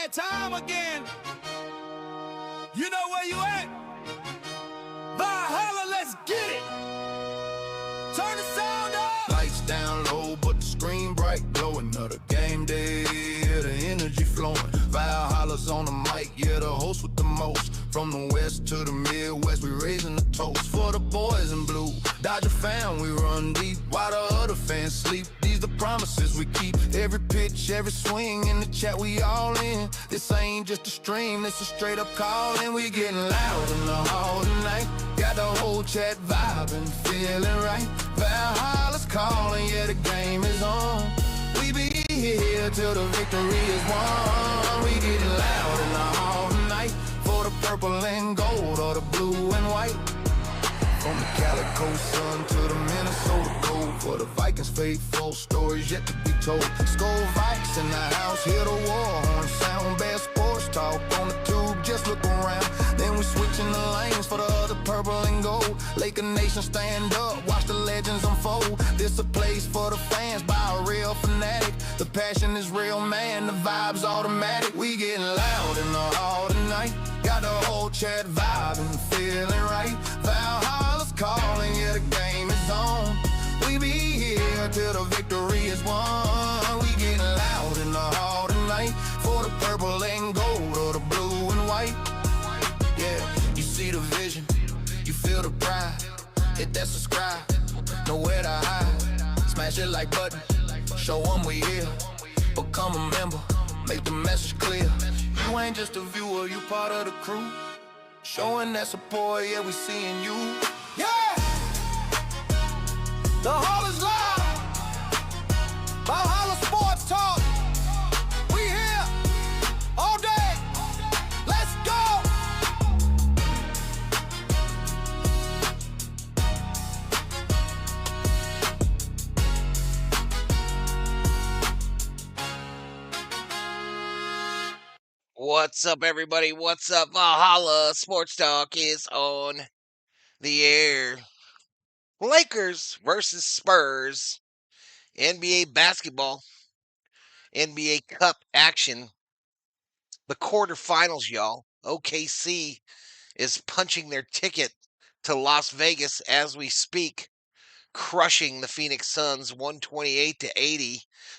that time again. You know where you at? Valhalla, let's get it. Turn the sound up. Lights down low, but the screen bright, glowing. Another game day, yeah, the energy flowing. Valhalla's on the mic, yeah, the host with the most. From the west to the Midwest, we raising the toast for the boys in blue. Dodger fan, we run deep while the other fans sleep. These the promises we keep. Every pitch, every swing in the chat, we all in. This ain't just a stream, this a straight up call, and we getting loud in the hall tonight. Got the whole chat vibing, feeling right. Valhalla's calling, yeah, the game is on. We be here till the victory is won. We getting loud in the hall tonight for the purple and gold or the blue and white. From the Calico Sun to the Minnesota Gold, for the Vikings faithful, stories yet to be told. Skull Vikes in the house, hear the war horn sound. Bad sports talk on the tube, just look around. Then we switching the lanes for the other purple and gold. Laker Nation stand up, watch the legends unfold. This a place for the fans by a real fanatic. The passion is real, man, the vibe's automatic. We getting loud in the hall tonight. Got the whole chat vibing, feeling right. Valhalla's calling, yeah, the game is on. We be here till the victory is won. We getting loud in the hall tonight for the purple and gold or the blue and white. Yeah, you see the vision, you feel the pride. Hit that subscribe, nowhere to hide. Smash it like button, show them we here. Become a member, make the message clear. You ain't just a viewer, you part of the crew. Showing that support, yeah, we seeing you. Yeah! The hall is live. Valhalla Sports Talk. We here all day. Let's go. What's up, everybody? What's up? Valhalla Sports Talk is on the air. Lakers versus Spurs. NBA basketball. NBA Cup action. The quarterfinals, y'all. OKC is punching their ticket to Las Vegas as we speak, crushing the Phoenix Suns 128-80.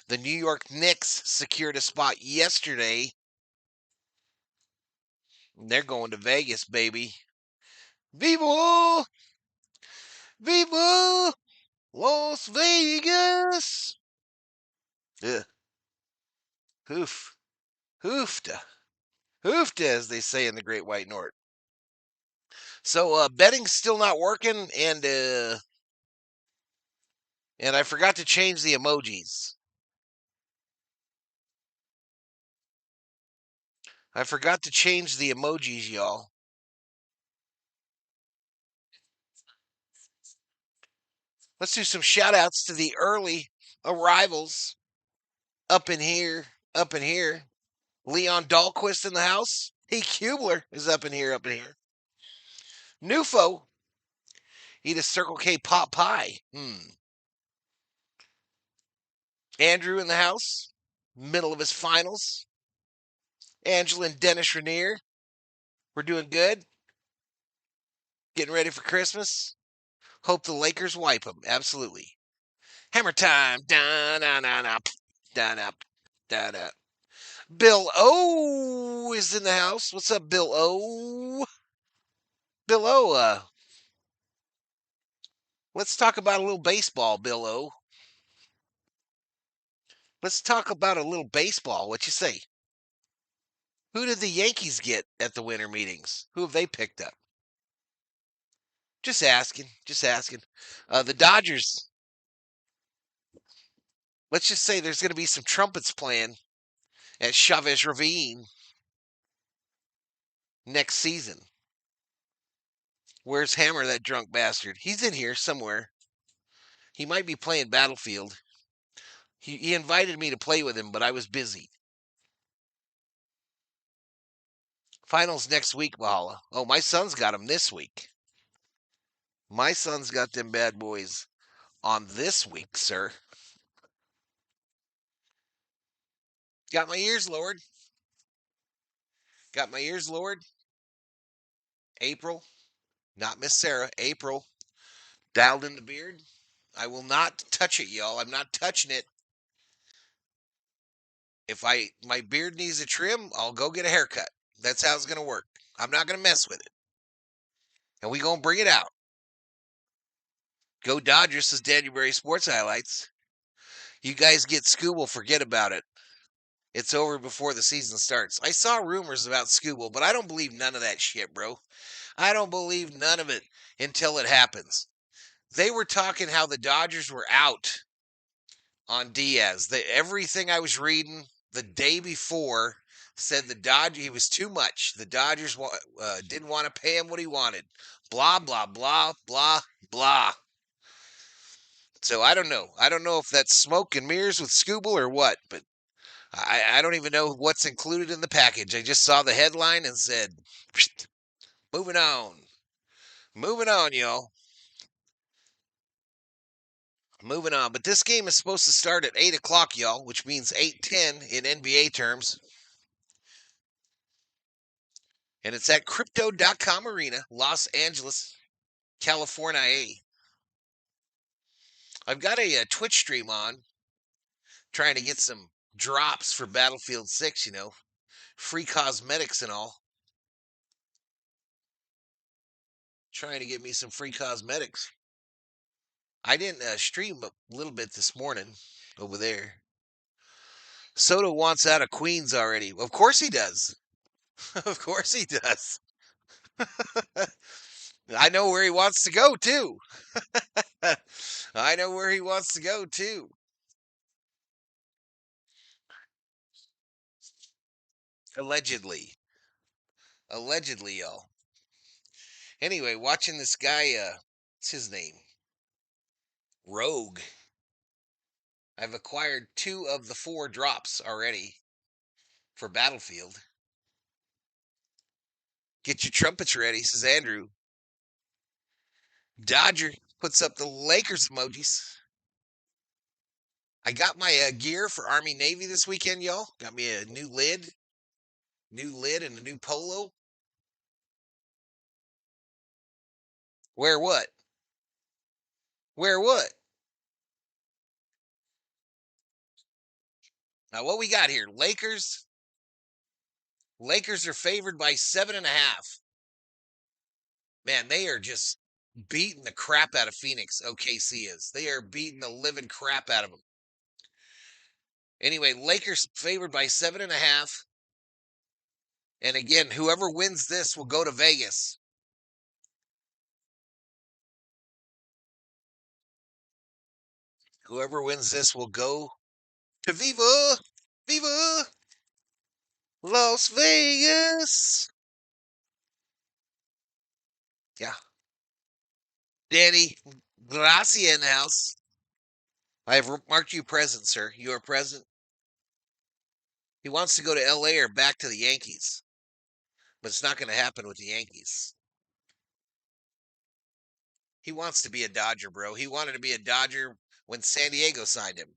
The New York Knicks secured a spot yesterday. They're going to Vegas, baby. Viva! Viva! Las Vegas! Ugh. Hoof. Hoofta. Hoofta, as they say in the Great White North. So, betting's still not working, and I forgot to change the emojis. I forgot to change the emojis, y'all. Let's do some shout-outs to the early arrivals up in here. Leon Dahlquist in the house. Hey, Kubler is up in here. Nufo. Eat a Circle K pot pie. Andrew in the house. Middle of his finals. Angela and Dennis Rainier. We're doing good. Getting ready for Christmas. Hope the Lakers wipe them. Absolutely. Hammer time. Bill O is in the house. What's up, Bill O? Bill O, let's talk about a little baseball, Bill O. Let's talk about a little baseball. What you say? Who did the Yankees get at the winter meetings? Who have they picked up? Just asking. The Dodgers. Let's just say there's going to be some trumpets playing at Chavez Ravine next season. Where's Hammer, that drunk bastard? He's in here somewhere. He might be playing Battlefield. He invited me to play with him, but I was busy. Finals next week, Valhalla. Oh, my son's got them this week. My son's got them bad boys on this week, sir. Got my ears lowered. Got my ears lowered. April, not Miss Sarah. April, dialed in the beard. I will not touch it, y'all. I'm not touching it. If my beard needs a trim, I'll go get a haircut. That's how it's gonna work. I'm not gonna mess with it. And we gonna bring it out. Go Dodgers, says January Sports Highlights. You guys get Scooble, forget about it. It's over before the season starts. I saw rumors about Scooble, but I don't believe none of that shit, bro. I don't believe none of it until it happens. They were talking how the Dodgers were out on Diaz. Everything I was reading the day before said the Dodgers, he was too much. The Dodgers didn't want to pay him what he wanted. Blah, blah, blah, blah, blah. So I don't know. I don't know if that's smoke and mirrors with Scooble or what, but I don't even know what's included in the package. I just saw the headline and said, moving on. Moving on, y'all. Moving on. But this game is supposed to start at 8 o'clock, y'all, which means 8:10 in NBA terms. And it's at Crypto.com Arena, Los Angeles, California. I've got a Twitch stream on, trying to get some drops for Battlefield 6, free cosmetics and all. Trying to get me some free cosmetics. I didn't stream a little bit this morning over there. Soto wants out of Queens already. Of course he does. Of course he does. I know where he wants to go, too. I know where he wants to go, too. Allegedly. Allegedly, y'all. Anyway, watching this guy, what's his name? Rogue. I've acquired 2 of the 4 drops already for Battlefield. Get your trumpets ready, says Andrew. Dodger puts up the Lakers emojis. I got my gear for Army Navy this weekend, y'all. Got me a new lid and a new polo. Wear what? Wear what? Now, what we got here? Lakers. Lakers are favored by 7.5. Man, they are just beating the crap out of Phoenix. OKC is. They are beating the living crap out of them. Anyway, Lakers favored by 7.5. And again, whoever wins this will go to Vegas. Whoever wins this will go to Viva Las Vegas. Yeah. Danny Gracia in the house. I have marked you present, sir. You are present. He wants to go to LA or back to the Yankees. But it's not going to happen with the Yankees. He wants to be a Dodger, bro. He wanted to be a Dodger when San Diego signed him.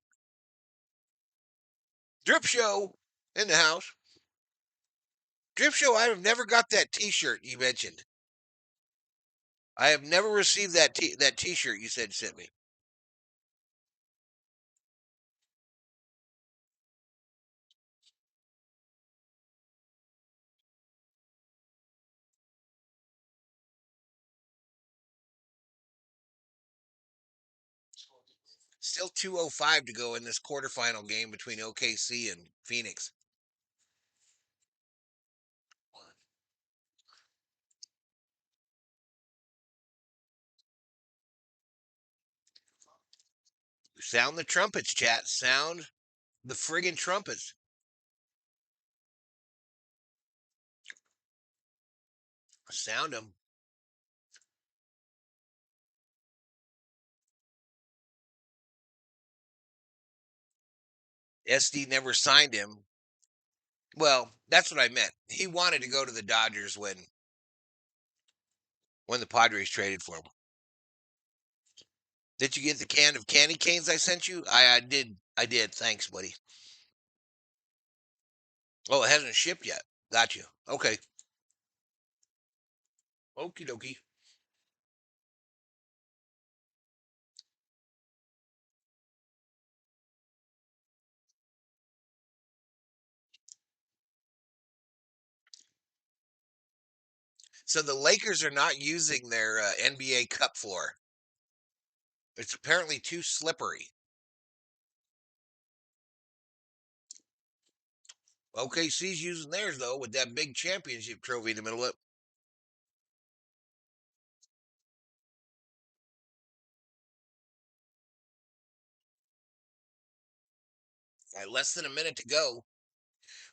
Drip Show in the house. Drip Show, I have never got that T-shirt you mentioned. I have never received that T-shirt you said you sent me. Still 2:05 to go in this quarterfinal game between OKC and Phoenix. Sound the trumpets, chat. Sound the friggin' trumpets. Sound them. SD never signed him. Well, that's what I meant. He wanted to go to the Dodgers when the Padres traded for him. Did you get the can of candy canes I sent you? I did. I did. Thanks, buddy. Oh, it hasn't shipped yet. Got you. Okay. Okie dokie. So the Lakers are not using their NBA Cup floor. It's apparently too slippery. OKC's using theirs though with that big championship trophy in the middle of it. Less than a minute to go.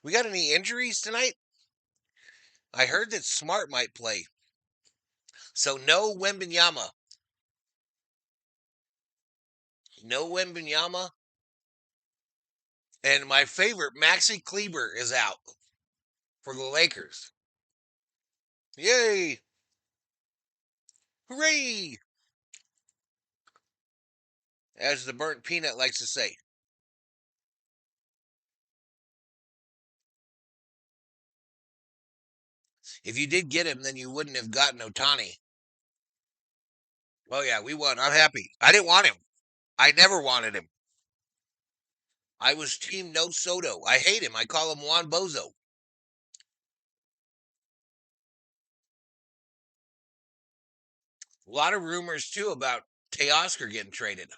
We got any injuries tonight? I heard that Smart might play. So no Wembenyama. No Wembenyama. And my favorite, Maxi Kleber, is out for the Lakers. Yay! Hooray! As the burnt peanut likes to say. If you did get him, then you wouldn't have gotten Otani. Oh yeah, we won. I'm happy. I didn't want him. I never wanted him. I was team no Soto. I hate him. I call him Juan Bozo. A lot of rumors too about Teoscar getting traded.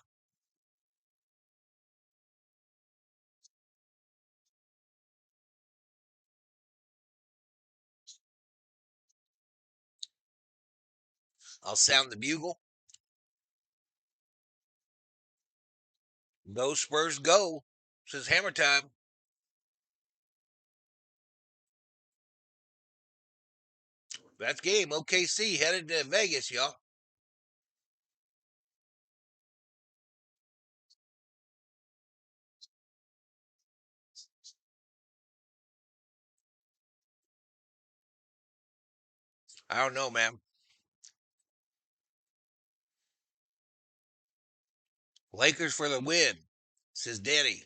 I'll sound the bugle. Go Spurs, go! Says hammer time. That's game. OKC headed to Vegas, y'all. I don't know, man. Lakers for the win, says Danny.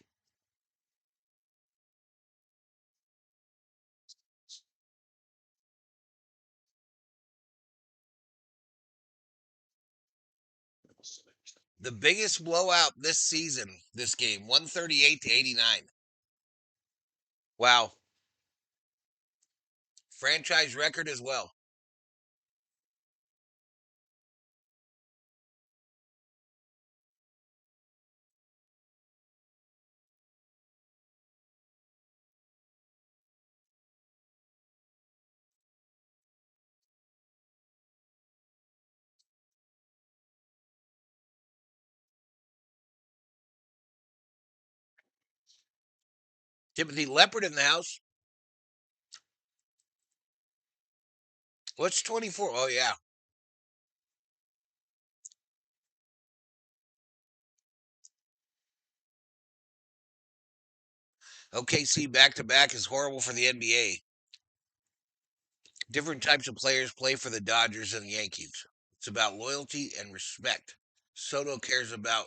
The biggest blowout this season, this game, 138 to 89. Wow. Franchise record as well. Timothy Leopard in the house. What's 24? Oh, yeah. OKC back to back is horrible for the NBA. Different types of players play for the Dodgers and the Yankees. It's about loyalty and respect. Soto cares about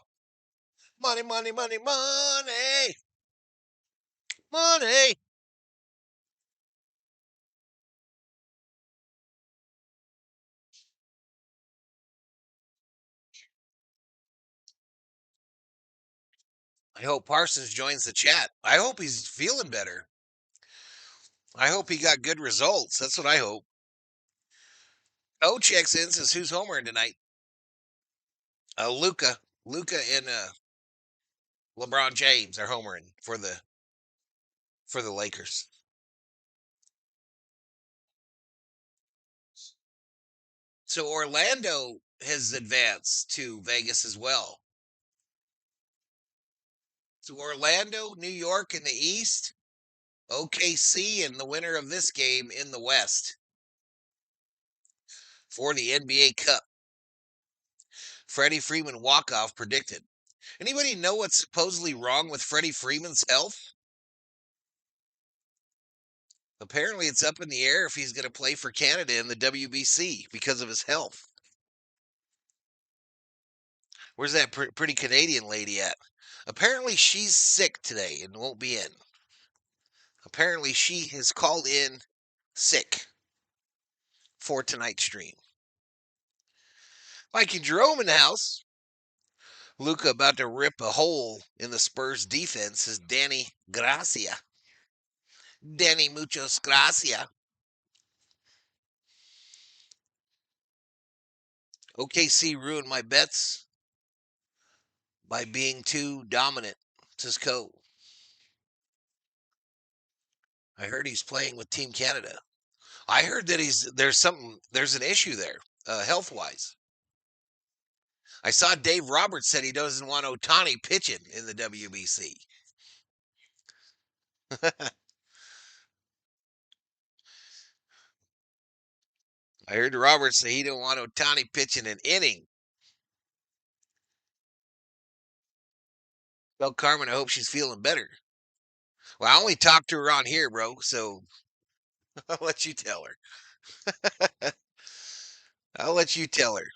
money, money, money, money, money. I hope Parsons joins the chat. I hope he's feeling better. I hope he got good results. That's what I hope. O checks in, says who's homering tonight? Luca. Luca and LeBron James are homering for the Lakers. So Orlando has advanced to Vegas as well. So Orlando, New York in the East, OKC and the winner of this game in the West for the NBA Cup. Freddie Freeman walk-off predicted. Anybody know what's supposedly wrong with Freddie Freeman's health? Apparently it's up in the air if he's going to play for Canada in the WBC because of his health. Where's that pretty Canadian lady at? Apparently she's sick today and won't be in. Apparently she has called in sick for tonight's stream. Mike and Jerome in the house. Luca about to rip a hole in the Spurs defense is Danny Gracia. Danny Muchos Gracia. OKC ruined my bets by being too dominant, says Cole. I heard he's playing with Team Canada. I heard that there's an issue there, health wise. I saw Dave Roberts said he doesn't want Ohtani pitching in the WBC. I heard Roberts say he don't want Ohtani pitching an inning. Tell Carmen I hope she's feeling better. Well, I only talked to her on here, bro, so I'll let you tell her. I'll let you tell her.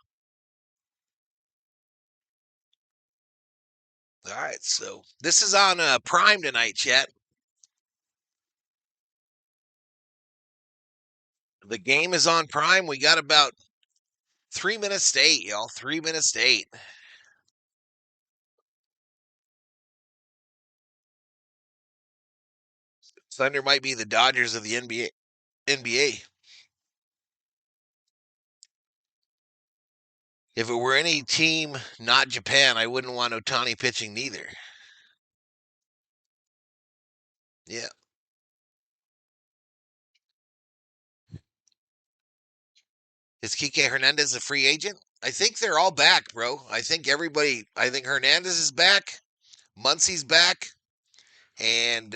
All right, so this is on Prime tonight, chat. The game is on Prime. We got about 3 minutes to 8, y'all. 3 minutes to 8. Thunder might be the Dodgers of the NBA. If it were any team not Japan, I wouldn't want Ohtani pitching neither. Yeah. Is Kike Hernandez a free agent? I think they're all back, bro. I think Hernandez is back. Muncie's back. And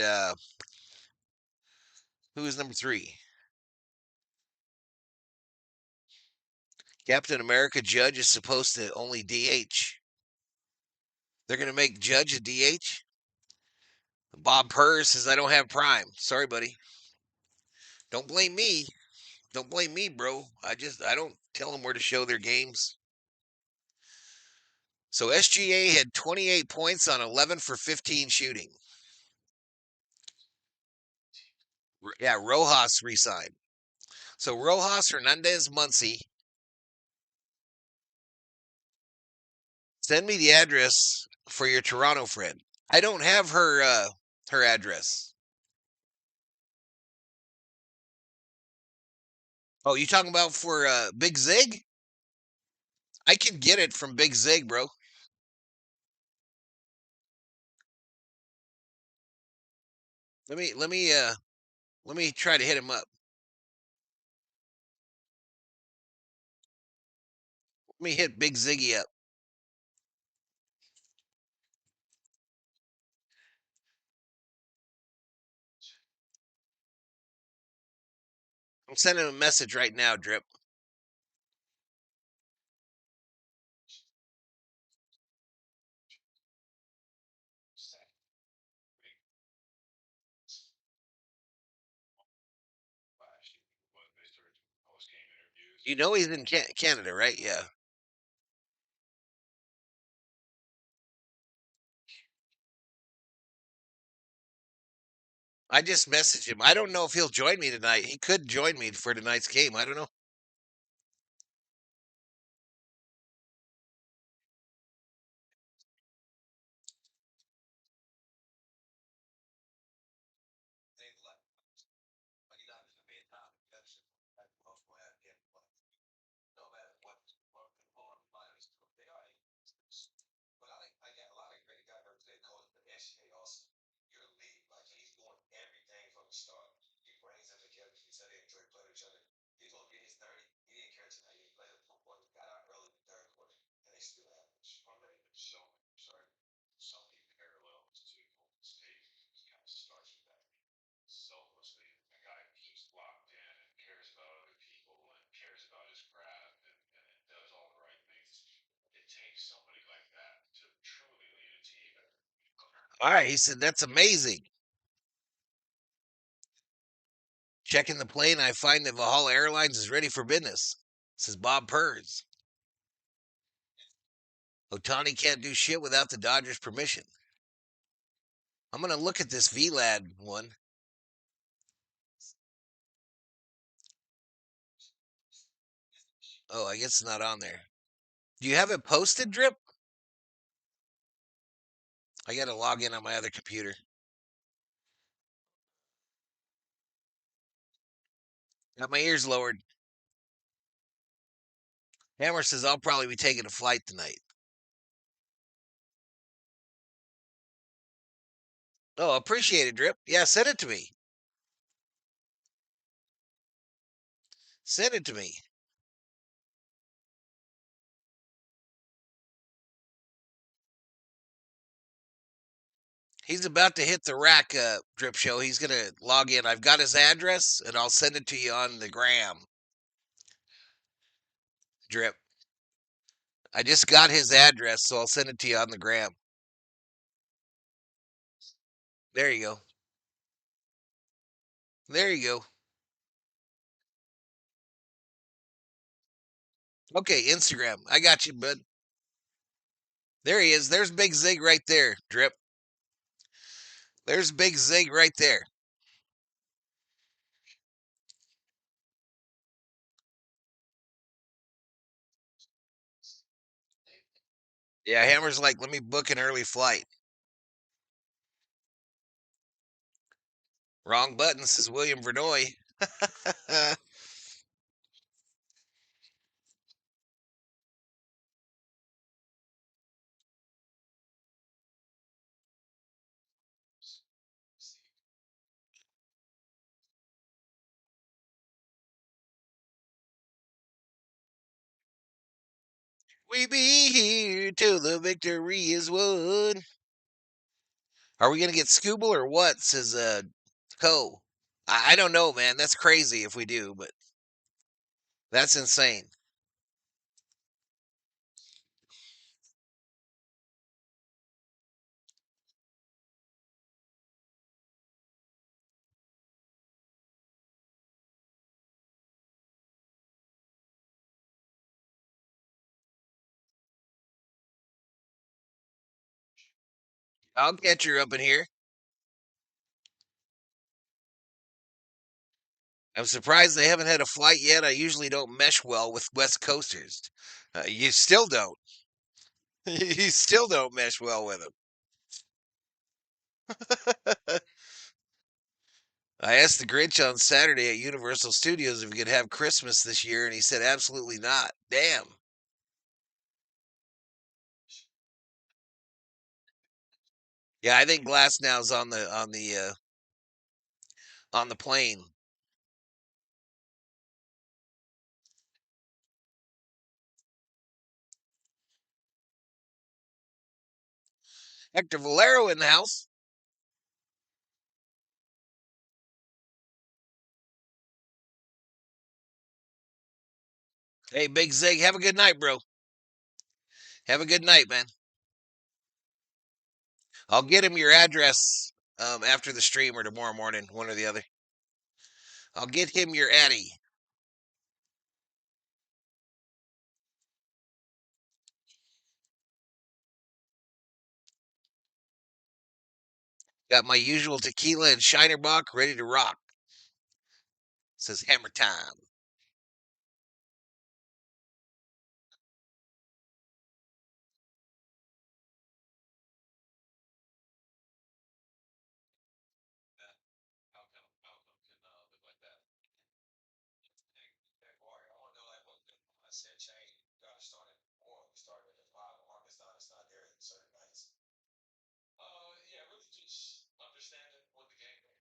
who is number 3? Captain America Judge is supposed to only DH. They're going to make Judge a DH? Bob Purr says, I don't have Prime. Sorry, buddy. Don't blame me. Don't blame me, bro. I don't tell them where to show their games. So SGA had 28 points on 11 for 15 shooting. Yeah, Rojas resigned. So Rojas, Hernandez, Muncie. Send me the address for your Toronto friend. I don't have her address. Oh, you talking about for Big Zig? I can get it from Big Zig, bro. Let me try to hit him up. Let me hit Big Ziggy up. I'm sending him a message right now, Drip. You know he's in Canada, right? Yeah. I just messaged him. I don't know if he'll join me tonight. He could join me for tonight's game. I don't know. All right, he said that's amazing. Checking the plane, I find that Valhalla Airlines is ready for business. Says Bob Purrs. Ohtani can't do shit without the Dodgers' permission. I'm gonna look at this VLAD one. Oh, I guess it's not on there. Do you have it posted, Drip? I got to log in on my other computer. Got my ears lowered. Hammer says I'll probably be taking a flight tonight. Oh, appreciate it, Drip. Yeah, send it to me. Send it to me. He's about to hit the rack, Drip Show. He's going to log in. I've got his address, and I'll send it to you on the gram. Drip. I just got his address, so I'll send it to you on the gram. There you go. There you go. Okay, Instagram. I got you, bud. There he is. There's Big Zig right there, Drip. There's Big Zig right there. Yeah, Hammer's like, let me book an early flight. Wrong button, says William Vernoy. We be here till the victory is won. Are we gonna get Scooble or what? Says Co. I don't know, man. That's crazy if we do, but that's insane. I'll get you up in here. I'm surprised they haven't had a flight yet. I usually don't mesh well with West Coasters. You still don't. You still don't mesh well with them. I asked the Grinch on Saturday at Universal Studios if he could have Christmas this year, and he said absolutely not. Damn. Yeah, I think Glass now's on the plane. Hector Valero in the house. Hey, Big Zig, have a good night, bro. Have a good night, man. I'll get him your address after the stream or tomorrow morning, one or the other. I'll get him your Addy. Got my usual tequila and Shinerbach ready to rock. Says hammer time.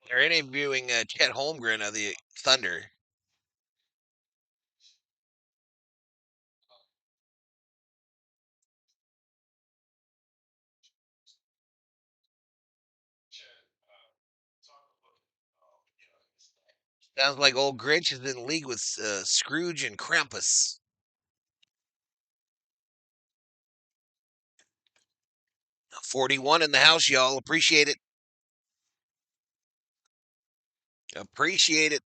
They're interviewing Chet Holmgren of the Thunder. Sounds like old Grinch is in league with Scrooge and Krampus. 41 in the house, y'all. Appreciate it. Appreciate it.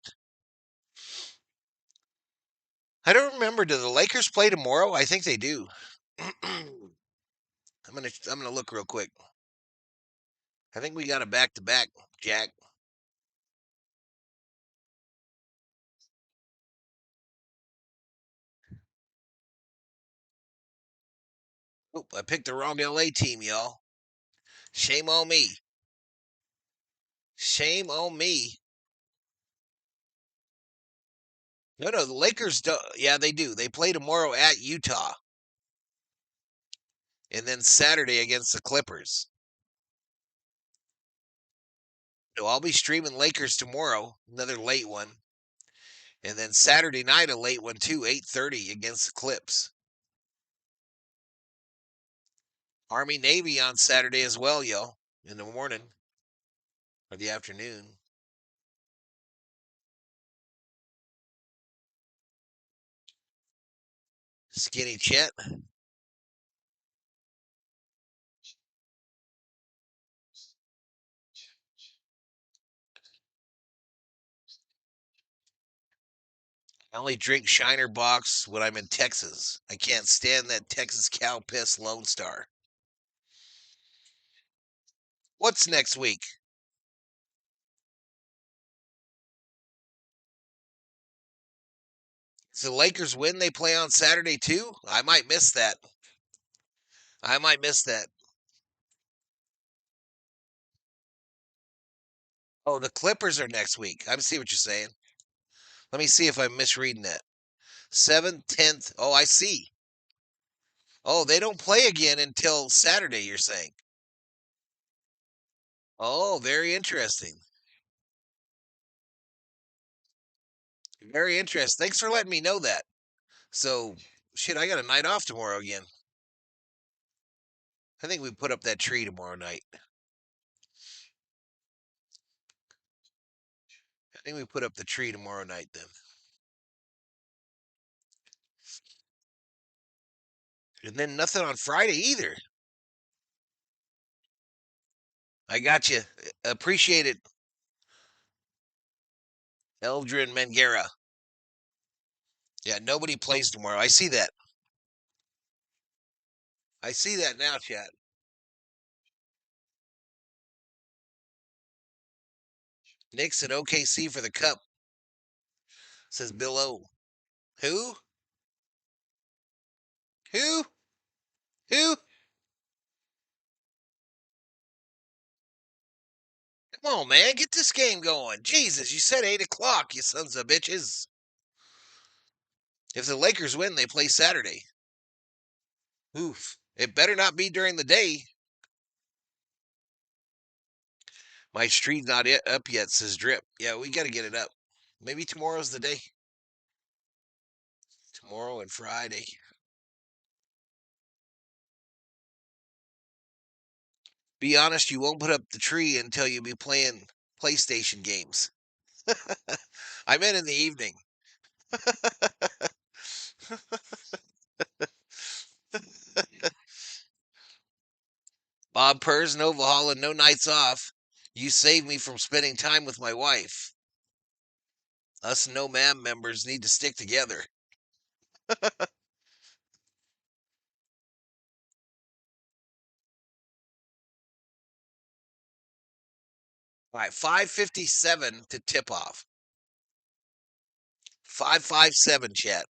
I don't remember. Do the Lakers play tomorrow? I think they do. I'm gonna look real quick. I think we got a back to back, Jack. Oop, I picked the wrong LA team, y'all. Shame on me. Shame on me. No, the Lakers do. Yeah, they do. They play tomorrow at Utah, and then Saturday against the Clippers. So I'll be streaming Lakers tomorrow, another late one, and then Saturday night a late one too, 8:30 against the Clips. Army Navy on Saturday as well, yo, in the morning or the afternoon. Skinny Chet. I only drink Shiner Box when I'm in Texas. I can't stand that Texas cow piss Lone Star. What's next week? If the Lakers win, they play on Saturday too? I might miss that. I might miss that. Oh, the Clippers are next week. I see what you're saying. Let me see if I'm misreading that. 7th, 10th. Oh, I see. Oh, they don't play again until Saturday, you're saying. Oh, very interesting. Very interesting. Thanks for letting me know that. So, shit, I got a night off tomorrow again. I think we put up that tree tomorrow night. I think we put up the tree tomorrow night then. And then nothing on Friday either. I got you. Appreciate it, Eldrin Mangera. Yeah, nobody plays tomorrow. I see that. I see that now, chat. Knicks and OKC for the cup, says Bill O. Who? Who? Who? Come on, man. Get this game going. Jesus, you said 8 o'clock, you sons of bitches. If the Lakers win, they play Saturday. Oof. It better not be during the day. My street's not up yet, says Drip. Yeah, we got to get it up. Maybe tomorrow's the day. Tomorrow and Friday. Be honest, you won't put up the tree until you be playing PlayStation games. I meant in the evening. Bob Purrs, no Valhalla, no nights off. You saved me from spending time with my wife. Us no ma'am members need to stick together. All right, 5:57 to tip off. 5:57 chat.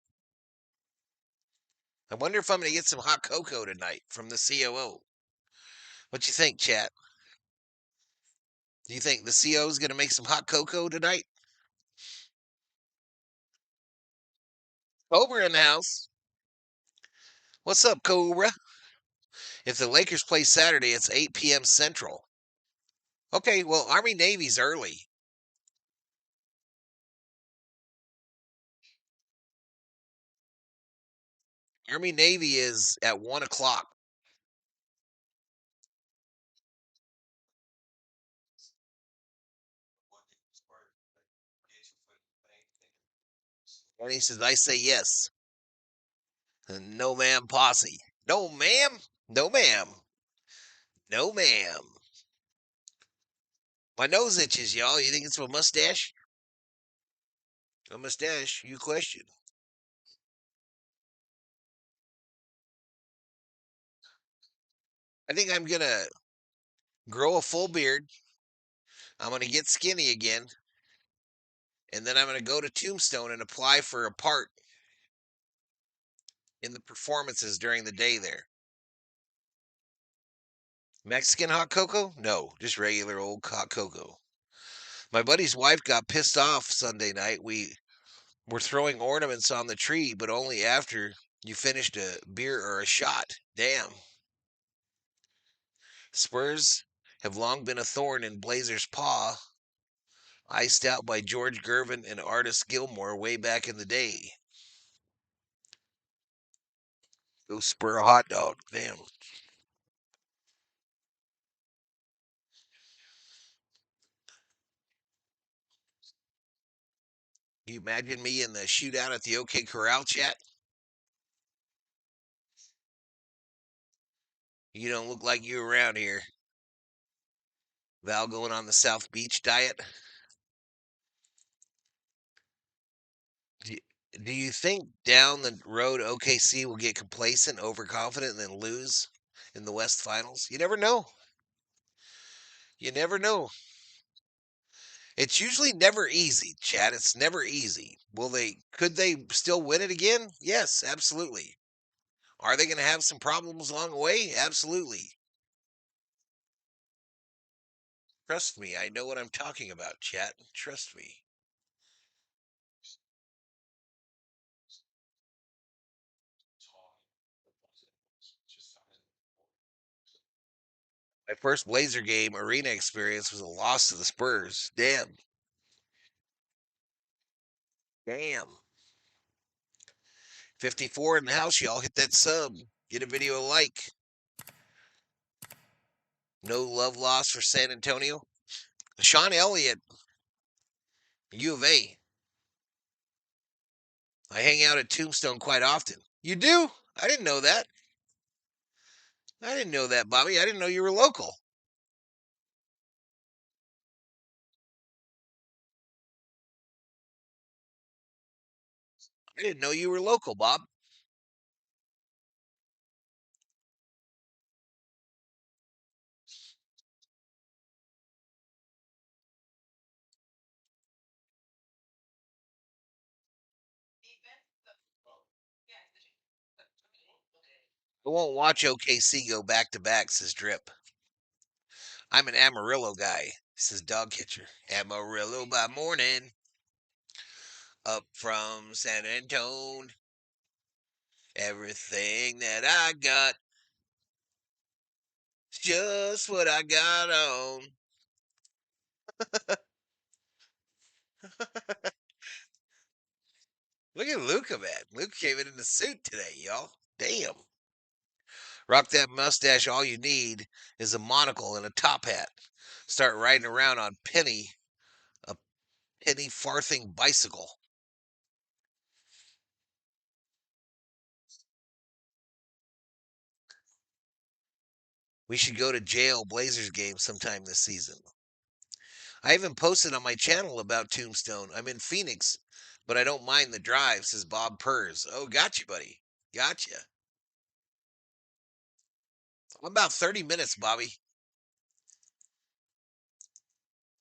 I wonder if I'm going to get some hot cocoa tonight from the COO. What you think, chat? Do you think the CO is going to make some hot cocoa tonight? Cobra in the house. What's up, Cobra? If the Lakers play Saturday, it's 8 p.m. Central. Okay, well, Army Navy's early. Army Navy is at 1 o'clock. And he says, I say yes. No, ma'am, posse. No, ma'am. No, ma'am. No, ma'am. My nose itches, y'all. You think it's a mustache? A mustache? You question. I think I'm going to grow a full beard. I'm going to get skinny again. And then I'm going to go to Tombstone and apply for a part in the performances during the day there. Mexican hot cocoa? No, just regular old hot cocoa. My buddy's wife got pissed off Sunday night. We were throwing ornaments on the tree, but only after you finished a beer or a shot. Damn. Spurs have long been a thorn in Blazers' paw, iced out by George Gervin and Artis Gilmore way back in the day. Go Spur hot dog. Damn. You imagine me in the shootout at the OK Corral chat? You don't look like you around here. Val going on the South Beach diet. Do, do you think down the road OKC will get complacent, overconfident, and then lose in the West Finals? You never know. You never know. It's usually never easy, Chad. It's never easy. Could they still win it again? Yes, absolutely. Are they going to have some problems along the way? Absolutely. Trust me, I know what I'm talking about, chat. Trust me. My first Blazer game arena experience was a loss to the Spurs. Damn. Damn. 54 in the house, y'all. Hit that sub. Get a video a like. No love lost for San Antonio. Sean Elliott, U of A. I hang out at Tombstone quite often. You do? I didn't know that. I didn't know that, Bobby. I didn't know you were local. I didn't know you were local, Bob. I won't watch OKC go back to back, says Drip. I'm an Amarillo guy, says Dog Catcher. Amarillo by morning. Up from San Antone. Everything that I got. Just what I got on. Look at Luca, man. Luca came in the suit today, y'all. Damn. Rock that mustache. All you need is a monocle and a top hat. Start riding around on a penny farthing bicycle. We should go to jail Blazers game sometime this season. I even posted on my channel about Tombstone. I'm in Phoenix, but I don't mind the drive, says Bob Purrs. Oh, gotcha, buddy. Gotcha. I'm about 30 minutes, Bobby.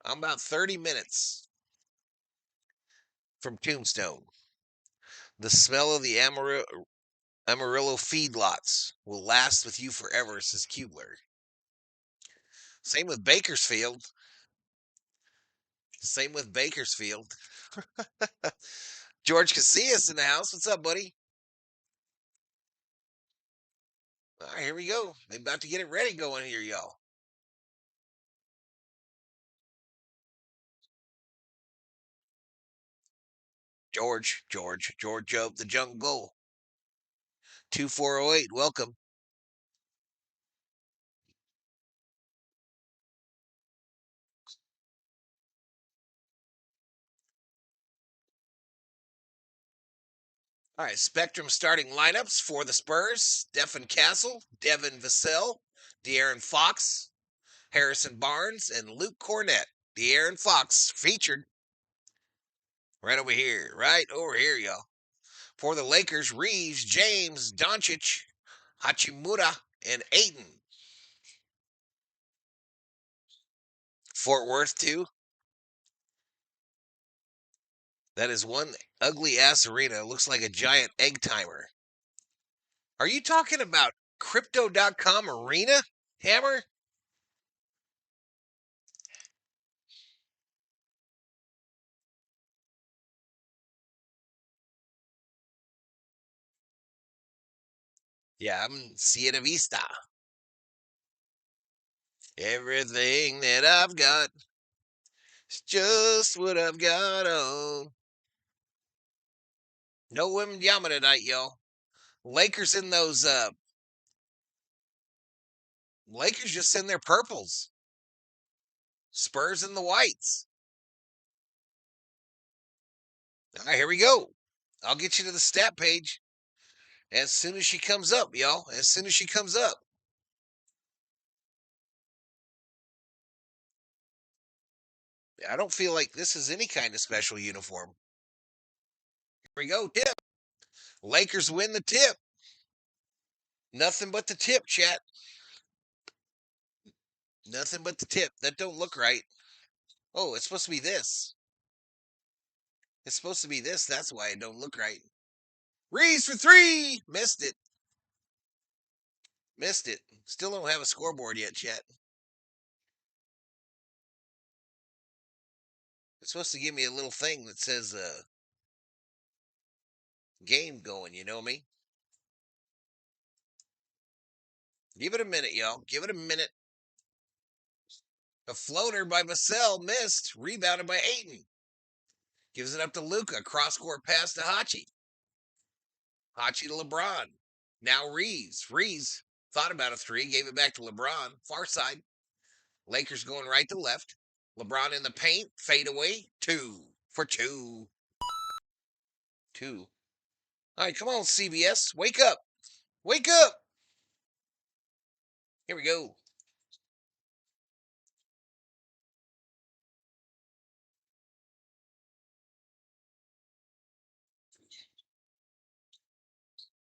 I'm about 30 minutes from Tombstone. The smell of the Amarillo feedlots will last with you forever, says Kubler. Same with Bakersfield. Same with Bakersfield. George Casillas in the house. What's up, buddy? All right, here we go. They about to get it ready going here, y'all. George of the Jungle. 2408, welcome. All right, Spectrum starting lineups for the Spurs. Stephen Castle, Devin Vassell, De'Aaron Fox, Harrison Barnes, and Luke Cornett. De'Aaron Fox featured right over here, y'all. For the Lakers, Reeves, James, Doncic, Hachimura, and Ayton. Fort Worth, too. That is one ugly ass arena. It looks like a giant egg timer. Are you talking about crypto.com arena, Hammer? Yeah, I'm Siena Vista. Everything that I've got is just what I've got on. No women Yama tonight, y'all. Lakers in those Lakers just in their purples. Spurs in the whites. All right, here we go. I'll get you to the stat page as soon as she comes up, y'all. As soon as she comes up. I don't feel like this is any kind of special uniform. Here we go. Tip. Lakers win the tip. Nothing but the tip, chat. Nothing but the tip. That don't look right. Oh, it's supposed to be this. It's supposed to be this. That's why it don't look right. Reeves for three. Missed it. Missed it. Still don't have a scoreboard yet, chat. It's supposed to give me a little thing that says game going, you know me? Give it a minute, y'all. Give it a minute. A floater by Vassell missed. Rebounded by Ayton. Gives it up to Luca. Cross court pass to Hachi. Hachi to LeBron. Now Reeves. Reeves thought about a three. Gave it back to LeBron. Far side. Lakers going right to left. LeBron in the paint. Fade away. 2 for 2. 2. All right, come on, CBS. Wake up. Wake up. Here we go.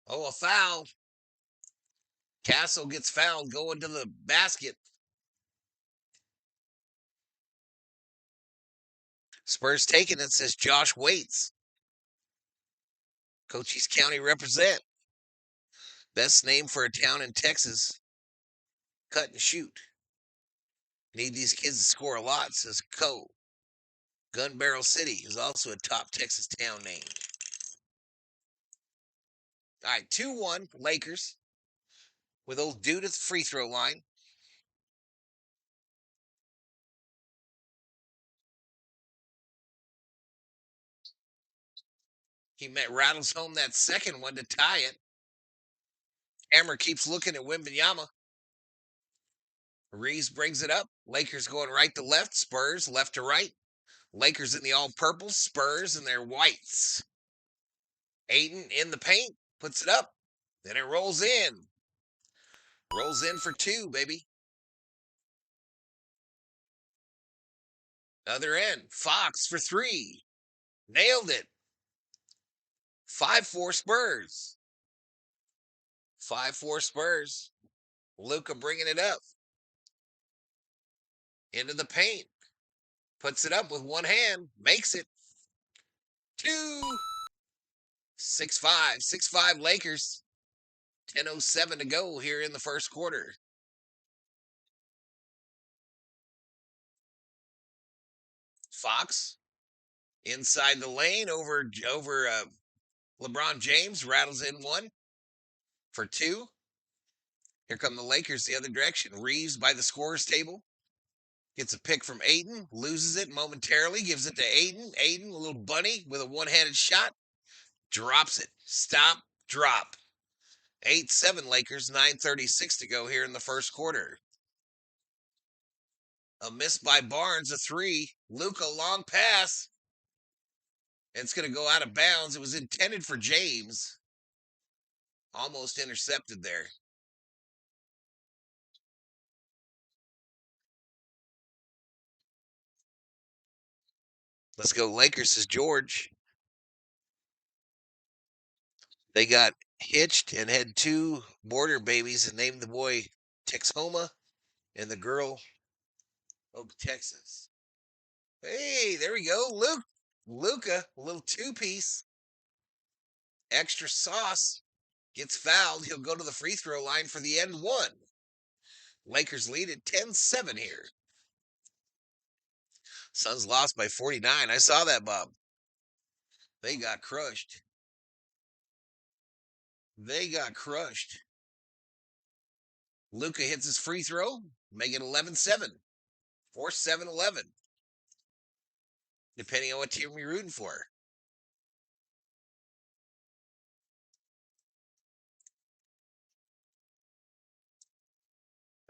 Oh, a foul. Castle gets fouled going to the basket. Spurs taking it, says Josh Waits. Cochise County represent. Best name for a town in Texas. Cut and shoot. Need these kids to score a lot, says Co. Gun Barrel City is also a top Texas town name. All right, 2-1 Lakers with old dude at the free throw line. He rattles home that second one to tie it. Hammer keeps looking at Wembanyama. Reeves brings it up. Lakers going right to left. Spurs left to right. Lakers in the all purples. Spurs in their whites. Ayton in the paint. Puts it up. Then it rolls in. Rolls in for 2, baby. Other end. Fox for 3. Nailed it. 5-4 Spurs. 5-4 Spurs. Luca bringing it up. Into the paint. Puts it up with one hand. Makes it. 2. 6-5. 6-5 Lakers. 10:07 to go here in the first quarter. Fox inside the lane over LeBron James. Rattles in 1 for 2. Here come the Lakers the other direction. Reeves by the scorer's table. Gets a pick from Ayton. Loses it momentarily. Gives it to Ayton. Ayton, a little bunny with a one-handed shot. Drops it. Stop. Drop. 8-7 Lakers. 9:36 to go here in the first quarter. A miss by Barnes. A 3. Luca long pass. It's going to go out of bounds. It was intended for James. Almost intercepted there. Let's go Lakers, says George. They got hitched and had 2 border babies and named the boy Texhoma and the girl Oak, Texas. Hey, there we go. Luca, a little 2-piece. Extra sauce. Gets fouled. He'll go to the free throw line for the end 1. Lakers lead at 10-7 here. Suns lost by 49. I saw that, Bob. They got crushed. They got crushed. Luka hits his free throw, make it 11-7 or 7-11, depending on what team you're rooting for.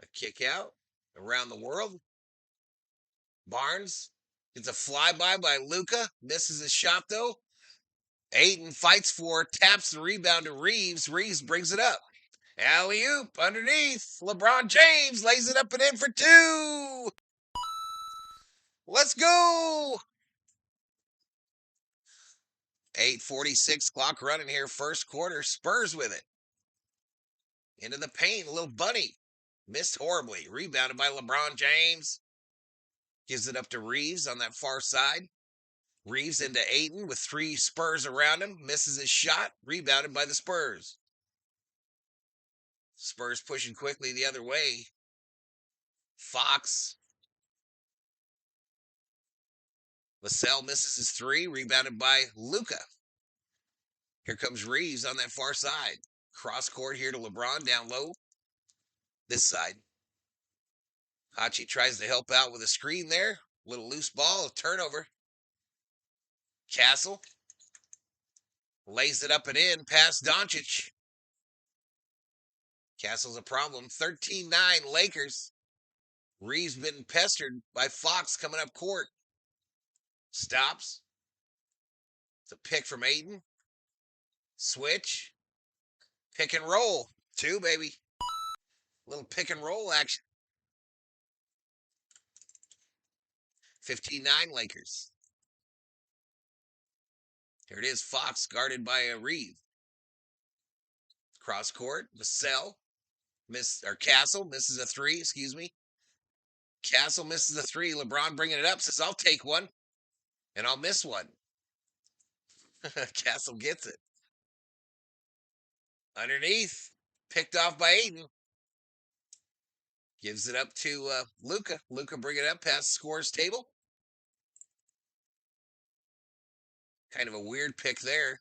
A kick out around the world. Barnes gets a flyby by Luka, misses his shot though. Ayton fights for, taps the rebound to Reeves. Reeves brings it up. Alley-oop underneath. LeBron James lays it up and in for 2. Let's go. 8:46 clock running here. First quarter. Spurs with it. Into the paint. A little bunny. Missed horribly. Rebounded by LeBron James. Gives it up to Reeves on that far side. Reeves into Ayton with 3 Spurs around him. Misses his shot. Rebounded by the Spurs. Spurs pushing quickly the other way. Fox. Vassell misses his 3. Rebounded by Luka. Here comes Reeves on that far side. Cross court here to LeBron down low. This side. Hachi tries to help out with a screen there. Little loose ball, a turnover. Castle lays it up and in past Doncic. Castle's a problem. 13-9 Lakers. Reeves been pestered by Fox coming up court. Stops. It's a pick from Ayton. Switch. Pick and roll. 2, baby. Little pick and roll action. 15-9 Lakers. Here it is. Fox guarded by a Reeves. Cross court. Vassell. Castle misses a 3. Excuse me. Castle misses a 3. LeBron bringing it up. Says, I'll take one. And I'll miss one. Castle gets it. Underneath. Picked off by Ayton. Gives it up to Luka. Luka bring it up past scores table. Kind of a weird pick there.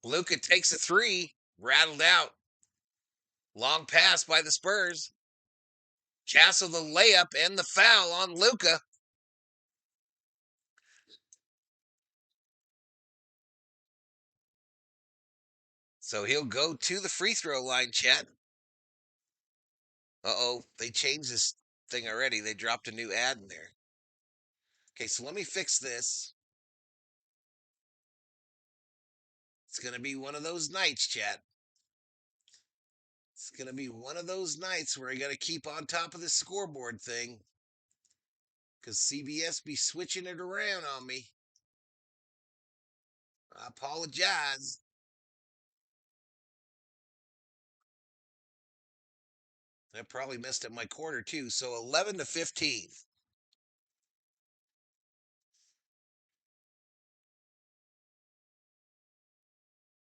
Luka takes a 3. Rattled out. Long pass by the Spurs. Castle the layup and the foul on Luka. So he'll go to the free throw line, chat. Uh-oh, they changed this thing already. They dropped a new ad in there. Okay, so let me fix this. It's going to be one of those nights, chat. It's going to be one of those nights where I got to keep on top of this scoreboard thing. Because CBS be switching it around on me. I apologize. I probably messed up my quarter too. So 11-15.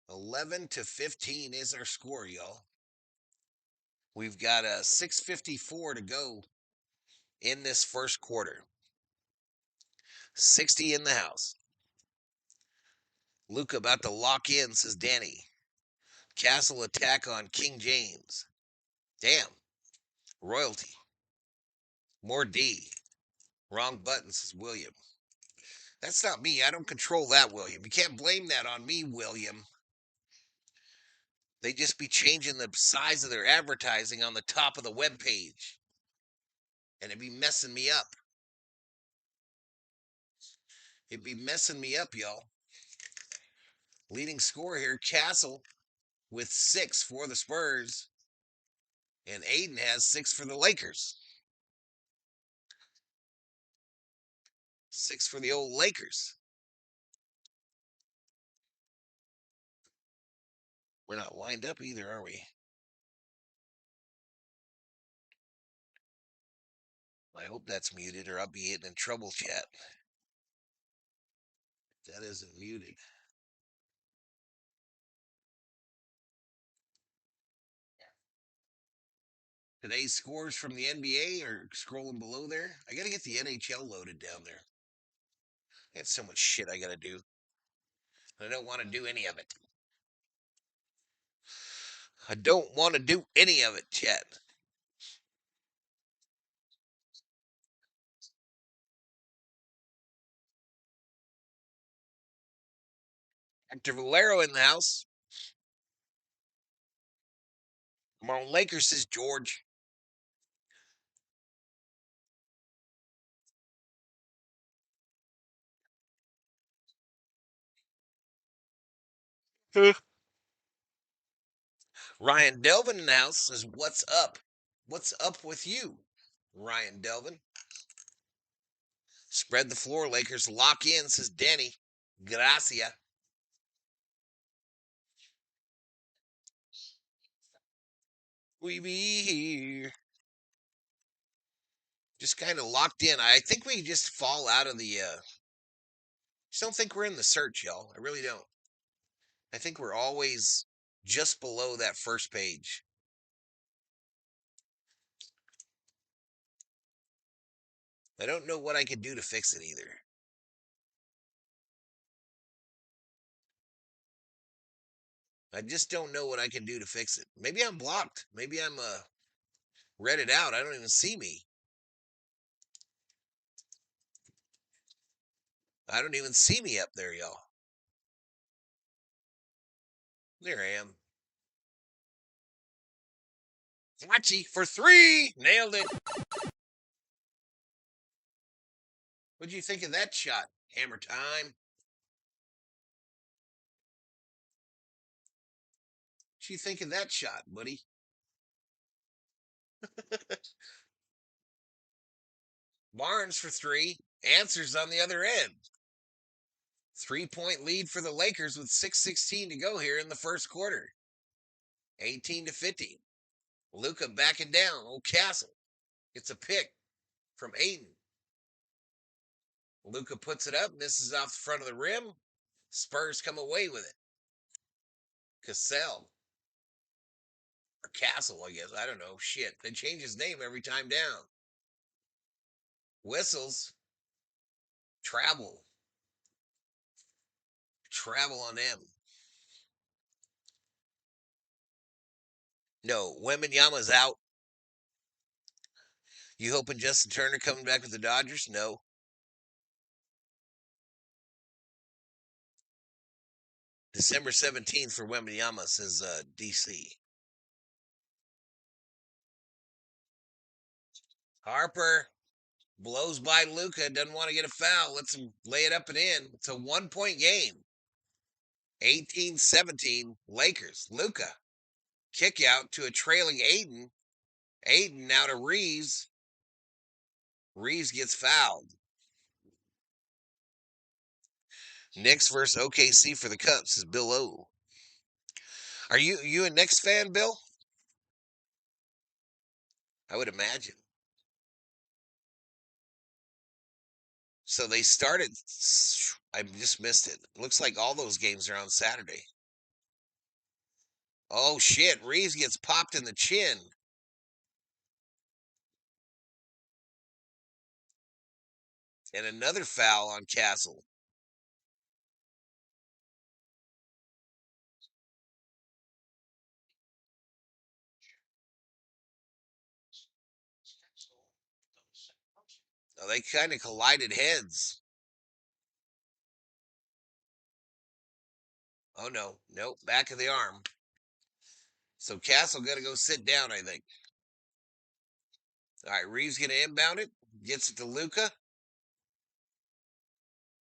11-15 is our score, y'all. We've got a 6:54 to go in this first quarter. 60 in the house. Luka about to lock in, says Danny. Castle attack on King James. Damn. Royalty. More D. Wrong button, says William. That's not me. I don't control that, William. You can't blame that on me, William. They just be changing the size of their advertising on the top of the web page. And it'd be messing me up. It'd be messing me up, y'all. Leading scorer here, Castle, with 6 for the Spurs. And Ayton has 6 for the Lakers. 6 for the old Lakers. We're not lined up either, are we? I hope that's muted or I'll be getting in trouble, chat. That isn't muted. Today's scores from the NBA are scrolling below there. I got to get the NHL loaded down there. I got so much shit I got to do. I don't want to do any of it. I don't want to do any of it, chat. Dr. Valero in the house. Come on, Lakers, says George. Ryan Delvin in the house says, "What's up? What's up with you?" Ryan Delvin. Spread the floor, Lakers. Lock in, says Danny. Gracia. We be here. Just kind of locked in. I think we just fall out of the. Just don't think we're in the search, y'all. I really don't. I think we're always just below that first page. I don't know what I could do to fix it either. I just don't know what I can do to fix it. Maybe I'm blocked. Maybe I'm read it out. I don't even see me. I don't even see me up there, y'all. There I am. Flachi for three. Nailed it. What'd you think of that shot? Hammer time. What'd you think of that shot, buddy? Barnes for three. Answers on the other end. 3-point lead for the Lakers with 6:16 to go here in the first quarter. 18-50. Luka backing down. Old Castle gets a pick from Aiden. Luka puts it up, misses off the front of the rim. Spurs come away with it. Cassell. Or Castle, I guess. I don't know. Shit. They change his name every time down. Whistles. Travel. Travel on them. No, Wembenyama's out. You hoping Justin Turner coming back with the Dodgers? No. December 17th for Wembenyama, says DC. Harper blows by Luka, doesn't want to get a foul, lets him lay it up and in. It's a 1-point game. 18-17, Lakers. Luka. Kick out to a trailing Aiden. Aiden now to Reeves. Reeves gets fouled. Knicks versus OKC for the Cup, says Bill O. Are you a Knicks fan, Bill? I would imagine. So they started. I just missed it. Looks like all those games are on Saturday. Oh shit! Reeves gets popped in the chin. And another foul on Castle. Oh, they kind of collided heads. Oh no, nope, back of the arm. So Castle got to go sit down, I think. All right, Reeves gonna inbound it. Gets it to Luka.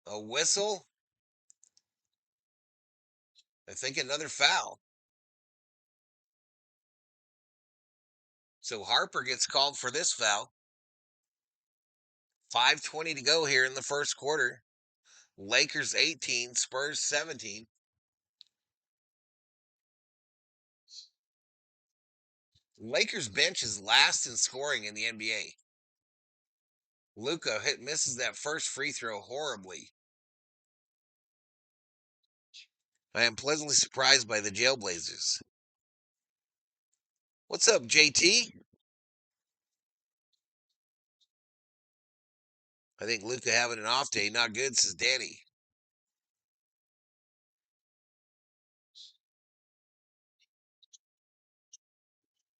A whistle. I think another foul. So Harper gets called for this foul. 5:20 to go here in the first quarter. Lakers 18, Spurs 17. Lakers bench is last in scoring in the NBA. Luka misses that first free throw horribly. I am pleasantly surprised by the Jailblazers. What's up, JT? I think Luka having an off day, not good, says Danny.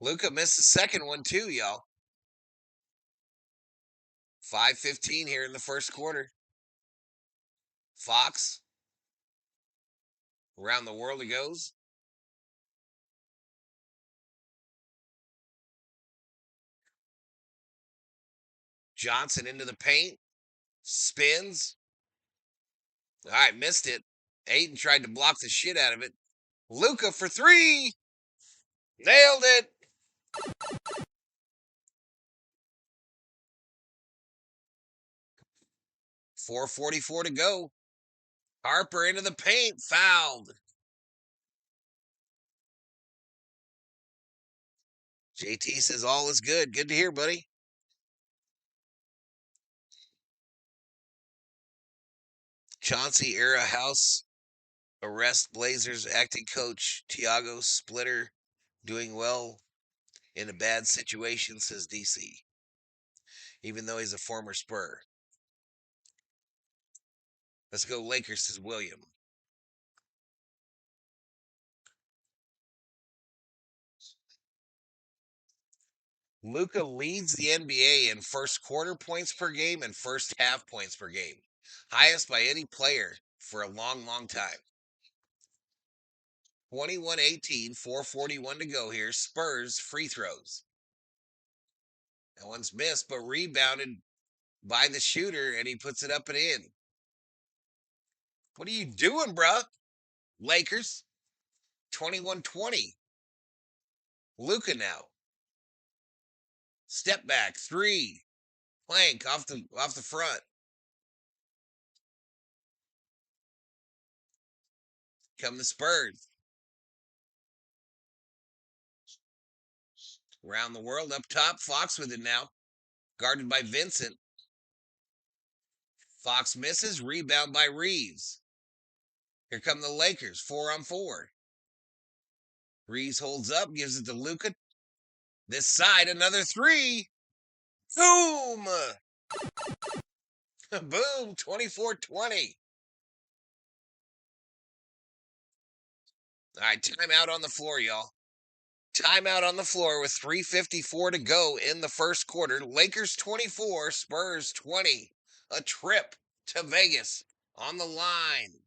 Luka missed the second one too, y'all. 5:15 here in the first quarter. Fox. Around the world it goes. Johnson into the paint. Spins. All right, missed it. Ayton tried to block the shit out of it. Luka for three. Nailed it. 4:44 to go. Harper into the paint. Fouled. JT says all is good. Good to hear, buddy. Chauncey era house arrest Blazers acting coach Tiago Splitter doing well in a bad situation, says DC. Even though he's a former Spur. Let's go Lakers, says William. Luka leads the NBA in first quarter points per game and first half points per game. Highest by any player for a long, long time. 21-18, 4:41 to go here. Spurs free throws. That one's missed, but rebounded by the shooter, and he puts it up and in. What are you doing, bruh? Lakers, 21-20. Luka now. Step back, three. Plank off the front. Come the Spurs. Around the world, up top, Fox with it now. Guarded by Vincent. Fox misses, rebound by Reeves. Here come the Lakers, 4-on-4. Reeves holds up, gives it to Luka. This side, another three. Boom! Boom, 24-20. All right, timeout on the floor, y'all. Timeout on the floor with 3:54 to go in the first quarter. Lakers 24, Spurs 20. A trip to Vegas on the line.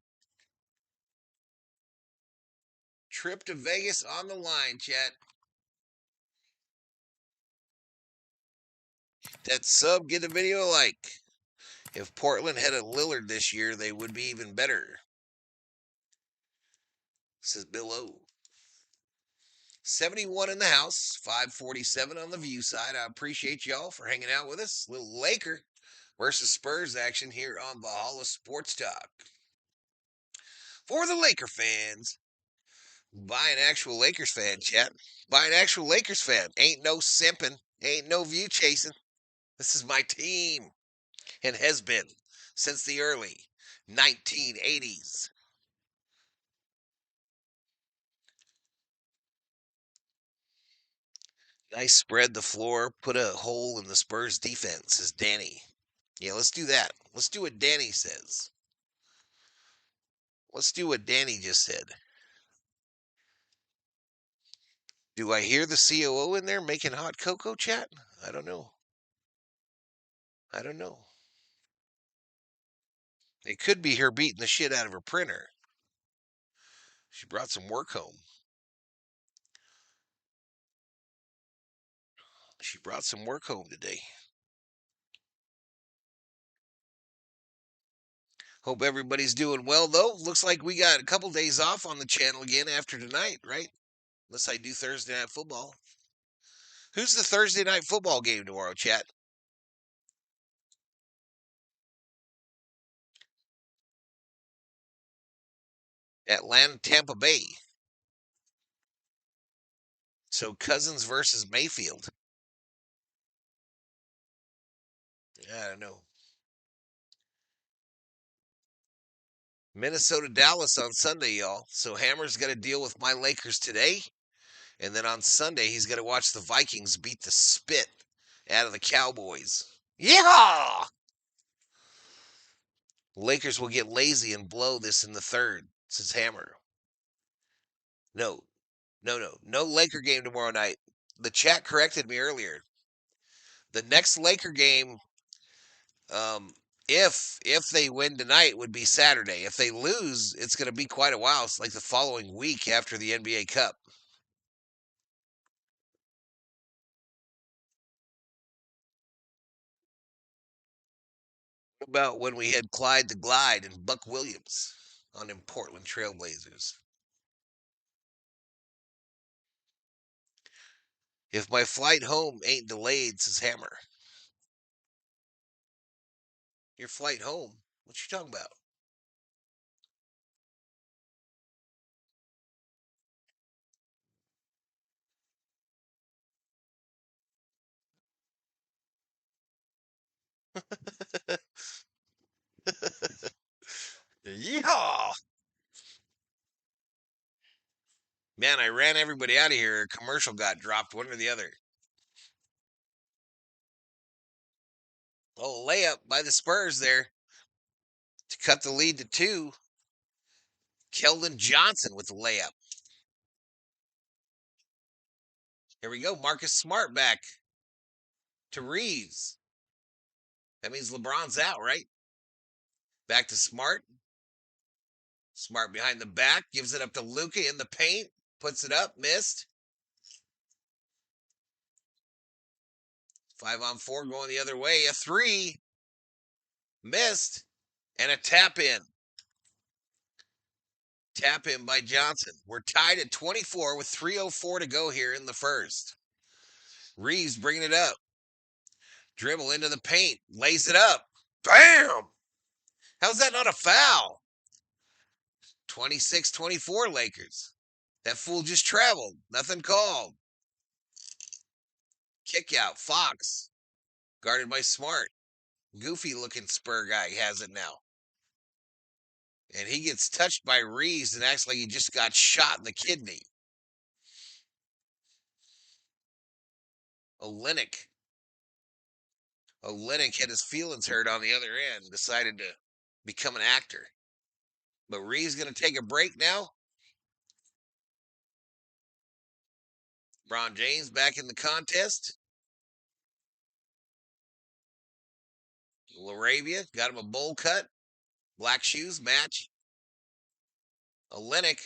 Trip to Vegas on the line, chat. That sub, get the video a like. If Portland had a Lillard this year, they would be even better. Says Bill O. 71 in the house, 547 on the view side. I appreciate y'all for hanging out with us. Little Laker versus Spurs action here on Valhalla Sports Talk. For the Laker fans, by an actual Lakers fan, chat. By an actual Lakers fan. Ain't no simping. Ain't no view chasing. This is my team. And has been since the early 1980s. Nice spread the floor. Put a hole in the Spurs defense, says Danny. Yeah, let's do that. Let's do what Danny says. Let's do what Danny just said. Do I hear the COO in there making hot cocoa, chat? I don't know. I don't know. It could be her beating the shit out of her printer. She brought some work home. She brought some work home today. Hope everybody's doing well, though. Looks like we got a couple days off on the channel again after tonight, right? Unless I do Thursday night football. Who's the Thursday night football game tomorrow, chat? Atlanta, Tampa Bay. So Cousins versus Mayfield. I don't know. Minnesota, Dallas on Sunday, y'all. So Hammer's got to deal with my Lakers today. And then on Sunday, he's got to watch the Vikings beat the spit out of the Cowboys. Yeah! Lakers will get lazy and blow this in the third, says Hammer. No Laker game tomorrow night. The chat corrected me earlier. The next Laker game If they win tonight, it would be Saturday. If they lose, it's going to be quite a while. It's like the following week after the NBA Cup. What about when we had Clyde the Glide and Buck Williams on them Portland Trailblazers? If my flight home ain't delayed, says Hammer. Your flight home? What you talking about? Yeehaw! Man, I ran everybody out of here. A commercial got dropped, one or the other. Oh, layup by the Spurs there to cut the lead to 2. Keldon Johnson with the layup. Here we go. Marcus Smart back to Reeves. That means LeBron's out, right? Back to Smart. Smart behind the back. Gives it up to Luka in the paint. Puts it up. Missed. 5-on-4 going the other way. A 3. Missed. And a tap in. Tap in by Johnson. We're tied at 24 with 3:04 to go here in the first. Reeves bringing it up. Dribble into the paint. Lays it up. Bam! How's that not a foul? 26-24 Lakers. That fool just traveled. Nothing called. Kick out. Fox. Guarded by Smart. Goofy looking Spur guy has it now. And he gets touched by Reeves and acts like he just got shot in the kidney. Olynyk had his feelings hurt on the other end. Decided to become an actor. But Reeves going to take a break now. LeBron James back in the contest. Laravia got him a bowl cut. Black shoes match. Olynyk.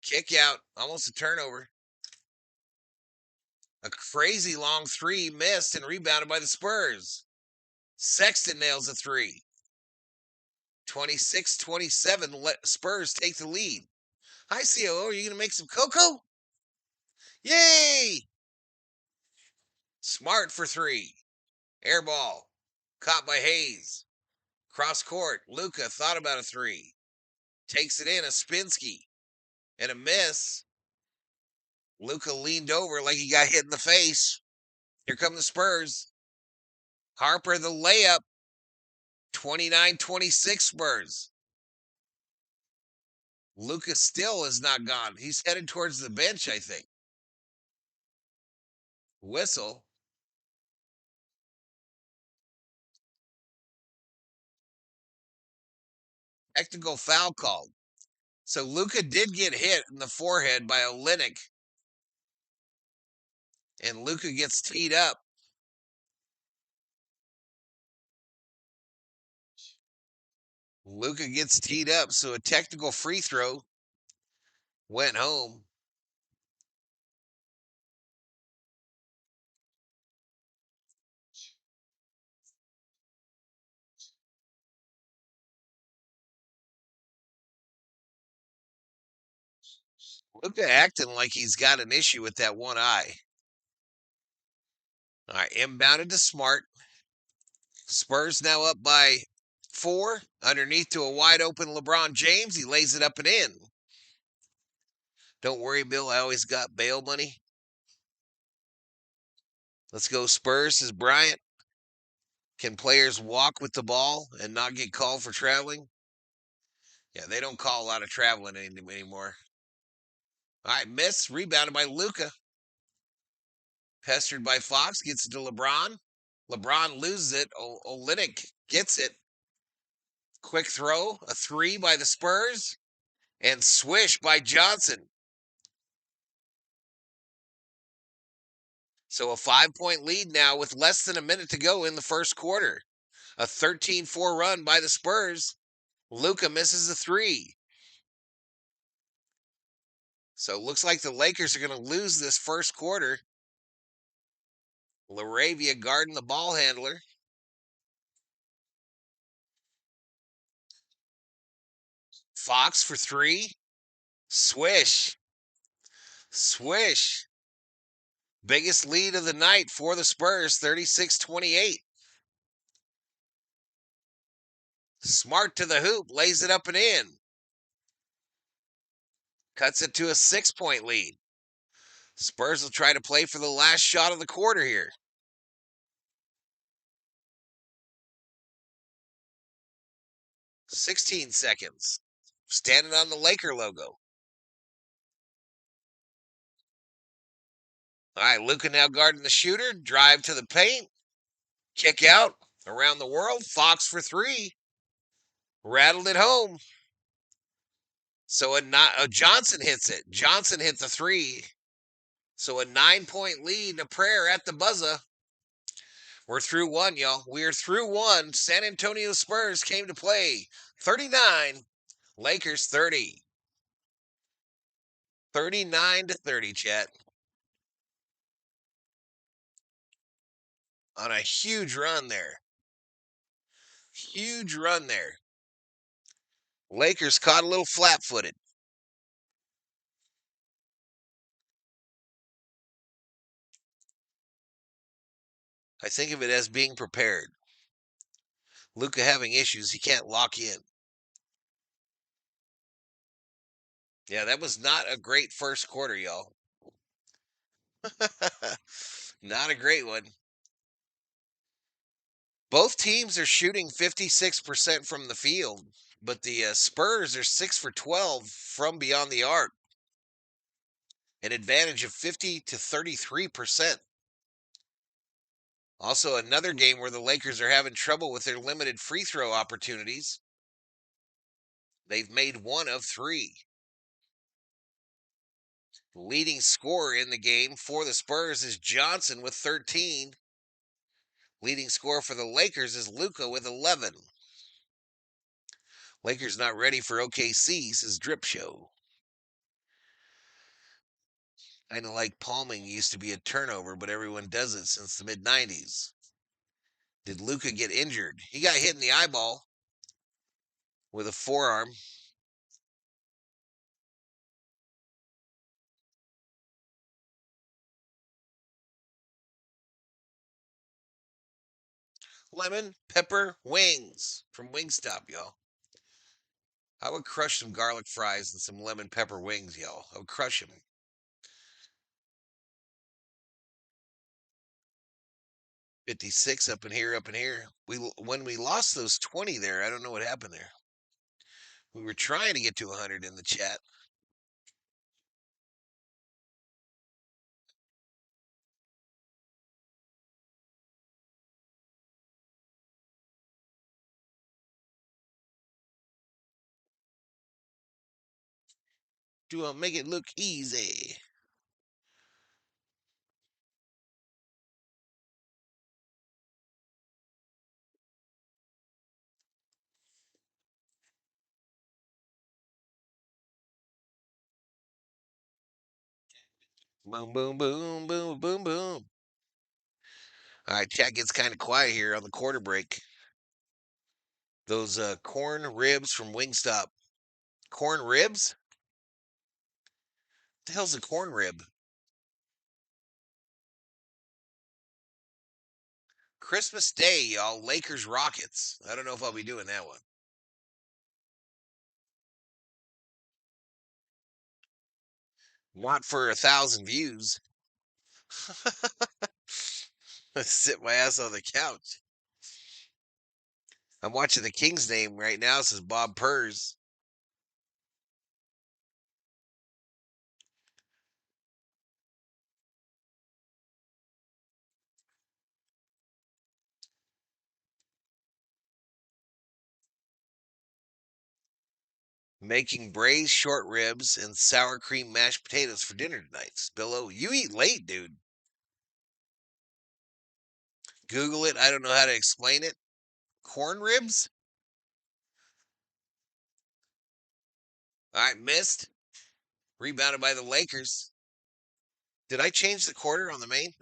Kick out. Almost a turnover. A crazy long 3 missed and rebounded by the Spurs. Sexton nails a 3. 26-27. Spurs take the lead. Hi, COO. Are you going to make some cocoa? Yay! Smart for 3. Air ball. Caught by Hayes. Cross court. Luka thought about a 3. Takes it in. A Spinsky. And a miss. Luka leaned over like he got hit in the face. Here come the Spurs. Harper the layup. 29-26 Spurs. Luka still is not gone. He's headed towards the bench, I think. Whistle. Technical foul called. So Luka did get hit in the forehead by Olynyk. And Luka gets teed up. Luka gets teed up, so a technical free throw went home. Luka acting like he's got an issue with that one eye. All right, inbounded to Smart. Spurs now up by 4. Underneath to a wide open LeBron James. He lays it up and in. Don't worry, Bill. I always got bail money. Let's go Spurs, says Bryant. Can players walk with the ball and not get called for traveling? Yeah, they don't call a lot of traveling anymore. All right, miss. Rebounded by Luka. Pestered by Fox. Gets it to LeBron. LeBron loses it. Olynyk gets it. Quick throw. A 3 by the Spurs. And swish by Johnson. So a 5-point lead now with less than a minute to go in the first quarter. A 13-4 run by the Spurs. Luka misses a three. So it looks like the Lakers are going to lose this first quarter. LaRavia guarding the ball handler. Fox for three. Swish. Swish. Biggest lead of the night for the Spurs, 36-28. Smart to the hoop, lays it up and in. Cuts it to a 6-point lead. Spurs will try to play for the last shot of the quarter here. 16 seconds. Standing on the Laker logo. All right, Luka now guarding the shooter. Drive to the paint. Kick out. Around the world. Fox for three. Rattled it home. So Johnson hits it. Johnson hit the three. So a 9-point lead. A prayer at the buzzer. We're through one, y'all. We're through one. San Antonio Spurs came to play. 39. Lakers 30. 39-30, chat. On a huge run there. Huge run there. Lakers caught a little flat-footed. I think of it as being prepared. Luka having issues, he can't lock in. Yeah, that was not a great first quarter, y'all. Not a great one. Both teams are shooting 56% from the field, but the Spurs are 6 for 12 from beyond the arc. An advantage of 50 to 33%. Also, another game where the Lakers are having trouble with their limited free throw opportunities. They've made one of three. Leading scorer in the game for the Spurs is Johnson with 13. Leading scorer for the Lakers is Luka with 11. Lakers not ready for OKC, says Drip Show. I know like palming used to be a turnover, but everyone does it since the mid-90s. Did Luka get injured? He got hit in the eyeball with a forearm. Lemon pepper wings from Wingstop, y'all. I would crush some garlic fries and some lemon pepper wings, y'all. I would crush them. $56 up in here, up in here. When we lost those 20 there, I don't know what happened there. We were trying to get to 100 in the chat. Do I make it look easy? Boom, boom, boom, boom, boom, boom. All right, chat gets kind of quiet here on the quarter break. Those corn ribs from Wingstop. Corn ribs? What the hell's a corn rib? Christmas Day, y'all. Lakers Rockets. I don't know if I'll be doing that one. Not for 1,000 views. Sit my ass on the couch. I'm watching the King's name right now. It says Bob Purrs. Making braised short ribs and sour cream mashed potatoes for dinner tonight. Spillo, you eat late, dude. Google it. I don't know how to explain it. Corn ribs? All right, missed. Rebounded by the Lakers. Did I change the quarter on the main?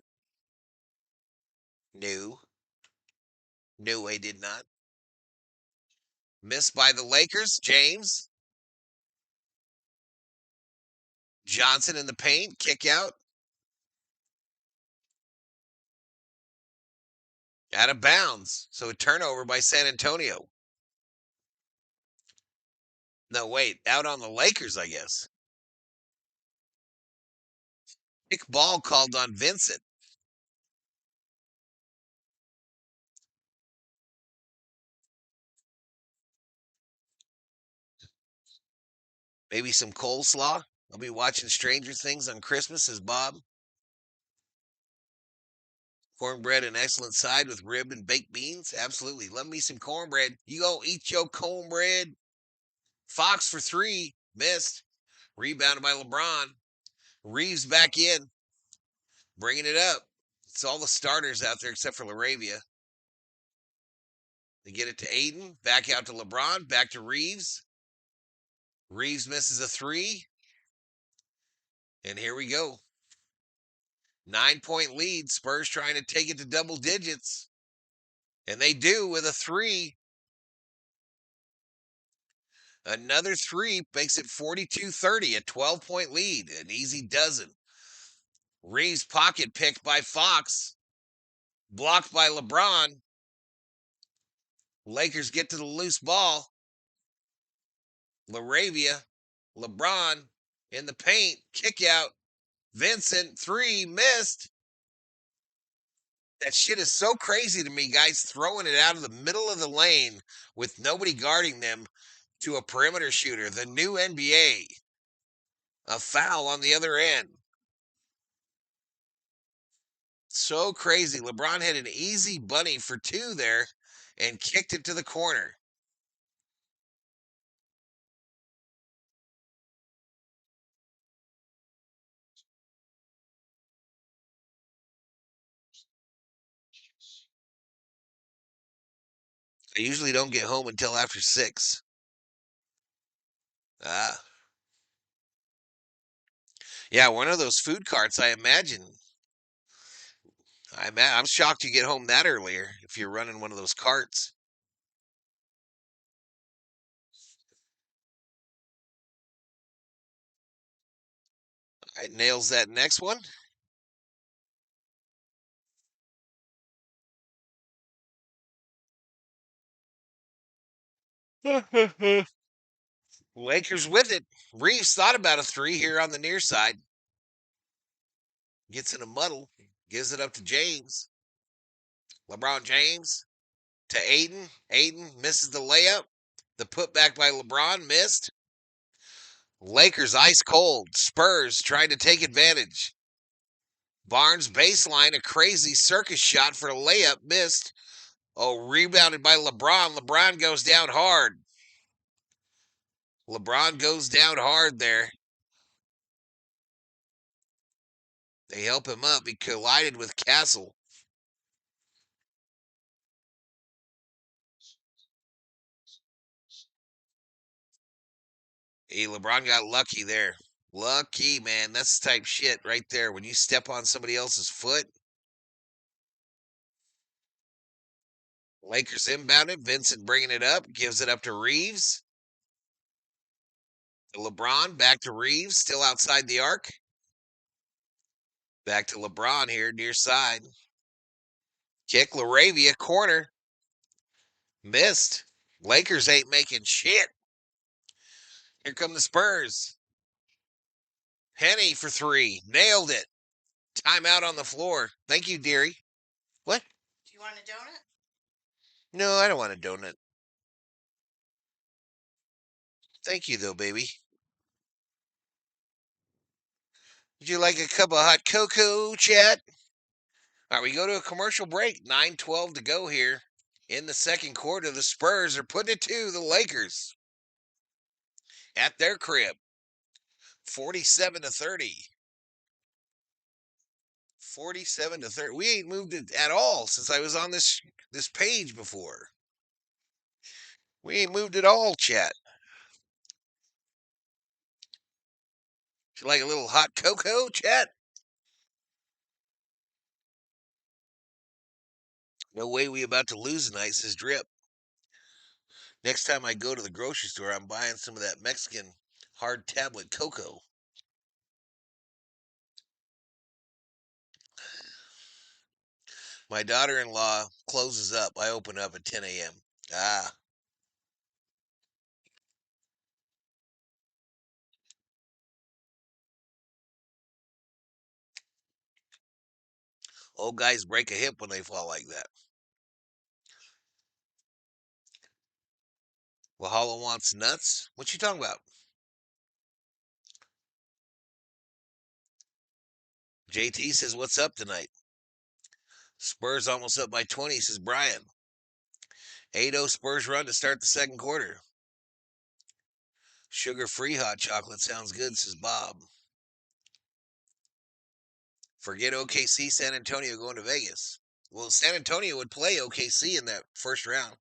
No. No, I did not. Missed by the Lakers. James. Johnson in the paint. Kick out. Out of bounds. So a turnover by San Antonio. No, wait. Out on the Lakers, I guess. Kick ball called on Vincent. Maybe some coleslaw. I'll be watching Stranger Things on Christmas as Bob. Cornbread, an excellent side with rib and baked beans. Absolutely. Love me some cornbread. You go eat your cornbread. Fox for three. Missed. Rebounded by LeBron. Reeves back in. Bringing it up. It's all the starters out there except for Laravia. They get it to Aiden. Back out to LeBron. Back to Reeves. Reeves misses a three. And here we go. 9-point lead. Spurs trying to take it to double digits. And they do with a three. Another three makes it 42-30, a 12-point lead. An easy dozen. Reeves pocket picked by Fox. Blocked by LeBron. Lakers get to the loose ball. Laravia. LeBron in the paint. Kick out. Vincent, three, missed. That shit is so crazy to me, guys, throwing it out of the middle of the lane with nobody guarding them to a perimeter shooter. The new NBA. A foul on the other end. So crazy. LeBron had an easy bunny for two there and kicked it to the corner. I usually don't get home until after 6. Ah. Yeah, one of those food carts, I imagine. I'm shocked you get home that earlier if you're running one of those carts. All right, nails that next one. Lakers with it. Reeves thought about a three here on the near side. Gets in a muddle. Gives it up to James. LeBron James to Aiden. Aiden misses the layup. The putback by LeBron missed. Lakers ice cold. Spurs trying to take advantage. Barnes baseline, a crazy circus shot for a layup, missed. Oh, rebounded by LeBron. LeBron goes down hard. LeBron goes down hard there. They help him up. He collided with Castle. Hey, LeBron got lucky there. Lucky, man. That's the type shit right there. When you step on somebody else's foot. Lakers inbounded. Vincent bringing it up. Gives it up to Reeves. To LeBron. Back to Reeves. Still outside the arc. Back to LeBron here, near side. Kick, Laravia, corner. Missed. Lakers ain't making shit. Here come the Spurs. Henny for three. Nailed it. Timeout on the floor. Thank you, dearie. What? Do you want a donut? No, I don't want a donut. Thank you, though, baby. Would you like a cup of hot cocoa, chat? All right, we go to a commercial break. 9:12 to go here in the second quarter. The Spurs are putting it to the Lakers at their crib. 47-30. 47-30. We ain't moved it at all since I was on this page before. We ain't moved at all, chat. You like a little hot cocoa, chat? No way we about to lose tonight, says Drip. Next time I go to the grocery store, I'm buying some of that Mexican hard tablet cocoa. My daughter-in-law closes up. I open up at 10 a.m. Ah, old guys break a hip when they fall like that. Valhalla wants nuts? What you talking about? JT says, what's up tonight? Spurs almost up by 20, says Brian. 8-0 Spurs run to start the second quarter. Sugar-free hot chocolate sounds good, says Bob. Forget OKC, San Antonio going to Vegas. Well, San Antonio would play OKC in that first round.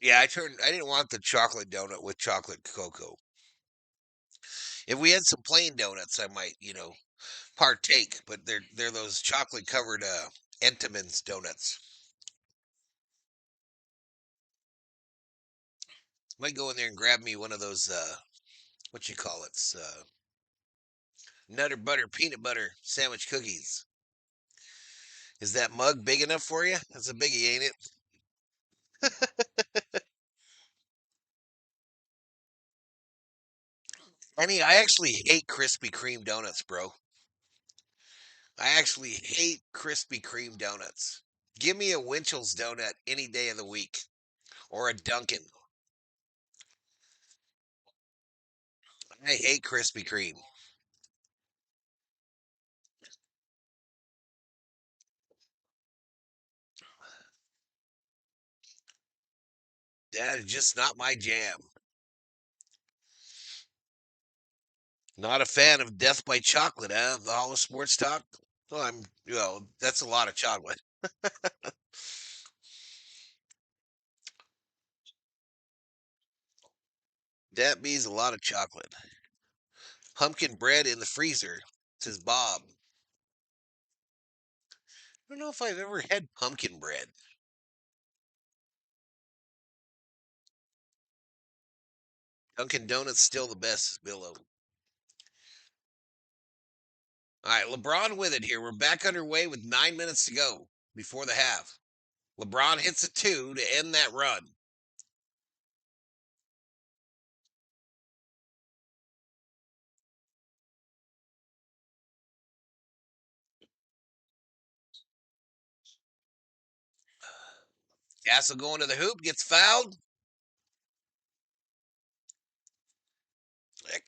Yeah, I didn't want the chocolate donut with chocolate cocoa. If we had some plain donuts, I might, partake. But they're those chocolate covered Entenmann's donuts. Might go in there and grab me one of those. What you call it? Nutter butter peanut butter sandwich cookies. Is that mug big enough for you? That's a biggie, ain't it? I actually hate Krispy Kreme donuts, bro. I actually hate Krispy Kreme donuts. Give me a Winchell's donut any day of the week or a Dunkin'. I hate Krispy Kreme. That is just not my jam. Not a fan of Death by Chocolate, huh? Valhalla Sports Talk. Well, that's a lot of chocolate. That means a lot of chocolate. Pumpkin bread in the freezer, says Bob. I don't know if I've ever had pumpkin bread. Dunkin' Donuts still the best, says Billo. All right, LeBron with it here. We're back underway with 9 minutes to go before the half. LeBron hits a two to end that run. Castle going to the hoop, gets fouled.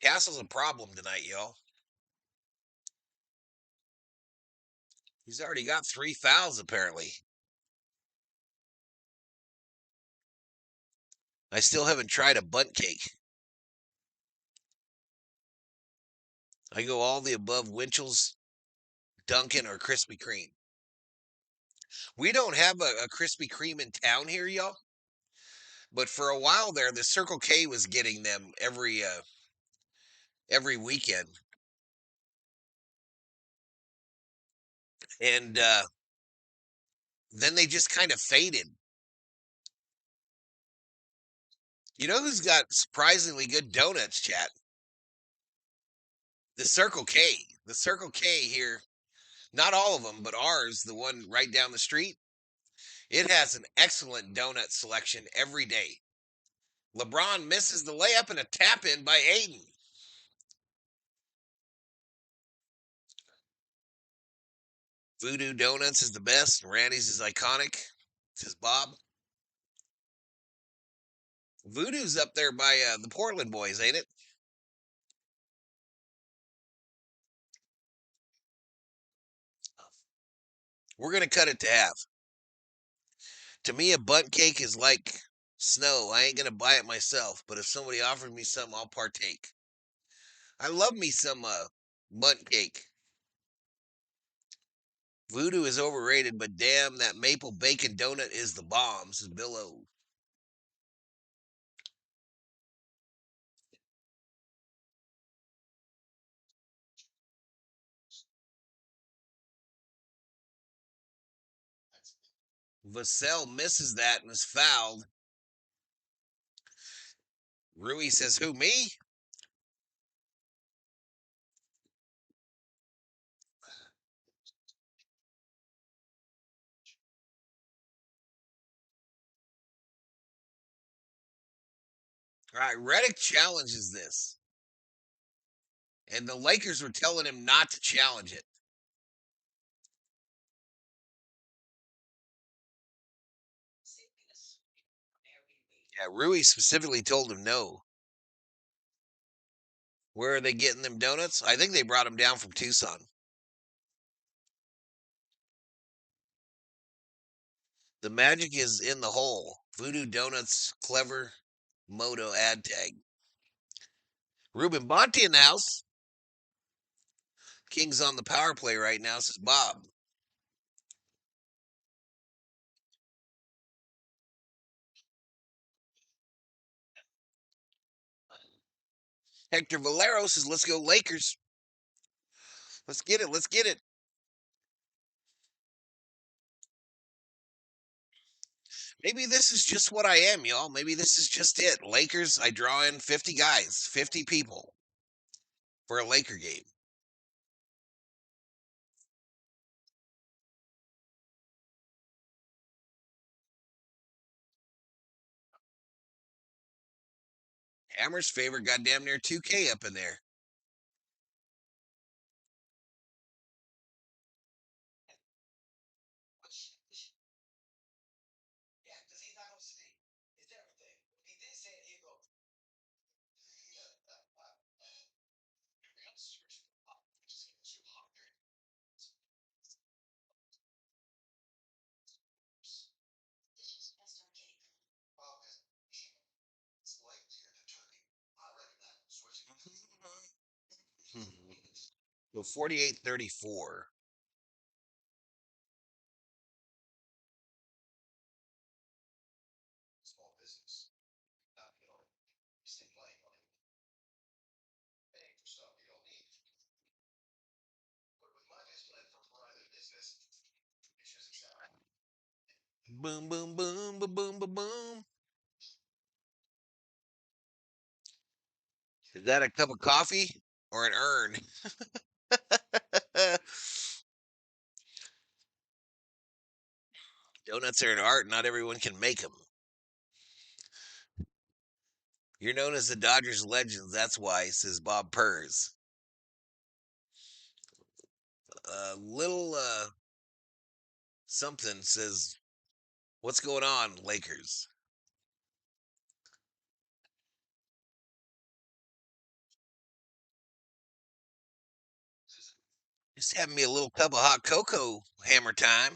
Castle's a problem tonight, y'all. He's already got 3 fouls, apparently. I still haven't tried a bunt cake. I go all the above Winchell's, Dunkin', or Krispy Kreme. We don't have a Krispy Kreme in town here, y'all. But for a while there, the Circle K was getting them every weekend. And then they just kind of faded. You know who's got surprisingly good donuts, chat? The Circle K. The Circle K here, not all of them, but ours, the one right down the street, it has an excellent donut selection every day. LeBron misses the layup and a tap in by Aiden. Voodoo Donuts is the best. Randy's is iconic, says Bob. Voodoo's up there by the Portland boys, ain't it? We're going to cut it to half. To me, a bunt cake is like snow. I ain't going to buy it myself, but if somebody offered me some, I'll partake. I love me some Bunt cake. Voodoo is overrated, but damn, that maple bacon donut is the bomb, says Bill O. Vassell misses that and is fouled. Rui says, who, me? All right, Reddick challenges this. And the Lakers were telling him not to challenge it. Yeah, Rui specifically told him no. Where are they getting them donuts? I think they brought them down from Tucson. The magic is in the hole. Voodoo Donuts, clever moto ad tag. Ruben Bonte in the house. King's on the power play right now, says Bob. Hector Valero says, let's go Lakers. Let's get it. Let's get it. Maybe this is just what I am, y'all. Maybe this is just it. Lakers, I draw in 50 guys, 50 people for a Laker game. Hammer's favorite goddamn near 2K up in there. So 48-34. Boom, boom, boom, boom, boom, boom, boom. Is that a cup of coffee or an urn? Donuts are an art. Not everyone can make them. You're known as the Dodgers legends. That's why, says Bob Purrs. Little something says, what's going on, Lakers? Just having me a little cup of hot cocoa, hammer time.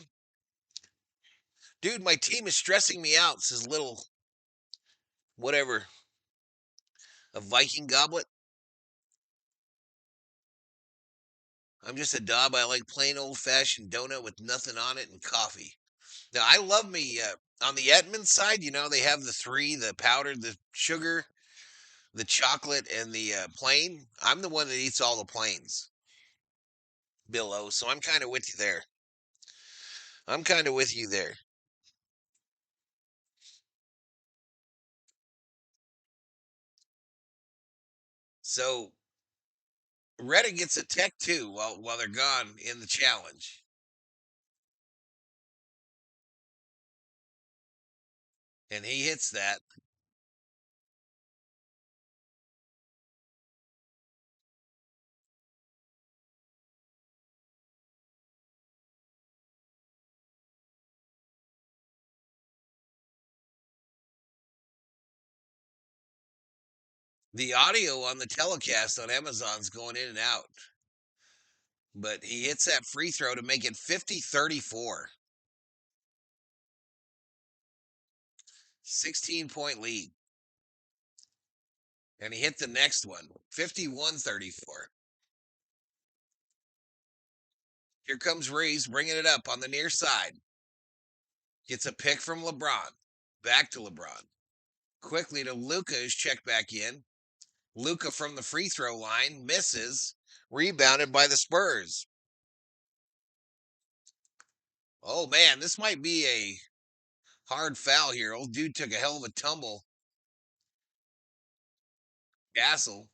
Dude, my team is stressing me out, says little whatever. A Viking goblet. I'm just a dob. I like plain old fashioned donut with nothing on it and coffee. Now I love me on the Edmonds side, you know, they have the three, the powdered, the sugar, the chocolate, and the plain. I'm the one that eats all the plains, Bill O. So I'm kind of with you there. I'm kind of with you there. So Reddit gets a tech too while they're gone in the challenge. And he hits that. The audio on the telecast on Amazon's going in and out. But he hits that free throw to make it 50-34. 16-point lead. And he hit the next one, 51-34. Here comes Reeves bringing it up on the near side. Gets a pick from LeBron. Back to LeBron. Quickly to Luka, who's checked back in. Luka from the free throw line misses. Rebounded by the Spurs. Oh, man, this might be a hard foul here. Old dude took a hell of a tumble. Castle.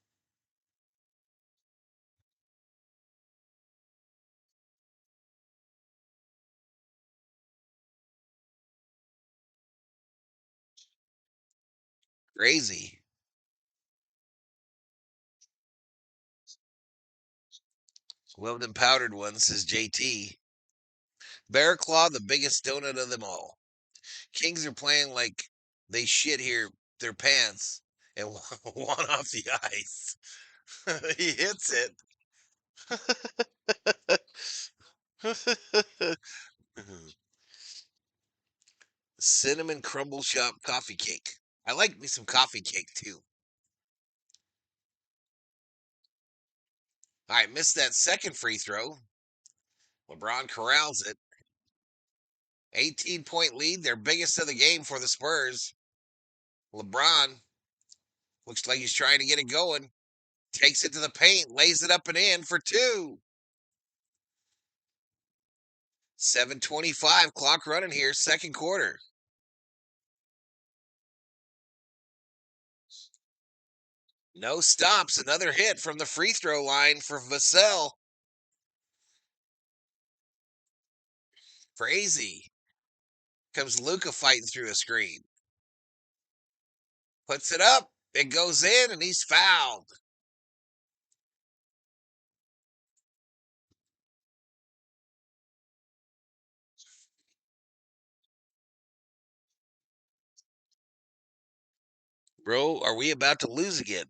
Crazy. Loved them powdered ones, says JT. Bear Claw, the biggest donut of them all. Kings are playing like they shit here their pants and want off the ice. He hits it. Cinnamon crumble shop coffee cake. I like me some coffee cake too. All right, missed that second free throw. LeBron corrals it. 18-point lead, their biggest of the game for the Spurs. LeBron looks like he's trying to get it going. Takes it to the paint, lays it up and in for two. 7:25 clock running here, second quarter. No stops. Another hit from the free throw line for Vassell. Crazy. Comes Luka fighting through a screen. Puts it up. It goes in, and he's fouled. Bro, are we about to lose again?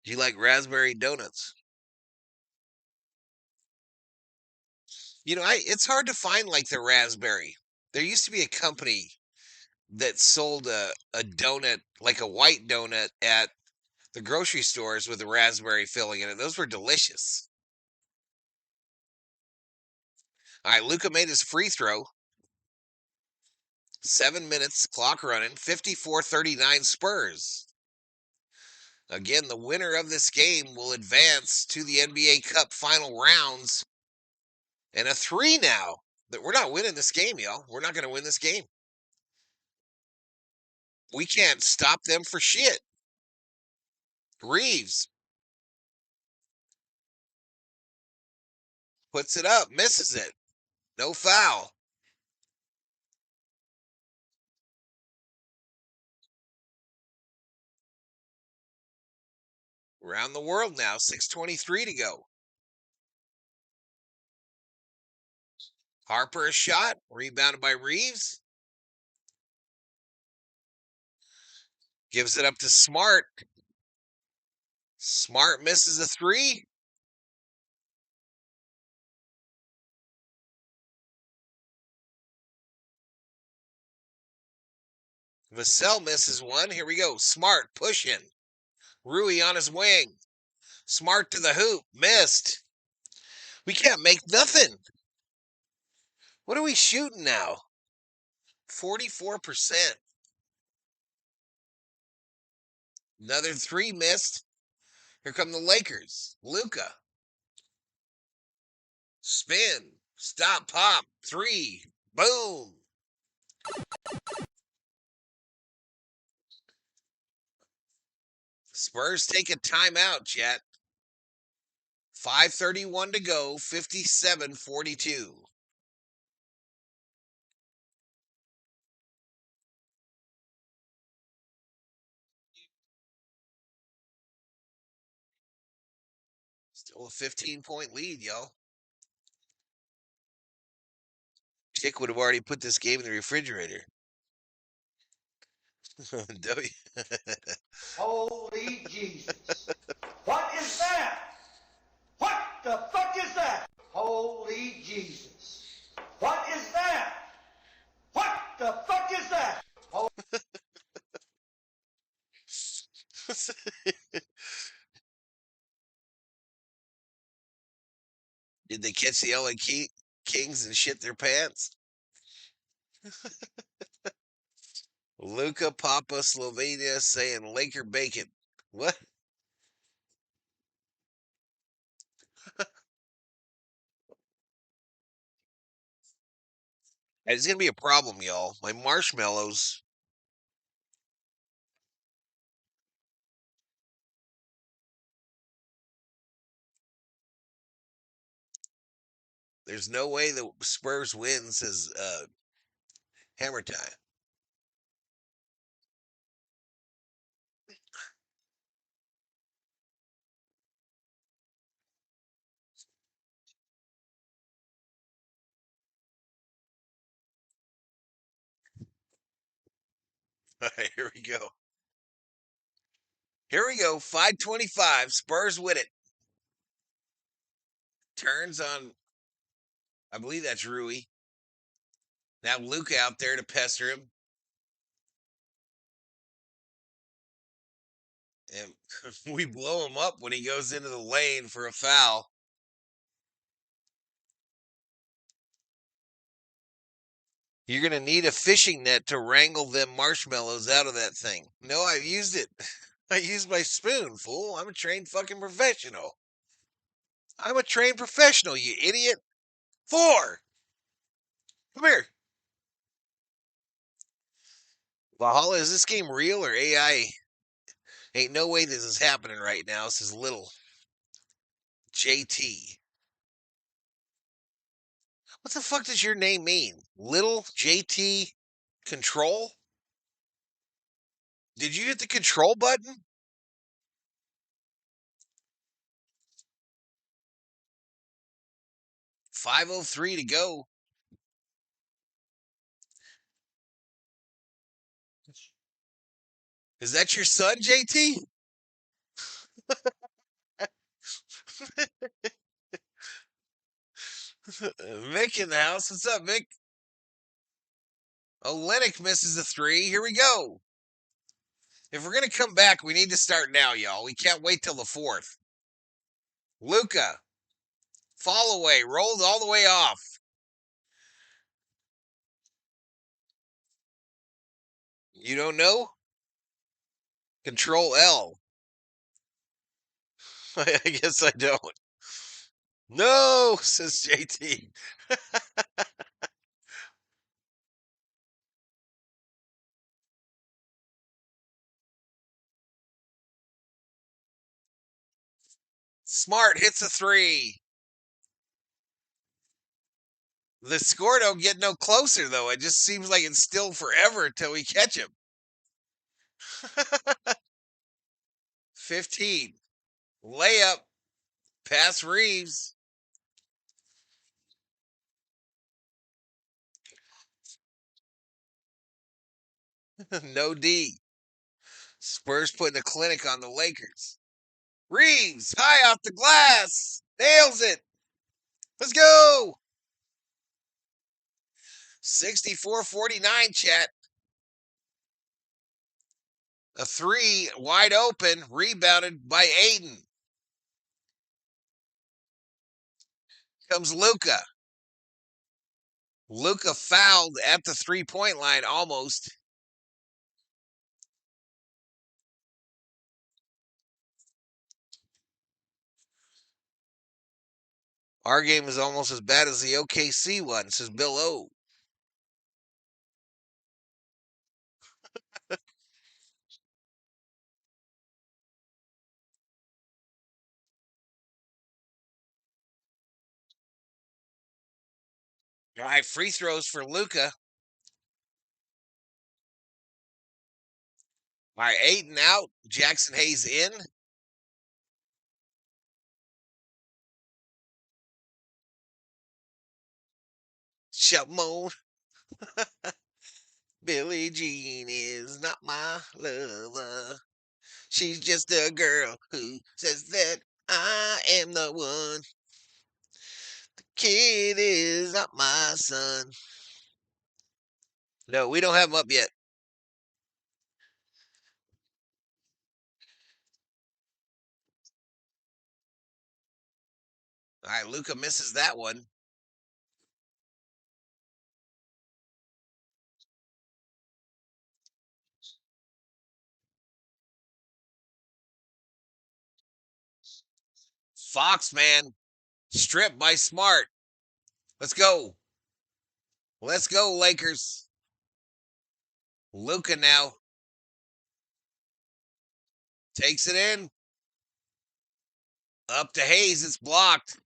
Do you like raspberry donuts? You know, it's hard to find like the raspberry. There used to be a company that sold a donut, like a white donut, at the grocery stores with a raspberry filling in it. Those were delicious. All right, Luka made his free throw. 7 minutes, clock running, 54-39 Spurs. Again, the winner of this game will advance to the NBA Cup final rounds. And a 3 now. We're not winning this game, y'all. We're not going to win this game. We can't stop them for shit. Reeves puts it up, misses it. No foul. Around the world now, 6:23 to go. Harper a shot, rebounded by Reeves. Gives it up to Smart. Smart misses a 3. Vassell misses one. Here we go. Smart pushing. Rui on his wing. Smart to the hoop. Missed. We can't make nothing. What are we shooting now? 44%. Another 3 missed. Here come the Lakers. Luka. Spin. Stop, pop. 3. Boom. Spurs take a timeout, chat. 5:31 to go, 57-42. Still a 15-point lead, y'all. Chick would have already put this game in the refrigerator. W. Holy Jesus. What is that? What the fuck is that? Holy Jesus. What is that? What the fuck is that? Did they catch the LA Kings and shit their pants? Luca Papa Slovenia saying Laker bacon. What? It's gonna be a problem, y'all. My marshmallows. There's no way the Spurs wins is hammer time. All right, here we go. Here we go. 5:25. Spurs win it. Turns on. I believe that's Rui. Now Luke out there to pester him. And we blow him up when he goes into the lane for a foul. You're going to need a fishing net to wrangle them marshmallows out of that thing. No, I used it. I used my spoon, fool. I'm a trained fucking professional. I'm a trained professional, you idiot. 4. Come here. Valhalla, is this game real or AI? Ain't no way this is happening right now. This is little JT. What the fuck does your name mean? Little JT Control? Did you hit the control button? 5:03 to go. Is that your son, JT? Mick in the house. What's up, Mick? Olenek misses a 3. Here we go. If we're going to come back, we need to start now, y'all. We can't wait till the 4th. Luca. Fall away. Rolled all the way off. You don't know? Control L. I guess I don't. No, says JT. Smart hits a 3. The score don't get no closer, though. It just seems like it's still forever until we catch him. 15. Layup. Pass Reeves. No D. Spurs putting a clinic on the Lakers. Reeves, high off the glass. Nails it. Let's go. 64-49, chat. A 3 wide open, rebounded by Aiden. Comes Luca. Luca fouled at the 3-point line almost. Our game is almost as bad as the OKC one, says Bill O. All right, free throws for Luca. All right, Aiden out. Jackson Hayes in. Shout moan. Billie Jean is not my lover. She's just a girl who says that I am the one. The kid is not my son. No, we don't have him up yet. All right, Luka misses that one. Fox, man. Stripped by Smart. Let's go. Let's go, Lakers. Luka now takes it in. Up to Hayes. It's blocked.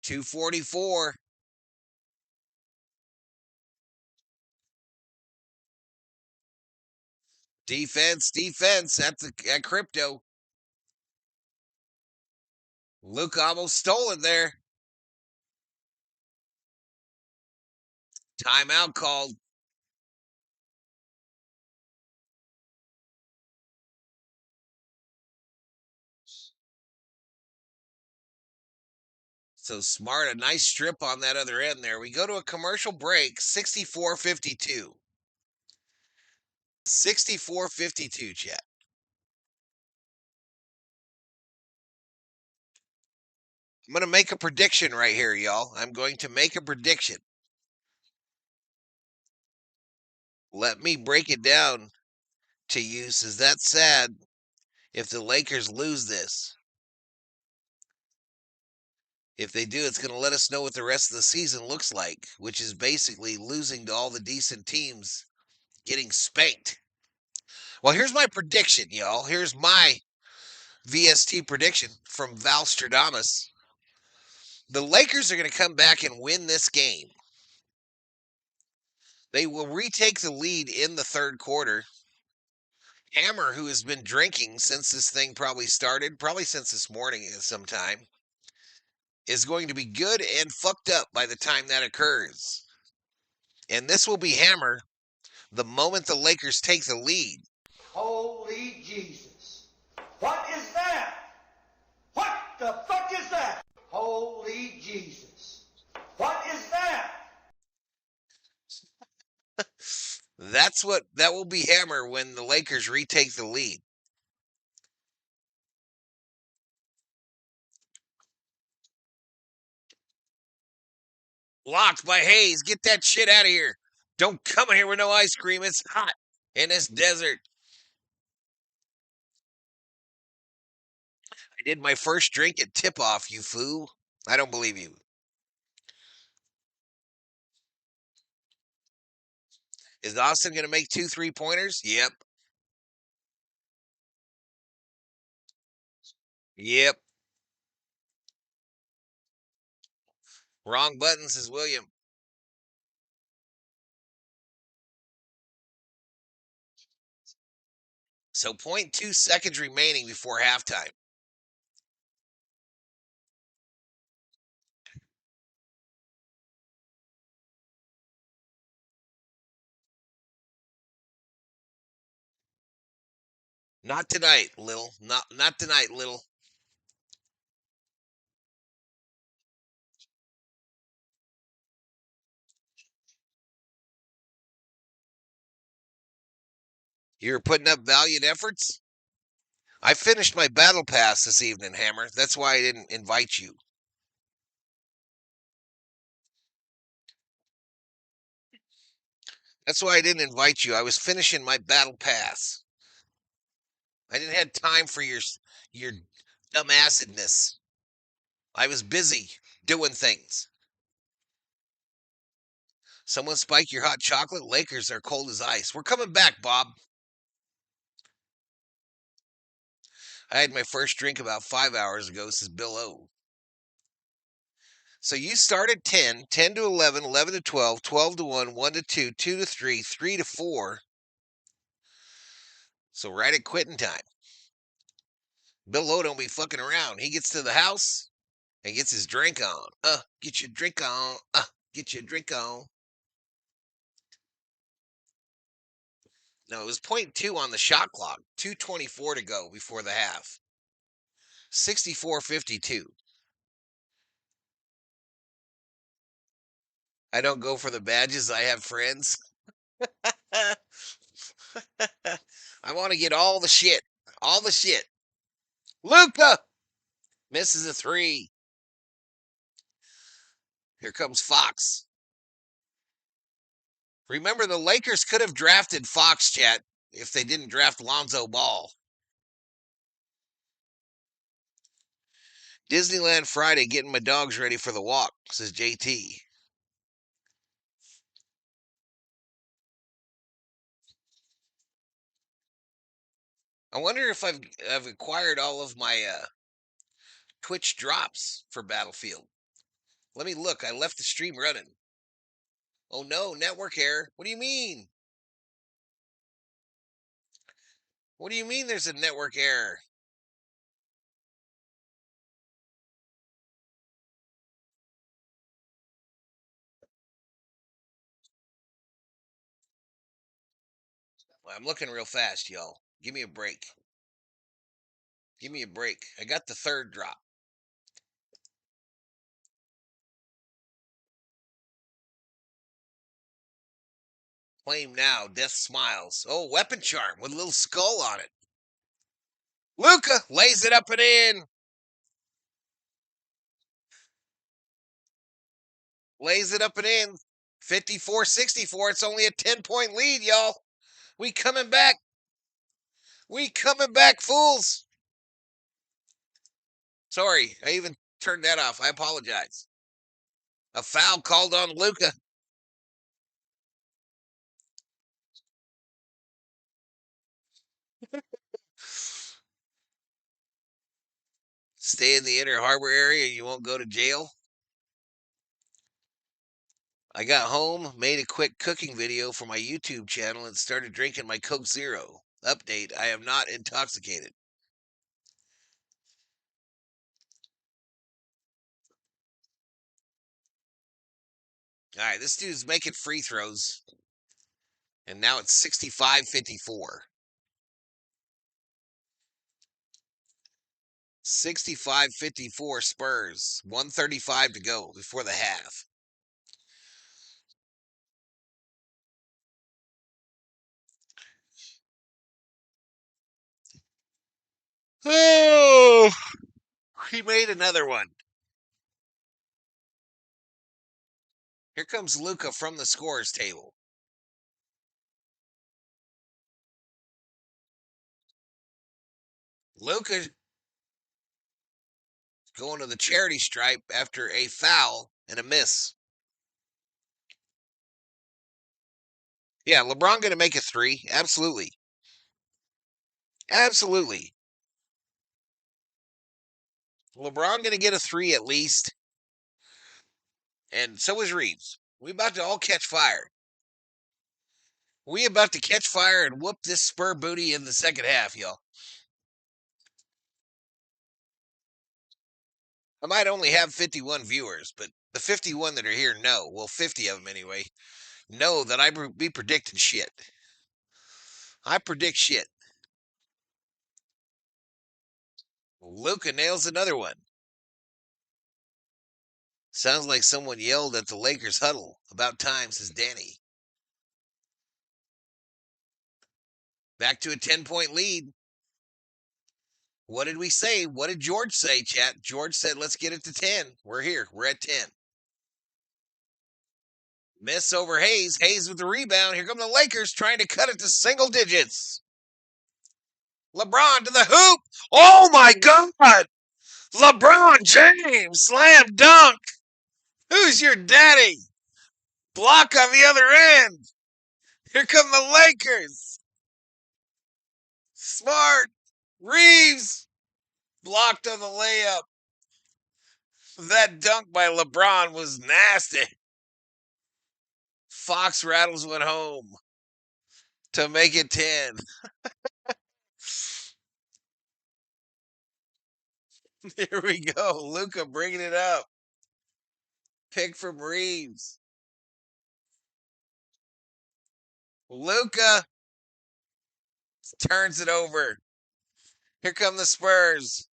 244. Defense at Crypto. Luke almost stole it there. Timeout called. So Smart, a nice strip on that other end there. We go to a commercial break, 64-52. 64-52, chat. I'm going to make a prediction right here, y'all. I'm going to make a prediction. Let me break it down to you. Is that sad if the Lakers lose this? If they do, it's going to let us know what the rest of the season looks like, which is basically losing to all the decent teams, getting spanked. Well, here's my prediction, y'all. Here's my VST prediction from Valstradamus. The Lakers are going to come back and win this game. They will retake the lead in the third quarter. Hammer, who has been drinking since this thing probably started, probably since this morning sometime, is going to be good and fucked up by the time that occurs. And this will be Hammer the moment the Lakers take the lead. Holy Jesus. What is that? What the fuck is that? Holy Jesus. What is that? That will be Hammer when the Lakers retake the lead. Blocked by Hayes. Get that shit out of here. Don't come in here with no ice cream. It's hot in this desert. I did my first drink at tip-off, you fool. I don't believe you. Is Austin going to make 2 3-pointers? Yep. Yep. Wrong button, says William. So 0.2 seconds remaining before halftime. Not tonight, Little. Not tonight, Little. You're putting up valiant efforts? I finished my battle pass this evening, Hammer. That's why I didn't invite you. That's why I didn't invite you. I was finishing my battle pass. I didn't have time for your dumbassedness. I was busy doing things. Someone spike your hot chocolate. Lakers are cold as ice. We're coming back, Bob. I had my first drink about 5 hours ago, says Bill O. So you start at 10, 10 to 11, 11 to 12, 12 to 1, 1 to 2, 2 to 3, 3 to 4. So right at quitting time. Bill O don't be fucking around. He gets to the house and gets his drink on. Get your drink on. Get your drink on. No, it was 0.2 on the shot clock. 2:24 to go before the half. 64-52. I don't go for the badges. I have friends. I want to get all the shit. All the shit. Luka misses a three. Here comes Fox. Remember, the Lakers could have drafted Fox, chat, if they didn't draft Lonzo Ball. Disneyland Friday, getting my dogs ready for the walk, says JT. I wonder if I've acquired all of my Twitch drops for Battlefield. Let me look. I left the stream running. Oh no, network error. What do you mean? What do you mean there's a network error? I'm looking real fast, y'all. Give me a break. Give me a break. I got the third drop. Claim now. Death smiles. Oh, weapon charm with a little skull on it. Luka lays it up and in. Lays it up and in. 54-64. It's only a 10-point lead, y'all. We coming back. We coming back, fools. Sorry, I even turned that off. I apologize. A foul called on Luka. Stay in the Inner Harbor area, you won't go to jail. I got home, made a quick cooking video for my YouTube channel, and started drinking my Coke Zero. Update, I am not intoxicated. All right, this dude's making free throws. And now it's 65-54. 65-54 Spurs. 1:35 to go before the half. Oh, he made another one. Here comes Luka from the scores table. Luka going to the charity stripe after a foul and a miss. Yeah, LeBron going to make a three. Absolutely. Absolutely. LeBron going to get a three at least. And so is Reeves. We about to all catch fire. We about to catch fire and whoop this Spur booty in the second half, y'all. I might only have 51 viewers, but the 51 that are here know, well, 50 of them anyway, know that I be predicting shit. I predict shit. Luka nails another one. Sounds like someone yelled at the Lakers huddle. About time, says Danny. Back to a 10-point lead. What did we say? What did George say, chat? George said, let's get it to 10. We're here. We're at 10. Miss over Hayes. Hayes with the rebound. Here come the Lakers trying to cut it to single digits. LeBron to the hoop. Oh, my God. LeBron James. Slam dunk. Who's your daddy? Block on the other end. Here come the Lakers. Smart. Reeves. Blocked on the layup. That dunk by LeBron was nasty. Fox rattles one home to make it 10. Here we go. Luka bringing it up. Pick from Reeves. Luka turns it over. Here come the Spurs.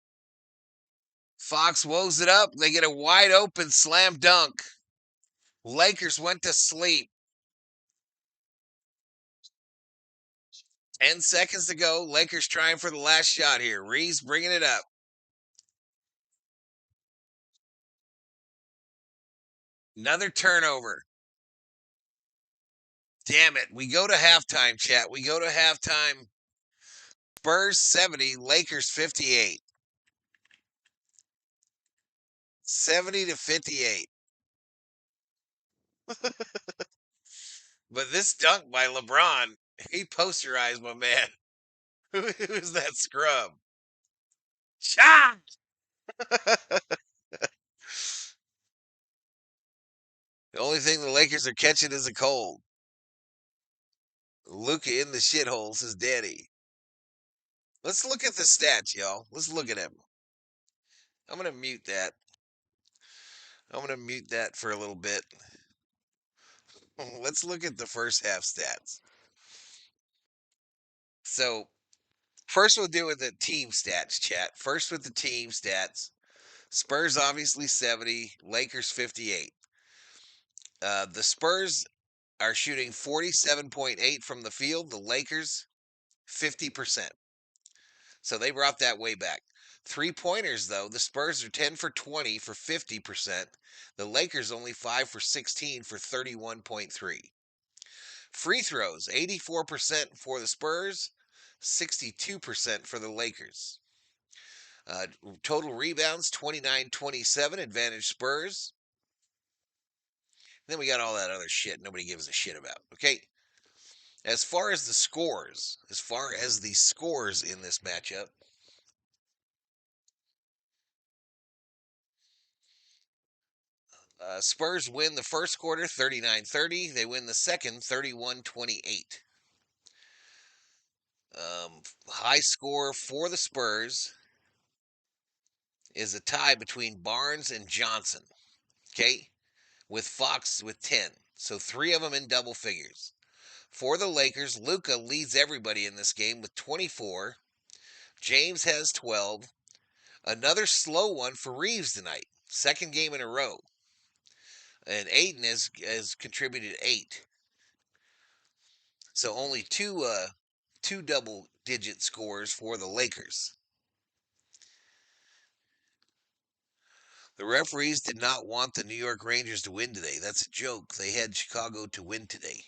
Fox woes it up. They get a wide open slam dunk. Lakers went to sleep. 10 seconds to go. Lakers trying for the last shot here. Reeves bringing it up. Another turnover. Damn it. We go to halftime, chat. We go to halftime. Spurs 70, Lakers 58. 70-58. But this dunk by LeBron, he posterized my man. Who is that scrub? Shot! The only thing the Lakers are catching is a cold. Luka in the shithole, says Daddy. Let's look at the stats, y'all. Let's look at him. I'm going to mute that. I'm going to mute that for a little bit. Let's look at the first half stats. So, first we'll deal with the team stats, chat. First with the team stats. Spurs obviously 70, Lakers 58. The Spurs are shooting 47.8 from the field, the Lakers 50%. So they brought that way back. 3-pointers, though, the Spurs are 10 for 20 for 50%. The Lakers only 5 for 16 for 31.3. Free throws, 84% for the Spurs, 62% for the Lakers. Total rebounds, 29-27, advantage Spurs. Then we got all that other shit nobody gives a shit about. Okay. As far as the scores in this matchup, Spurs win the first quarter 39-30. They win the second 31-28. High score for the Spurs is a tie between Barnes and Johnson. Okay. With Fox with 10. So 3 of them in double figures. For the Lakers, Luka leads everybody in this game with 24. James has 12. Another slow one for Reeves tonight. Second game in a row. And Ayton has contributed 8. So only two double-digit scores for the Lakers. The referees did not want the New York Rangers to win today. That's a joke. They had Chicago to win today.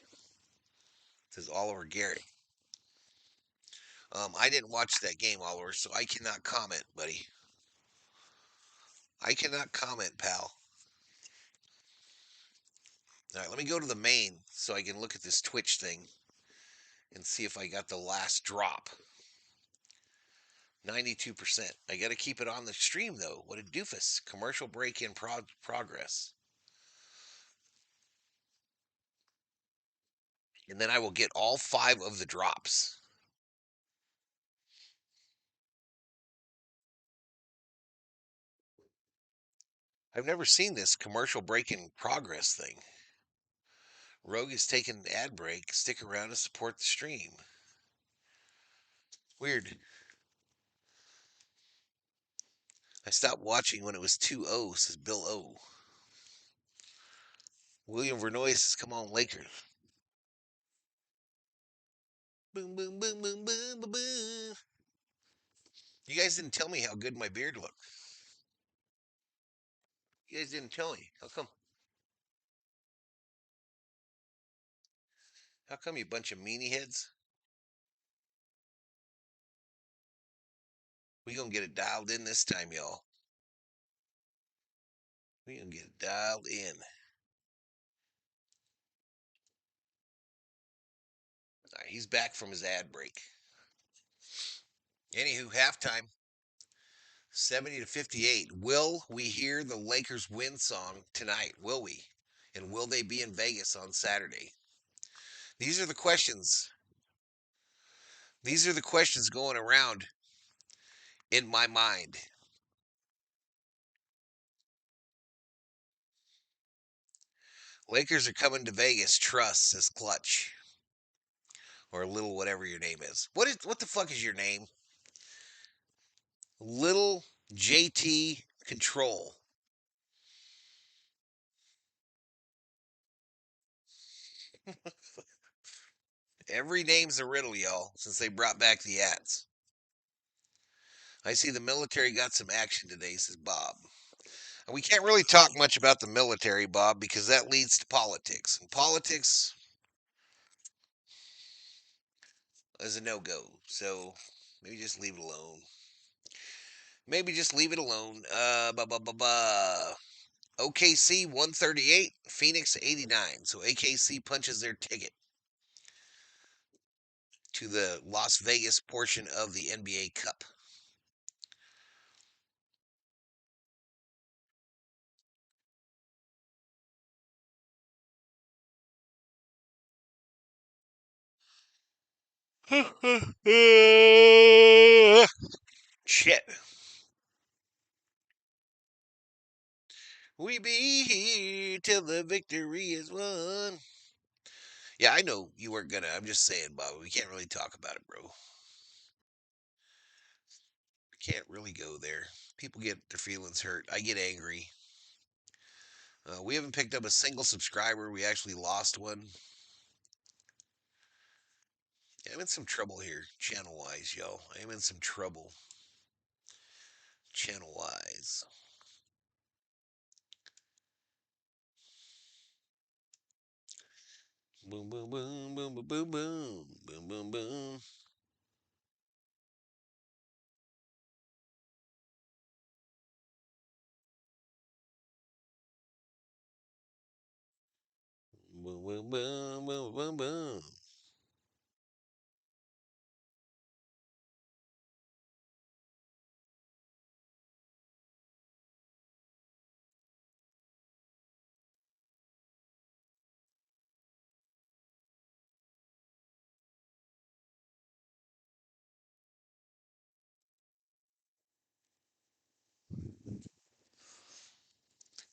Says Oliver Gary. I didn't watch that game, Oliver, so I cannot comment, buddy. I cannot comment, pal. All right, let me go to the main so I can look at this Twitch thing and see if I got the last drop. 92%. I got to keep it on the stream, though. What a doofus. Commercial break in progress. And then I will get all 5 of the drops. I've never seen this commercial break in progress thing. Rogue is taking an ad break. Stick around to support the stream. Weird. I stopped watching when it was 2-0, says Bill O. William Vernoy says, come on, Lakers. Boom, boom, boom, boom, boom, boom, boom. You guys didn't tell me how good my beard looked. You guys didn't tell me. How come? How come, you bunch of meanie heads? We gonna get it dialed in this time, y'all. We gonna get it dialed in. All right, he's back from his ad break. Anywho, halftime. 70-58. Will we hear the Lakers win song tonight? Will we? And will they be in Vegas on Saturday? These are the questions. These are the questions going around in my mind. Lakers are coming to Vegas. Trust, says Clutch. Or Little whatever your name is. What the fuck is your name? Little JT Control. Every name's a riddle, y'all, since they brought back the ads. I see the military got some action today, says Bob. We can't really talk much about the military, Bob, because that leads to politics. And politics is a no-go. So maybe just leave it alone. Maybe just leave it alone. OKC 138, Phoenix 89. So AKC punches their ticket to the Las Vegas portion of the NBA Cup. Shit. We be here till the victory is won. Yeah, I know you weren't gonna. I'm just saying, Bob. We can't really talk about it, bro. We can't really go there. People get their feelings hurt. I get angry. We haven't picked up a single subscriber. We actually lost one. I'm in some trouble here, channel wise, y'all. I'm in some trouble, channel wise. Boom, boom, boom, boom, boom, boom, boom, boom, boom, boom. Boom, boom, boom, boom, boom, boom.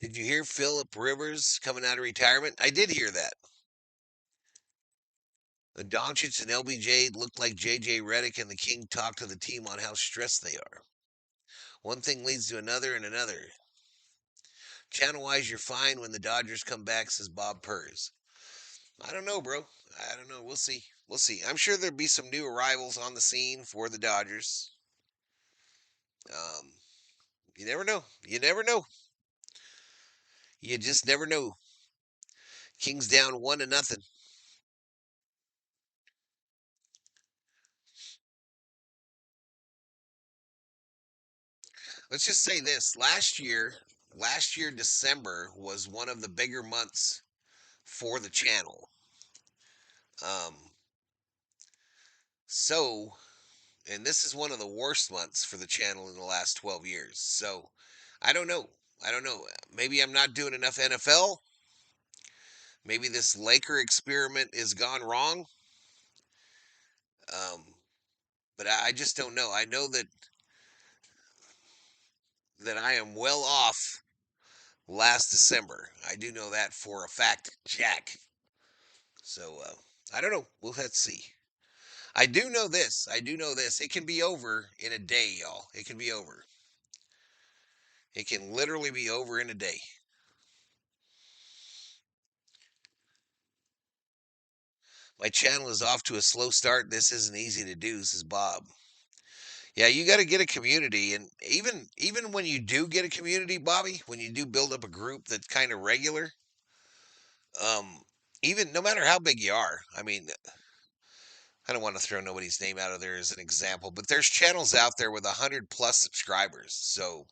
Did you hear Philip Rivers coming out of retirement? I did hear that. The Doncic and LBJ looked like JJ Redick and the King talked to the team on how stressed they are. One thing leads to another and another. Channel wise, you're fine when the Dodgers come back, says Bob Purrs. I don't know, bro. I don't know. We'll see. We'll see. I'm sure there'll be some new arrivals on the scene for the Dodgers. Um, you never know. You never know. You just never know. Kings down 1-0. Let's just say this: last year December was one of the bigger months for the channel. Um, so, and this is one of the worst months for the channel in the last 12 years. So, I don't know. I don't know. Maybe I'm not doing enough NFL. Maybe this Laker experiment is gone wrong. Um, but I just don't know. I know that I am well off last December. I do know that for a fact, Jack. So I don't know. We'll have to see. I do know this. I do know this. It can be over in a day, y'all. It can be over. It can literally be over in a day. My channel is off to a slow start. This isn't easy to do, says Bob. Yeah, you got to get a community, and even when you do get a community, Bobby, when you do build up a group that's kind of regular, um, even no matter how big you are, I mean, I don't want to throw nobody's name out of there as an example, but there's channels out there with 100+ subscribers, so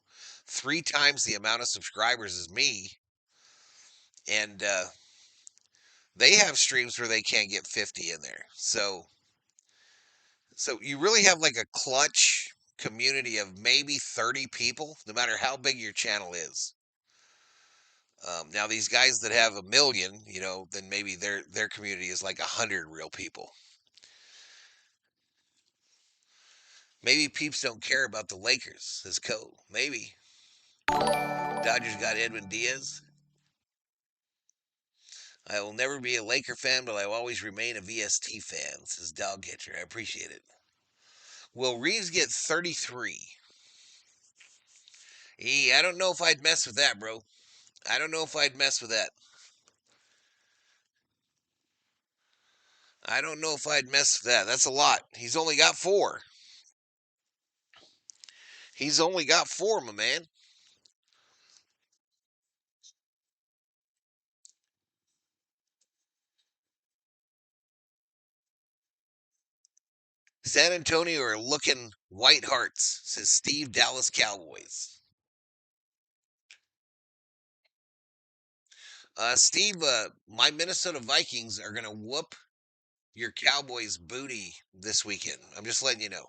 3 times the amount of subscribers as me, and they have streams where they can't get 50 in there. So you really have like a clutch community of maybe 30 people, no matter how big your channel is. Now these guys that have a million, then maybe their community is like 100 real people. Maybe peeps don't care about the Lakers, says Co. Maybe. Dodgers got Edwin Diaz. I will never be a Laker fan, but I will always remain a VST fan, says Dog Catcher. I appreciate it. Will Reeves get 33? I don't know if I'd mess with that, bro. I don't know if I'd mess with that. I don't know if I'd mess with that. That's a lot. He's only got 4. He's only got 4, my man. San Antonio are looking white hearts, says Steve, Dallas Cowboys. Steve, my Minnesota Vikings are going to whoop your Cowboys booty this weekend. I'm just letting you know.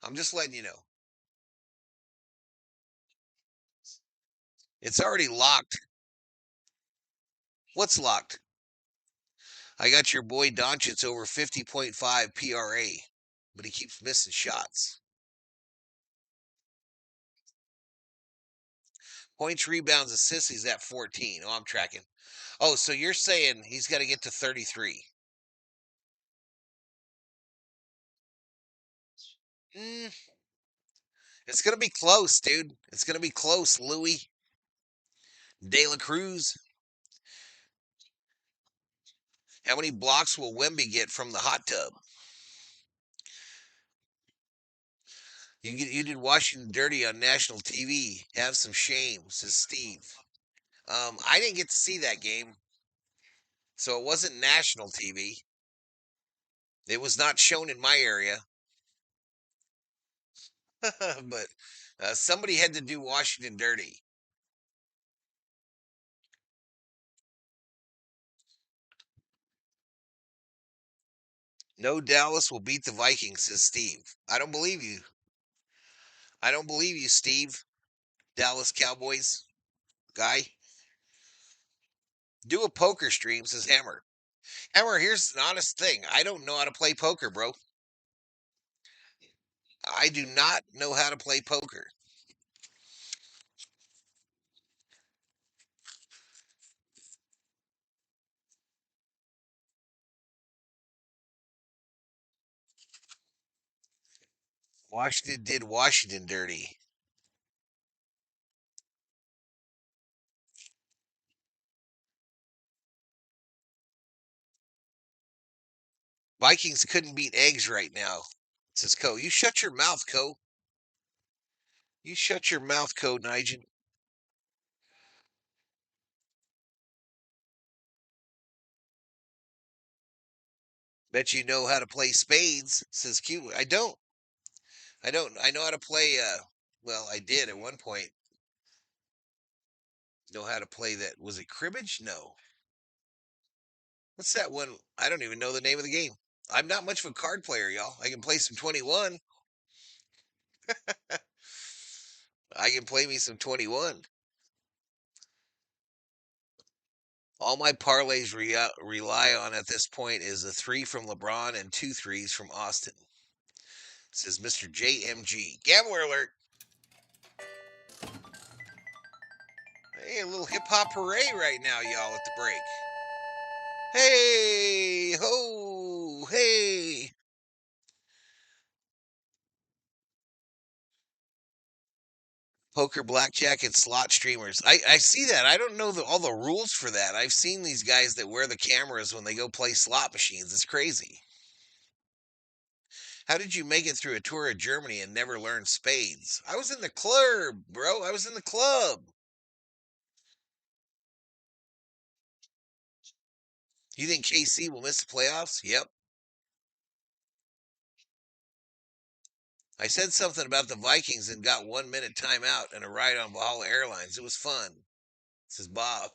I'm just letting you know. It's already locked. What's locked? I got your boy Doncic over 50.5 PRA, but he keeps missing shots. Points, rebounds, assists, he's at 14. Oh, I'm tracking. Oh, so you're saying he's got to get to 33. Mm, it's going to be close, dude. It's going to be close, Louis. De La Cruz. How many blocks will Wemby get from the hot tub? You did Washington dirty on national TV. Have some shame, says Steve. I didn't get to see that game, so it wasn't national TV. It was not shown in my area, but somebody had to do Washington dirty. No, Dallas will beat the Vikings, says Steve. I don't believe you. I don't believe you, Steve. Dallas Cowboys guy. Do a poker stream, says Hammer. Hammer, here's an honest thing. I don't know how to play poker, bro. I do not know how to play poker. Washington did Washington dirty. Vikings couldn't beat eggs right now, says Co. You shut your mouth, Co. You shut your mouth, Co, Nigel. Bet you know how to play spades, says Q. I don't. I don't. I know how to play, well, I did at one point. Know how to play that. Was it cribbage? No. What's that one? I don't even know the name of the game. I'm not much of a card player, y'all. I can play some 21. I can play me some 21. All my parlays rely on at this point is a 3 from LeBron and 2 threes from Austin, says Mr. JMG. Gambler alert. Hey, a little hip hop hooray right now, y'all, at the break. Hey, ho, hey. Poker, blackjack, and slot streamers. I see that. I don't know all the rules for that. I've seen these guys that wear the cameras when they go play slot machines. It's crazy. How did you make it through a tour of Germany and never learn spades? I was in the club, bro. I was in the club. You think KC will miss the playoffs? Yep. I said something about the Vikings and got 1 minute timeout and a ride on Valhalla Airlines. It was fun, says Bob.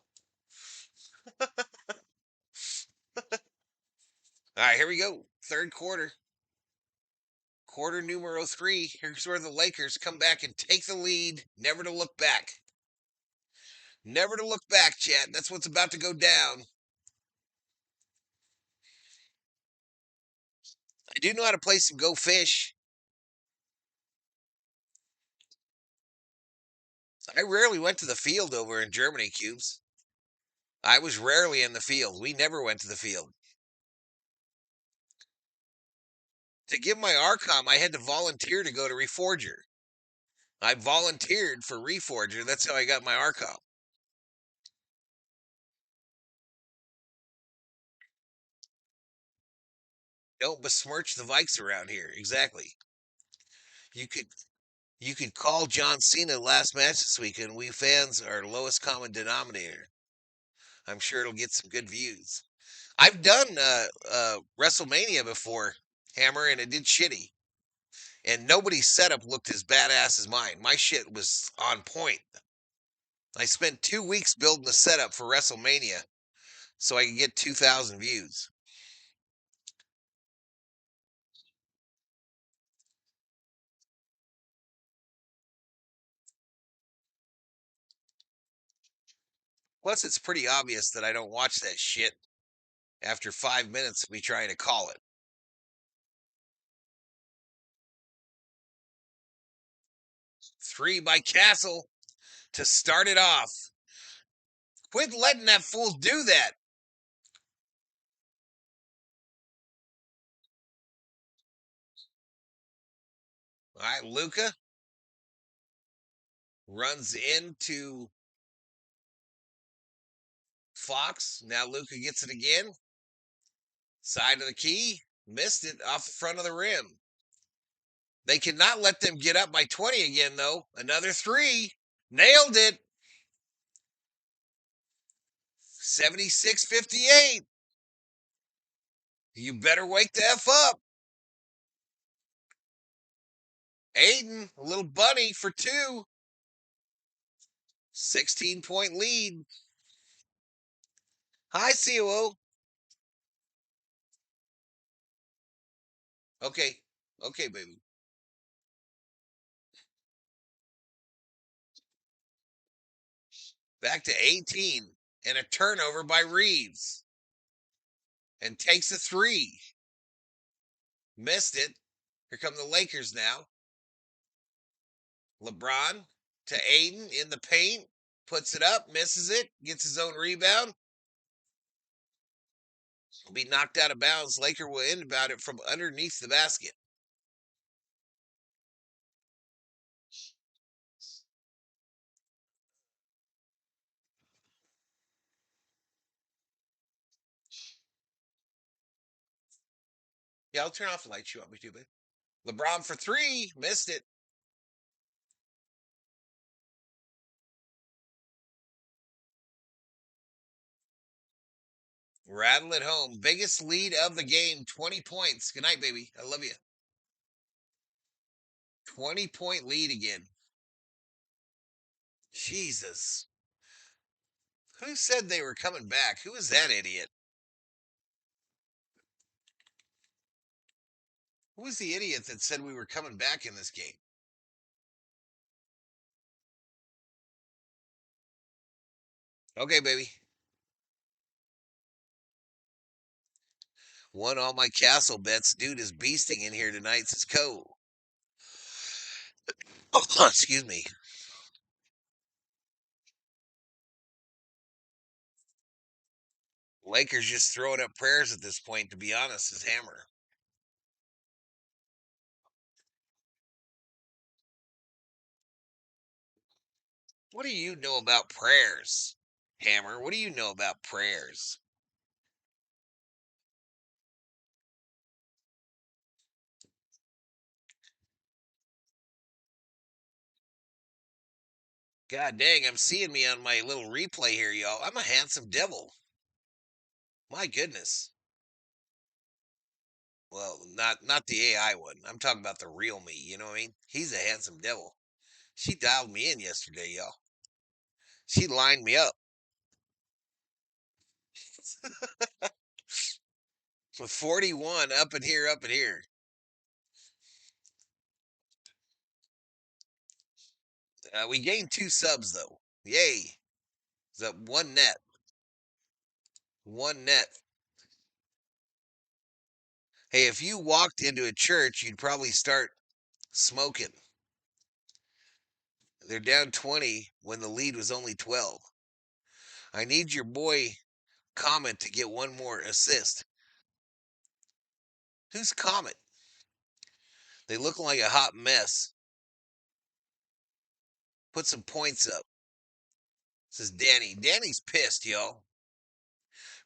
All right, here we go. Third quarter. Quarter numero 3. Here's where the Lakers come back and take the lead. Never to look back. Never to look back, chat. That's what's about to go down. I do know how to play some Go Fish. I rarely went to the field over in Germany, Cubes. I was rarely in the field. We never went to the field. To give my RCOM, I had to volunteer to go to Reforger. I volunteered for Reforger. That's how I got my RCOM. Don't besmirch the Vikes around here. Exactly. You could call John Cena last match this weekend. We fans are lowest common denominator. I'm sure it'll get some good views. I've done WrestleMania before. Hammer, and it did shitty. And nobody's setup looked as badass as mine. My shit was on point. I spent 2 weeks building the setup for WrestleMania so I could get 2,000 views. Plus, it's pretty obvious that I don't watch that shit after 5 minutes of me trying to call it. Three by Castle to start it off. Quit letting that fool do that. All right, Luca runs into Fox. Now Luca gets it again. Side of the key. Missed it off the front of the rim. They cannot let them get up by 20 again, though. Another three. Nailed it. 76-58. You better wake the F up. Aiden, a little bunny for two. 16-point lead. Hi, COO. Okay. Okay, baby. Back to 18. And a turnover by Reeves. And takes a three. Missed it. Here come the Lakers now. LeBron to Aiden in the paint. Puts it up. Misses it. Gets his own rebound. Will be knocked out of bounds. Laker will end about it from underneath the basket. Yeah, I'll turn off the lights. You want me to, babe? LeBron for three. Missed it. Rattle it home. Biggest lead of the game. 20 points. Good night, baby. I love you. 20-point lead again. Jesus. Who said they were coming back? Who is that idiot? Who was the idiot that said we were coming back in this game? Okay, baby. Won all my castle bets. Dude is beasting in here tonight, says Co. Oh, excuse me. Lakers just throwing up prayers at this point, to be honest, says Hammer. What do you know about prayers, Hammer? What do you know about prayers? God dang, I'm seeing me on my little replay here, y'all. I'm a handsome devil. My goodness. Well, not the AI one. I'm talking about the real me, you know what I mean? He's a handsome devil. She dialed me in yesterday, y'all. She lined me up. With 41 up in here, up in here. We gained 2 subs, though. Yay. It's up 1 net. 1 net. Hey, if you walked into a church, you'd probably start smoking. They're down 20 when the lead was only 12. I need your boy Comet to get one more assist. Who's Comet? They look like a hot mess. Put some points up. Says Danny. Danny's pissed, y'all.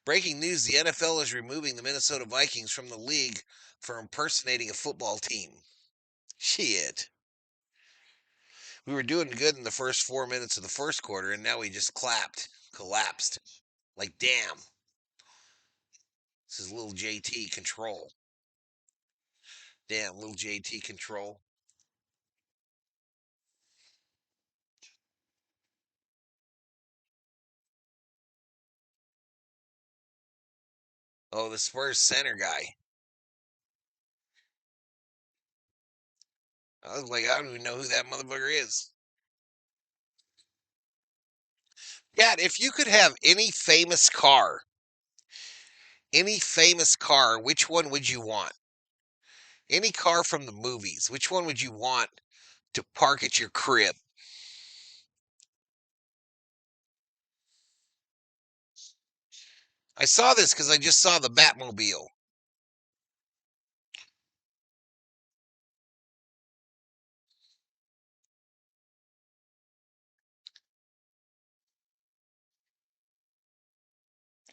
Breaking news, the NFL is removing the Minnesota Vikings from the league for impersonating a football team. Shit. We were doing good in the first 4 minutes of the first quarter, and now we just collapsed. Like, damn. This is little JT control. Damn, little JT control. Oh, the Spurs center guy. I was like, I don't even know who that motherfucker is. Yeah, if you could have any famous car, which one would you want? Any car from the movies, which one would you want to park at your crib? I saw this because I just saw the Batmobile.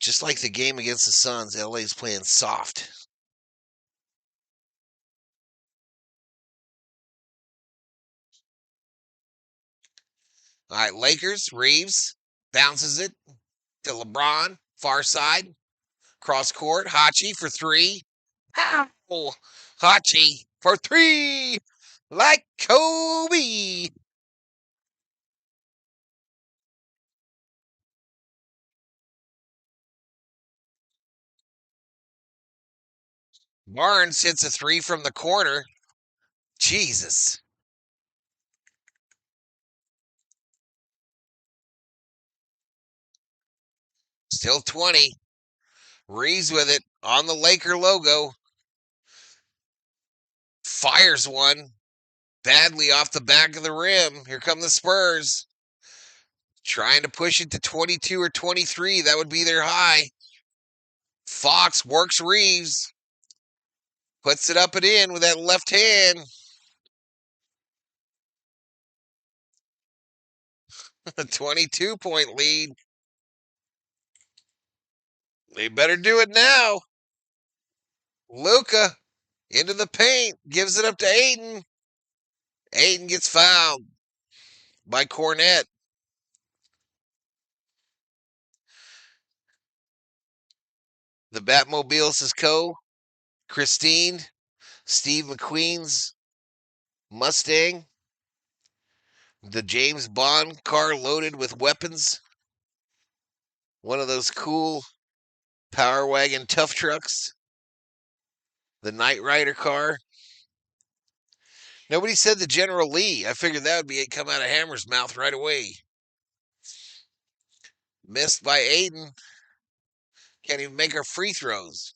Just like the game against the Suns, LA's playing soft. All right, Lakers, Reeves bounces it to LeBron, far side, cross court, Hachi for three. Ow! Hachi for three, like Kobe. Barnes hits a three from the corner. Jesus. Still 20. Reeves with it on the Laker logo. Fires one badly off the back of the rim. Here come the Spurs. Trying to push it to 22 or 23. That would be their high. Fox works Reeves. Puts it up and in with that left hand. A 22-point lead. They better do it now. Luka into the paint. Gives it up to Aiden. Aiden gets fouled by Cornette. The Batmobile says Christine, Steve McQueen's Mustang, the James Bond car loaded with weapons, one of those cool Power Wagon tough trucks, the Knight Rider car. Nobody said the General Lee. I figured that would be it come out of Hammer's mouth right away. Missed by Aiden. Can't even make her free throws.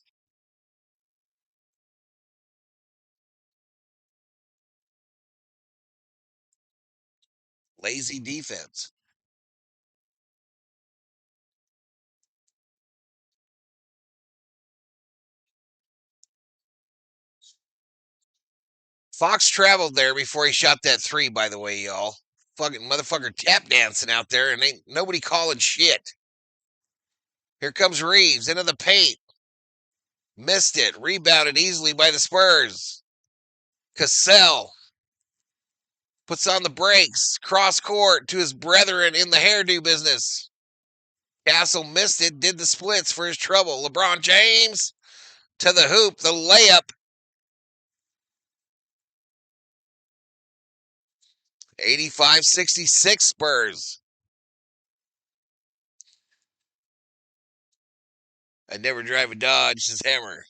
Lazy defense. Fox traveled there before he shot that three, by the way, y'all. Fucking motherfucker tap dancing out there and ain't nobody calling shit. Here comes Reeves into the paint. Missed it. Rebounded easily by the Spurs. Cassell puts on the brakes. Cross court to his brethren in the hairdo business. Castle missed it. Did the splits for his trouble. LeBron James to the hoop. The layup. 85-66 Spurs. I'd never drive a Dodge, says Hammer.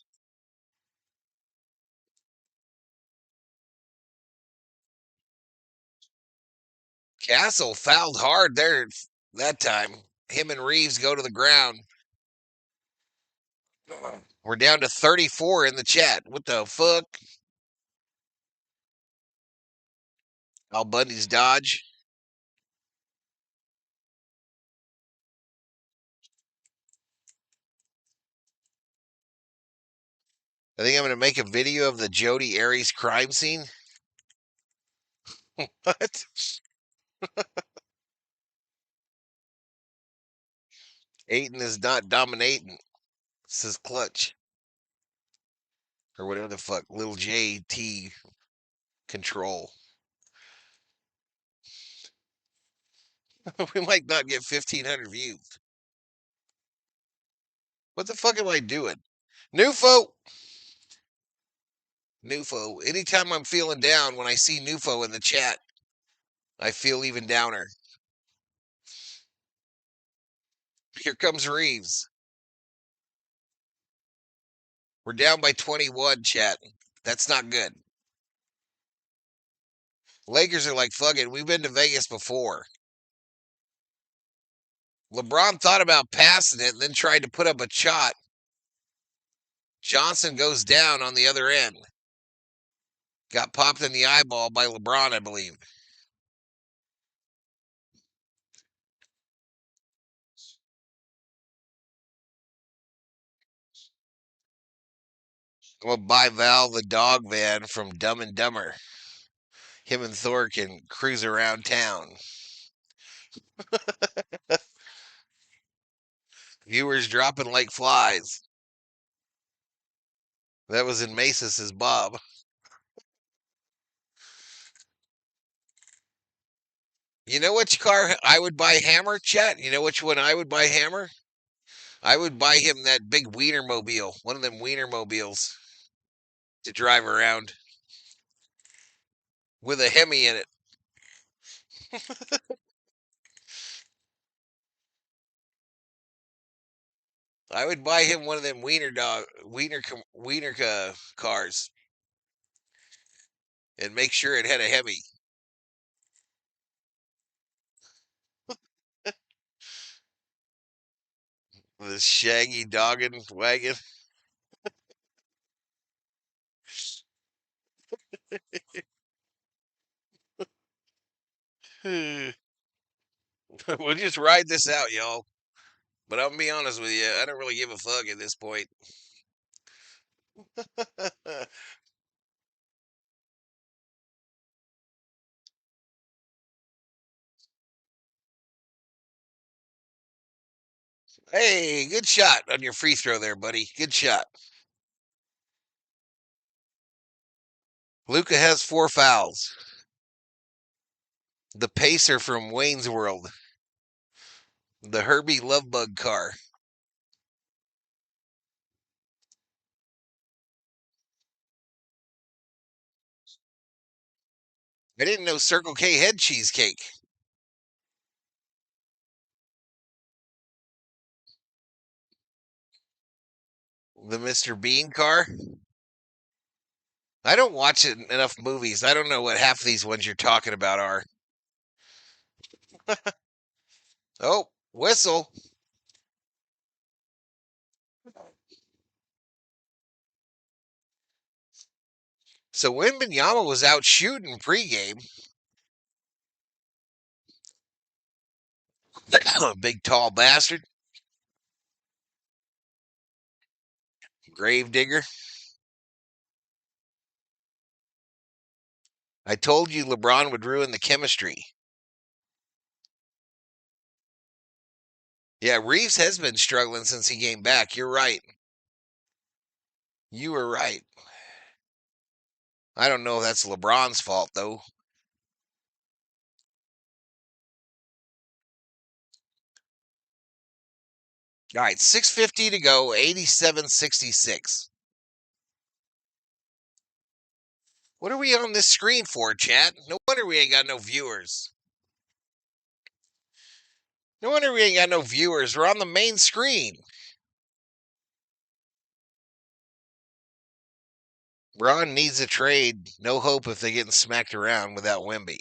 Castle fouled hard there that time. Him and Reeves go to the ground. We're down to 34 in the chat. What the fuck? Al Bundy's Dodge. I think I'm going to make a video of the Jody Aries crime scene. What? Aiden is not dominating, says Clutch. Or whatever the fuck. Little JT control. We might not get 1,500 views. What the fuck am I doing? New folk. Nufo. Anytime I'm feeling down, when I see Nufo in the chat, I feel even downer. Here comes Reeves. We're down by 21, chat. That's not good. Lakers are like, fuck it. We've been to Vegas before. LeBron thought about passing it and then tried to put up a shot. Johnson goes down on the other end. Got popped in the eyeball by LeBron, I believe. I'm going to buy Val the dog van from Dumb and Dumber. Him and Thor can cruise around town. Viewers dropping like flies. That was in Mesa, says Bob. You know which car I would buy Hammer, chat? You know which one I would buy Hammer? I would buy him that big Wienermobile, one of them Wienermobiles to drive around with a Hemi in it. I would buy him one of them Wiener cars and make sure it had a Hemi. The shaggy dogging wagon. We'll just ride this out, y'all. But I'll be honest with you, I don't really give a fuck at this point. Hey, good shot on your free throw there, buddy. Good shot. Luca has 4 fouls. The pacer from Wayne's World. The Herbie Lovebug car. I didn't know Circle K had cheesecake. The Mr. Bean car. I don't watch enough movies. I don't know what half of these ones you're talking about are. Oh, whistle. So Wembanyama was out shooting pregame. Big tall bastard. Gravedigger. I told you LeBron would ruin the chemistry. Yeah, Reeves has been struggling since he came back. You're right. You were right. I don't know if that's LeBron's fault, though. All right, 6:50 to go, 87-66. What are we on this screen for, chat? No wonder we ain't got no viewers. No wonder we ain't got no viewers. We're on the main screen. Braun needs a trade. No hope if they're getting smacked around without Wemby.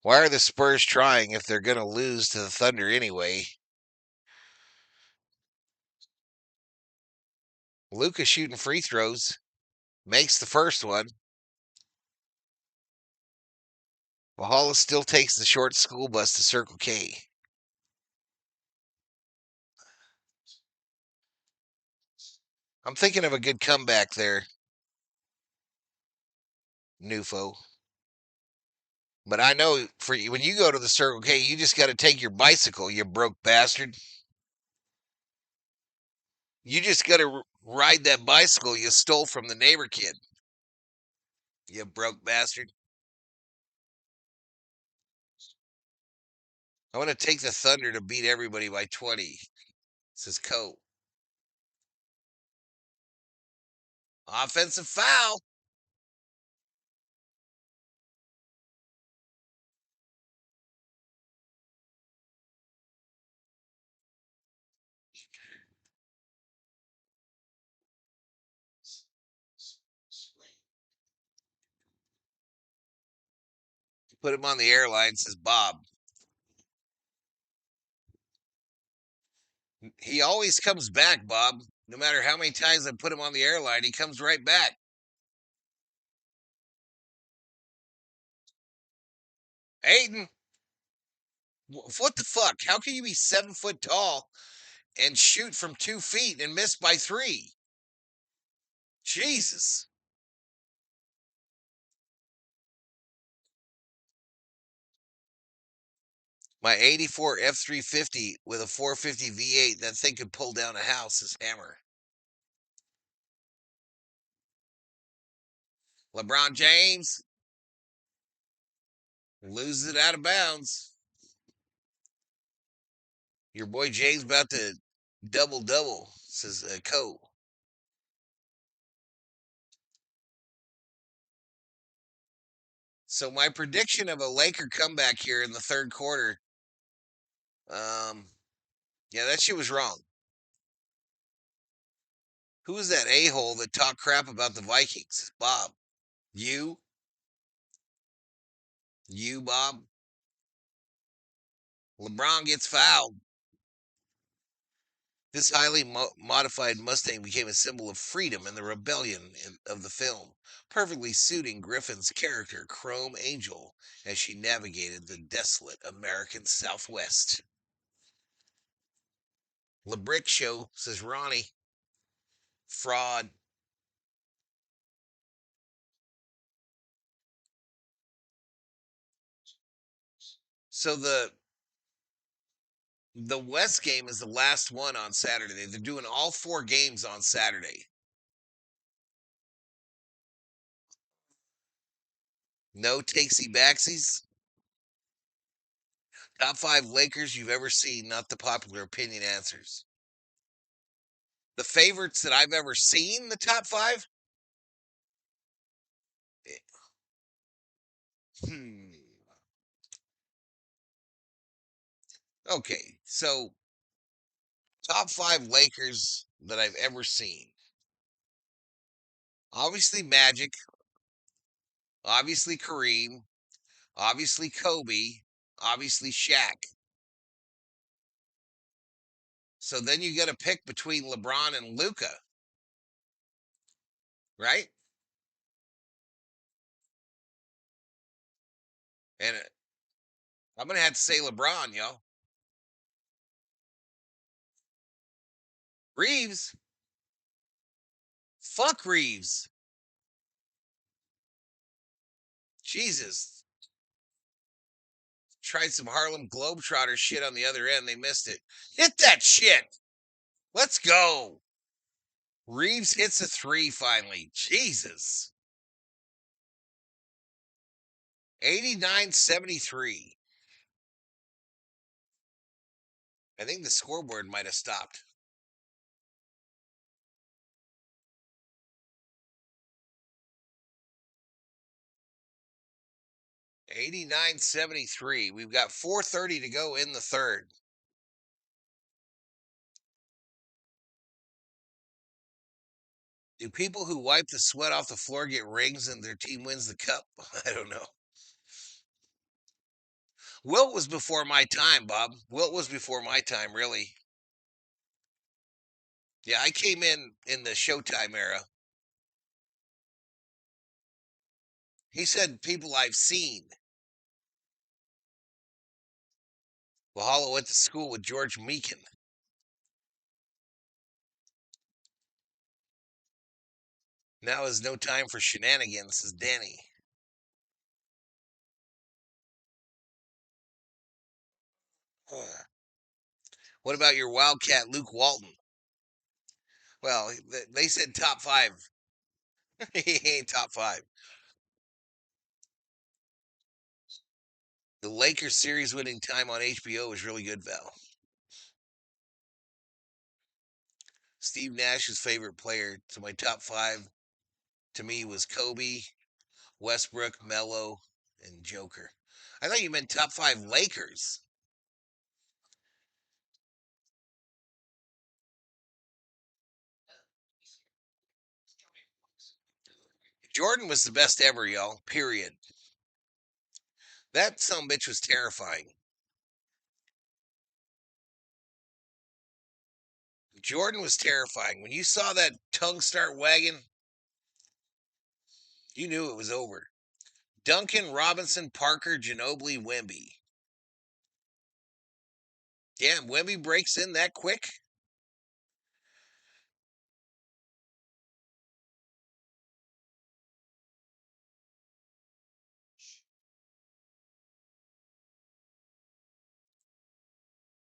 Why are the Spurs trying if they're going to lose to the Thunder anyway? Luka shooting free throws. Makes the first one. Valhalla still takes the short school bus to Circle K. I'm thinking of a good comeback there, Nufo. But I know for you, when you go to the Circle K, you just got to take your bicycle, you broke bastard. You just got to ride that bicycle you stole from the neighbor kid. You broke bastard. I want to take the Thunder to beat everybody by 20, says Co. Offensive foul. Put him on the airline, says Bob. He always comes back, Bob. No matter how many times I put him on the airline, he comes right back. Aiden, what the fuck? How can you be 7 foot tall and shoot from 2 feet and miss by 3? Jesus. My 84 F350 with a 450 V8, that thing could pull down a house, is Hammer. LeBron James loses it out of bounds. Your boy James about to double, says Co. So my prediction of a Laker comeback here in the third quarter, yeah, that shit was wrong. Who was that a-hole that talked crap about the Vikings? Bob. You? You, Bob? LeBron gets fouled. This highly modified Mustang became a symbol of freedom and the rebellion of the film, perfectly suiting Griffin's character, Chrome Angel, as she navigated the desolate American Southwest. LeBrick Show, says Ronnie. Fraud. So the West game is the last one on Saturday. They're doing all 4 games on Saturday. No takesy backsies. Top 5 Lakers you've ever seen, not the popular opinion answers. The favorites that I've ever seen, the top 5? Hmm. Okay, so top 5 Lakers that I've ever seen. Obviously Magic, obviously Kareem, obviously Kobe, obviously Shaq. So then you got to pick between LeBron and Luka, right? And I'm going to have to say LeBron, yo. Reeves? Fuck Reeves. Jesus. Tried some Harlem Globetrotter shit on the other end. They missed it. Hit that shit. Let's go. Reeves hits a 3 finally. Jesus. 89-73. I think the scoreboard might have stopped. $89-73. We've got 4:30 to go in the third. Do people who wipe the sweat off the floor get rings and their team wins the cup? I don't know. Wilt was before my time, Bob. Wilt was before my time, really. Yeah, I came in the Showtime era. He said people I've seen. Valhalla went to school with George Meakin. Now is no time for shenanigans, says Danny. What about your Wildcat, Luke Walton? Well, they said top 5. He ain't top 5. The Lakers series winning time on HBO is really good, Val. Steve Nash's favorite player to my top 5. to me was Kobe, Westbrook, Melo, and Joker. I thought you meant top 5 Lakers. Jordan was the best ever, y'all. Period. That sumbitch was terrifying. Jordan was terrifying. When you saw that tongue start wagging, you knew it was over. Duncan, Robinson, Parker, Ginobili, Wemby. Damn, Wemby breaks in that quick?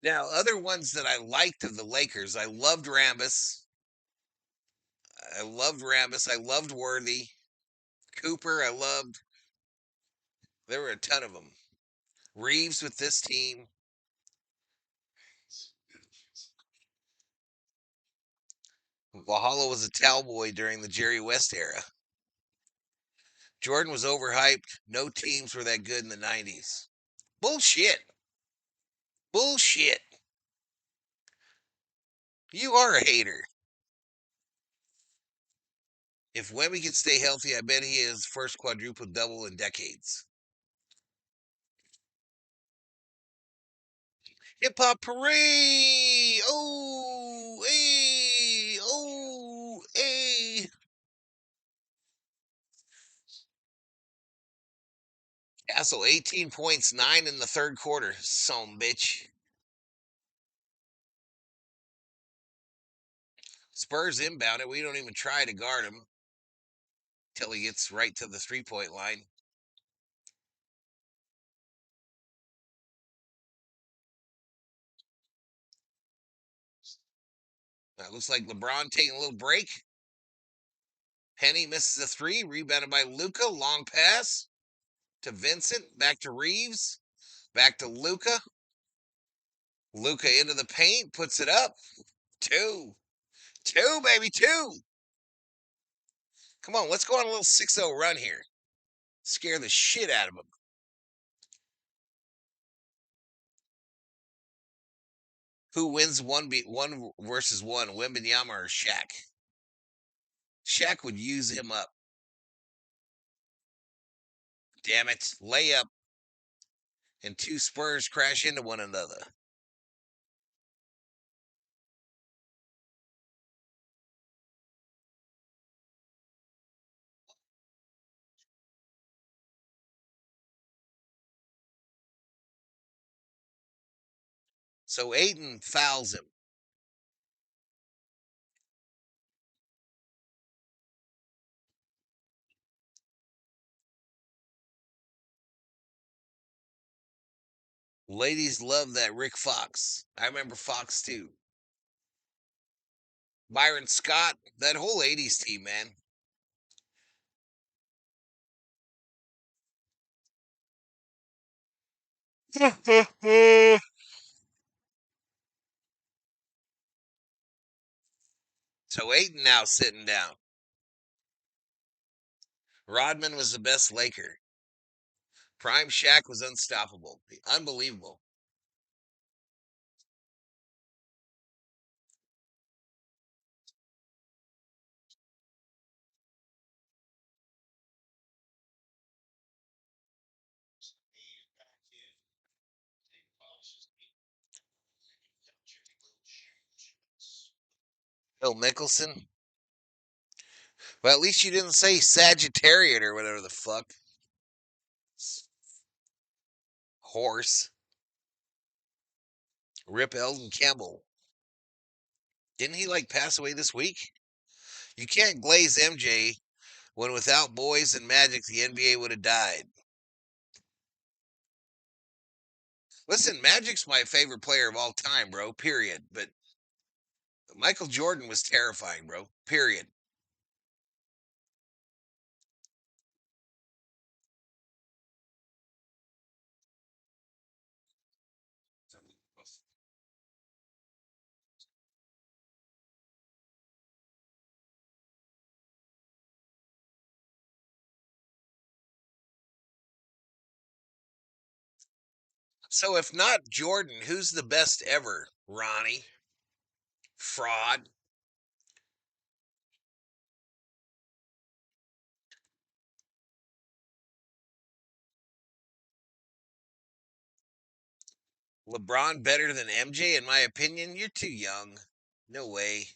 Now, other ones that I liked of the Lakers, I loved Rambus. I loved Worthy. Cooper, I loved. There were a ton of them. Reeves with this team. Valhalla was a towel boy during the Jerry West era. Jordan was overhyped. No teams were that good in the 90s. Bullshit. Bullshit. You are a hater. If Wemby can stay healthy, I bet he is first quadruple double in decades. Hip hop parade! Oh, hey, oh, hey. Castle 18 points, 9 in the third quarter. Some bitch. Spurs inbound it. We don't even try to guard him till he gets right to the 3-point line. That looks like LeBron taking a little break. Penny misses a 3, rebounded by Luca. Long pass to Vincent. Back to Reeves. Back to Luca. Luca into the paint, puts it up. 2. 2, baby, 2. Come on, let's go on a little 6-0 run here. Scare the shit out of them. Who wins one versus one, Wembanyama or Shaq? Shaq would use him up. Damn it. Layup. And 2 Spurs crash into one another. So Ayton fouls him. Ladies love that Rick Fox. I remember Fox too. Byron Scott, that whole 80s team, man. So Ayton now sitting down. Rodman was the best Laker. Prime Shaq was unstoppable. Unbelievable. Phil Mickelson. Well, at least you didn't say Sagittarian or whatever the fuck. Horse. Rip Eldon Campbell. Didn't he pass away this week? You can't glaze MJ when without boys and Magic the NBA would have died. Listen, Magic's my favorite player of all time, bro. Period. But Michael Jordan was terrifying, bro. Period. So if not Jordan, who's the best ever? Ronnie. Fraud. LeBron better than MJ, in my opinion? You're too young. No way.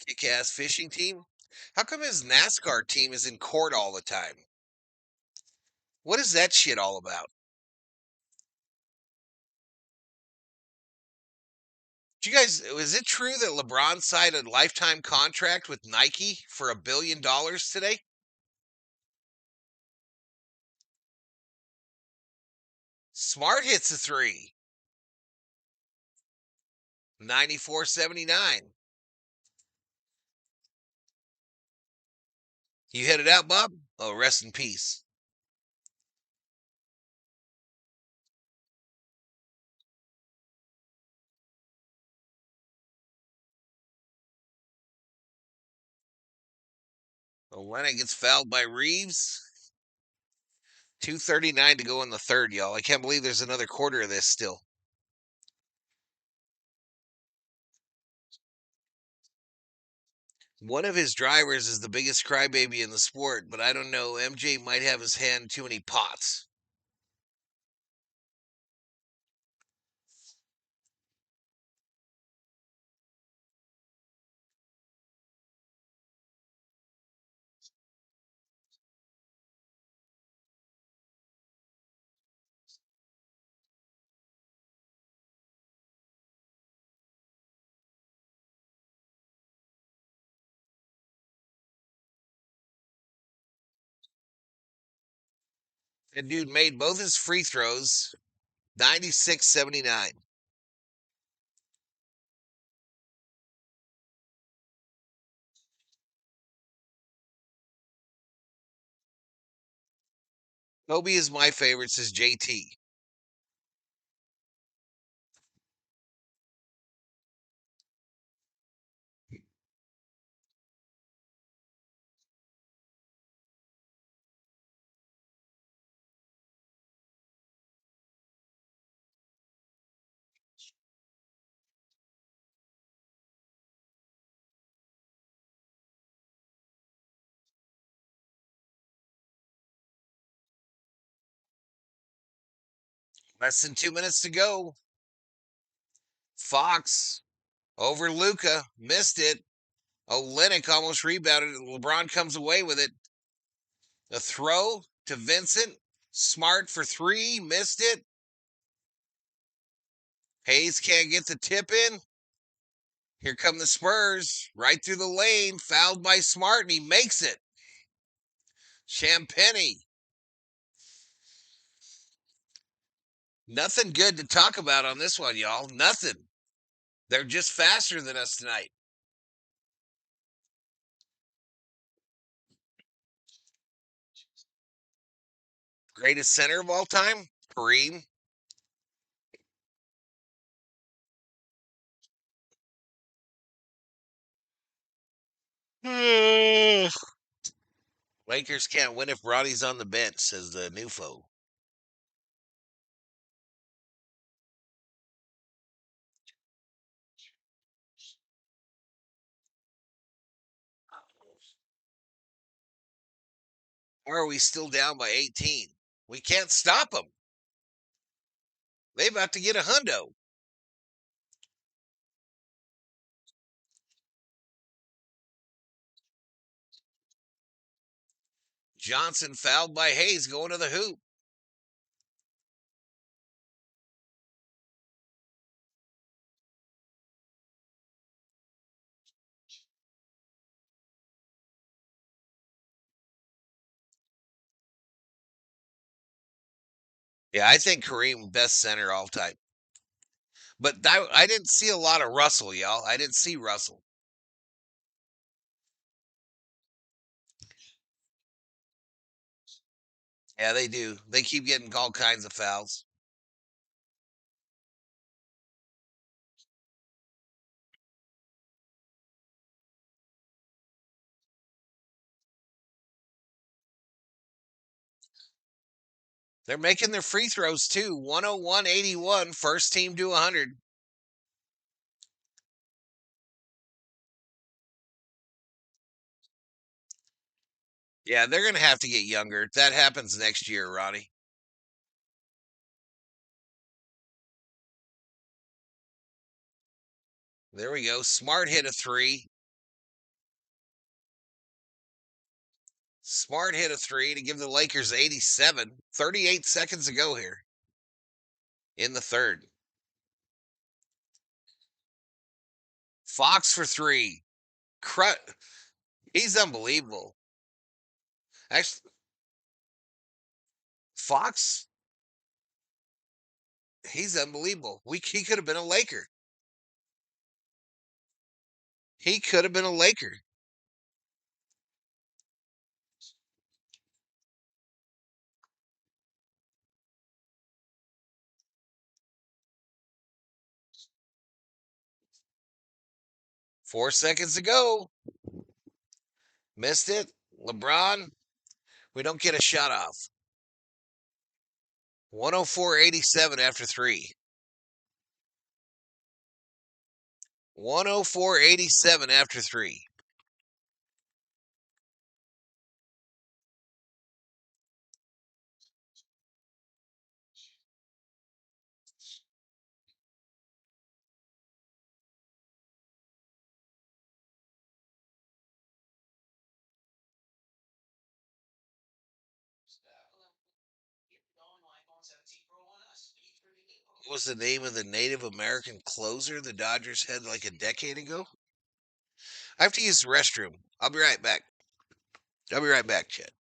Kick ass fishing team? How come his NASCAR team is in court all the time? What is that shit all about? Do you guys, is it true that LeBron signed a lifetime contract with Nike for $1 billion today? Smart hits a three. 94-79. You hit it out, Bob? Oh, rest in peace. Olynyk gets fouled by Reeves. 2:39 to go in the third, y'all. I can't believe there's another quarter of this still. One of his drivers is the biggest crybaby in the sport, but I don't know. MJ might have his hand in too many pots. That dude made both his free throws. 96-79. Kobe is my favorite, says JT. Less than 2 minutes to go. Fox over Luca. Missed it. Olynyk almost rebounded. LeBron comes away with it. A throw to Vincent. Smart for three. Missed it. Hayes can't get the tip in. Here come the Spurs. Right through the lane. Fouled by Smart, and he makes it. Champagny. Nothing good to talk about on this one, y'all. Nothing. They're just faster than us tonight. Greatest center of all time? Kareem. Lakers can't win if Roddy's on the bench, says the new foe. Or are we still down by 18? We can't stop them. They about to get a hundo. Johnson fouled by Hayes going to the hoop. Yeah, I think Kareem best center all time. But I didn't see a lot of Russell, y'all. I didn't see Russell. Yeah, they do. They keep getting all kinds of fouls. They're making their free throws too. 101-81, first team to 100. Yeah, they're going to have to get younger. That happens next year, Ronnie. There we go. Smart hit a three. Smart hit a three to give the Lakers 87. 38 seconds to go here in the third. Fox for three. He's unbelievable. Actually, Fox, he's unbelievable. He could have been a Laker. He could have been a Laker. Four seconds to go. Missed it. LeBron, we don't get a shot off. 104-87 after three. 104-87 after three. What was the name of the Native American closer the Dodgers had like a decade ago? I have to use the restroom. I'll be right back. I'll be right back, Chet.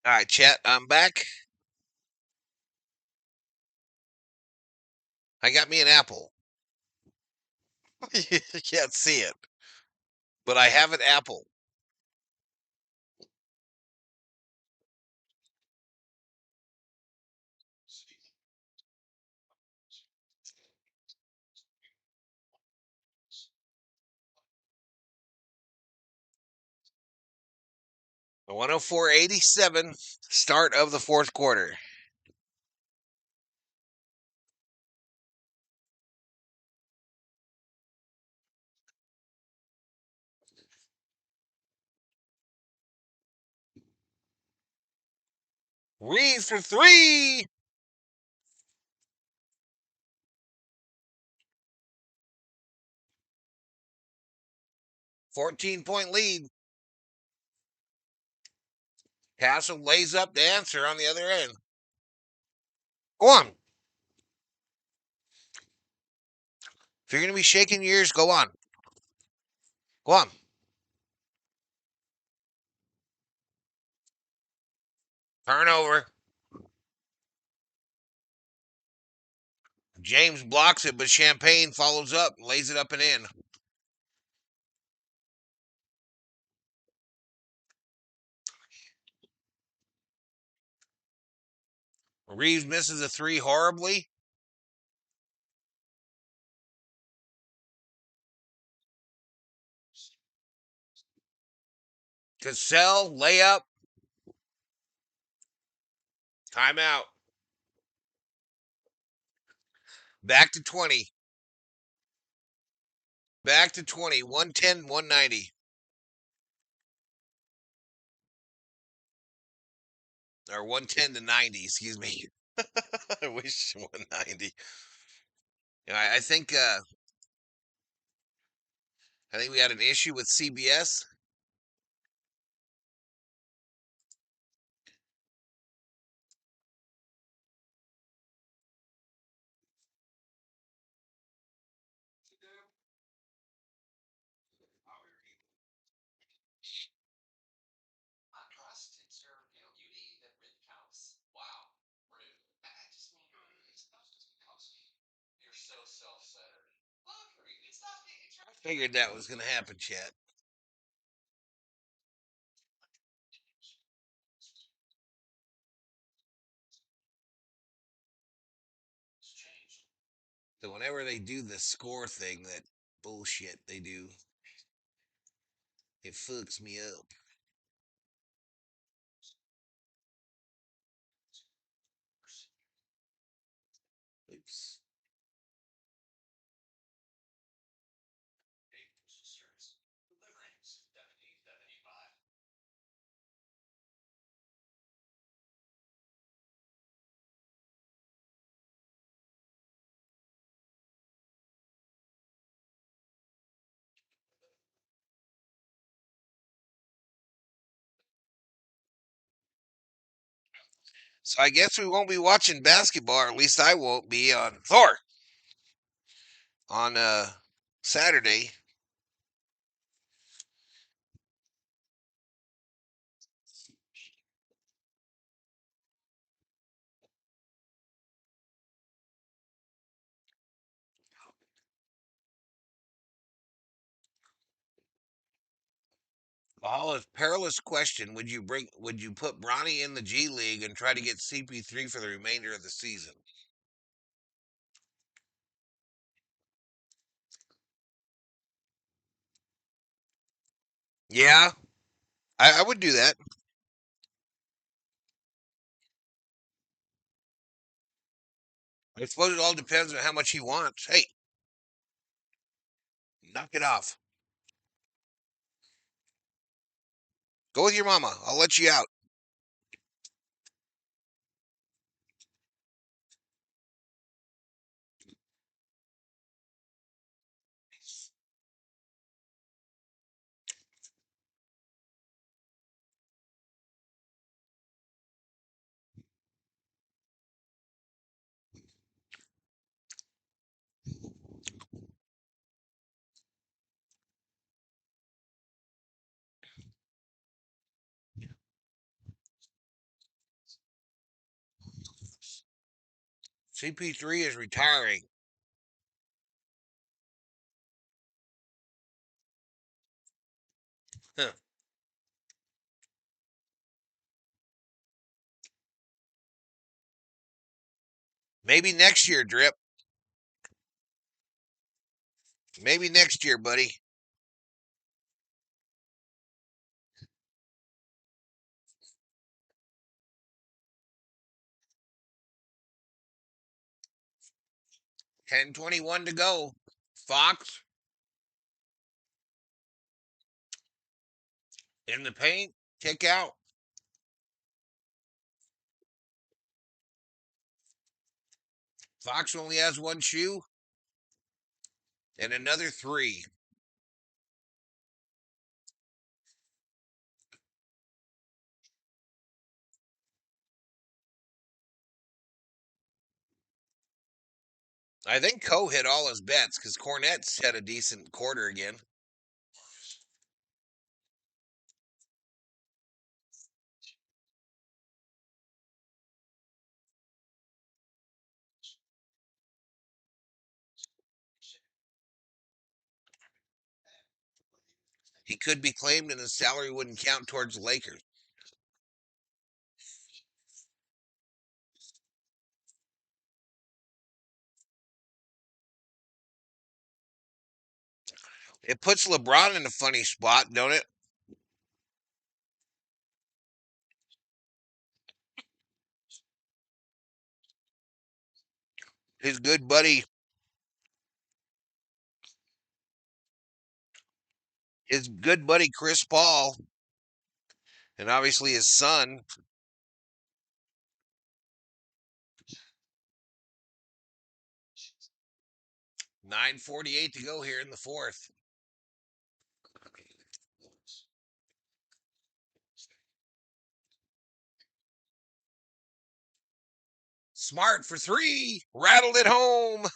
All right, chat. I'm back. I got me an apple. You can't see it, but I have an apple. The 104-87, start of the fourth quarter. Reeves for three. 14-point lead. Castle lays up the answer on the other end. Go on. If you're going to be shaking your ears, go on. Go on. Turnover. James blocks it, but Champagne follows up, lays it up and in. Reeves misses a three horribly. Cassell, layup. Timeout. Back to 20. Back to 20. 110, 190. Or 110 to 90, excuse me. I wish 190. I think we had an issue with CBS. Figured that was going to happen, Chad. So whenever they do the score thing, that bullshit they do, it fucks me up. Oops. So I guess we won't be watching basketball, or at least I won't be on Thor on Saturday. Valhalla's perilous question: Would you put Bronny in the G League and try to get CP3 for the remainder of the season? Yeah, I would do that. I suppose it all depends on how much he wants. Hey, knock it off. Go with your mama. I'll let you out. CP3 is retiring. Huh. Maybe next year, Drip. Maybe next year, buddy. $10:21 to go. Fox in the paint. Kick out. Fox only has one shoe and another 3. I think Coe hit all his bets because Cornette's had a decent quarter again. He could be claimed and his salary wouldn't count towards the Lakers. It puts LeBron in a funny spot, don't it? His good buddy Chris Paul, and obviously his son. 9:48 to go here in the fourth. Smart for 3. Rattled it home.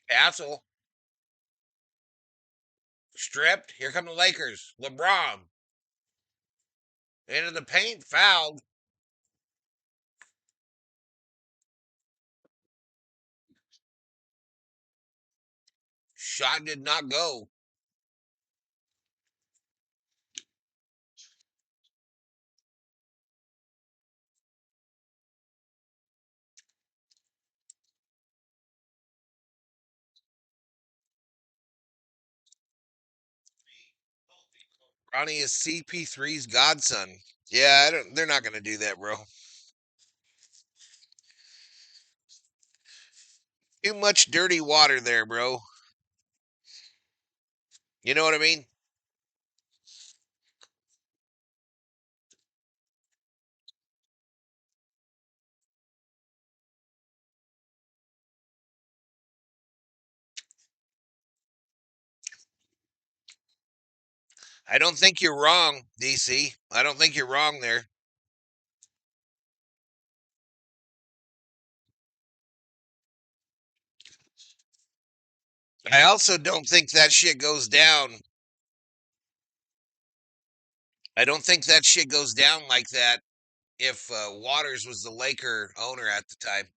Castle. Stripped. Here come the Lakers. LeBron. Into the paint. Fouled. Shot did not go. Ronnie is CP3's godson. Yeah, they're not going to do that, bro. Too much dirty water there, bro. You know what I mean? I don't think you're wrong, DC. I don't think you're wrong there. I also don't think that shit goes down. I don't think that shit goes down like that if Waters was the Laker owner at the time.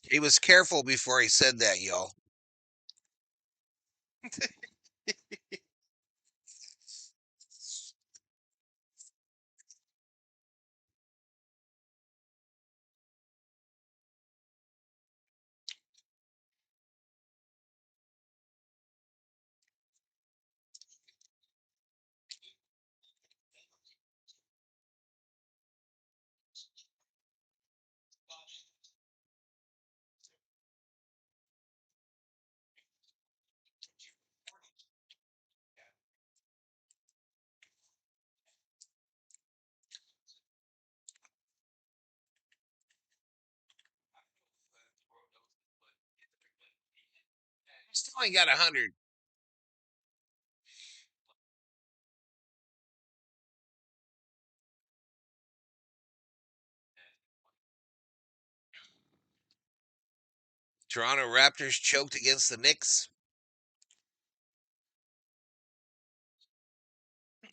He was careful before he said that, y'all. Still ain't got 100. Toronto Raptors choked against the Knicks.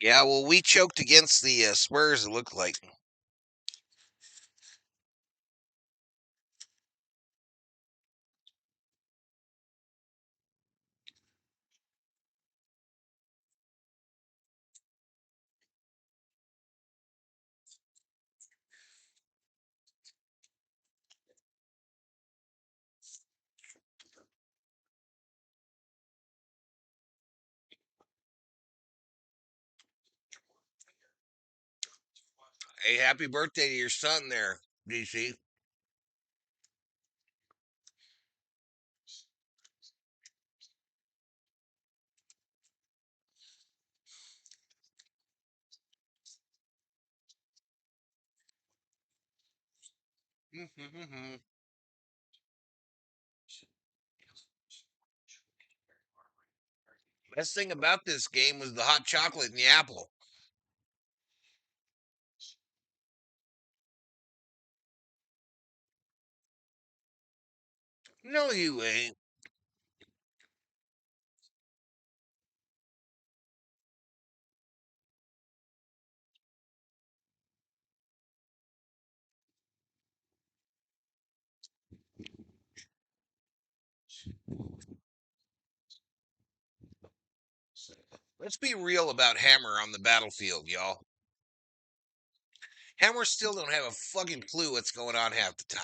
Yeah, well, we choked against the Spurs, it looked like. Hey, happy birthday to your son there, DC. Best thing about this game was the hot chocolate and the apple. No, you ain't. Let's be real about Hammer on the battlefield, y'all. Hammer still don't have a fucking clue what's going on half the time.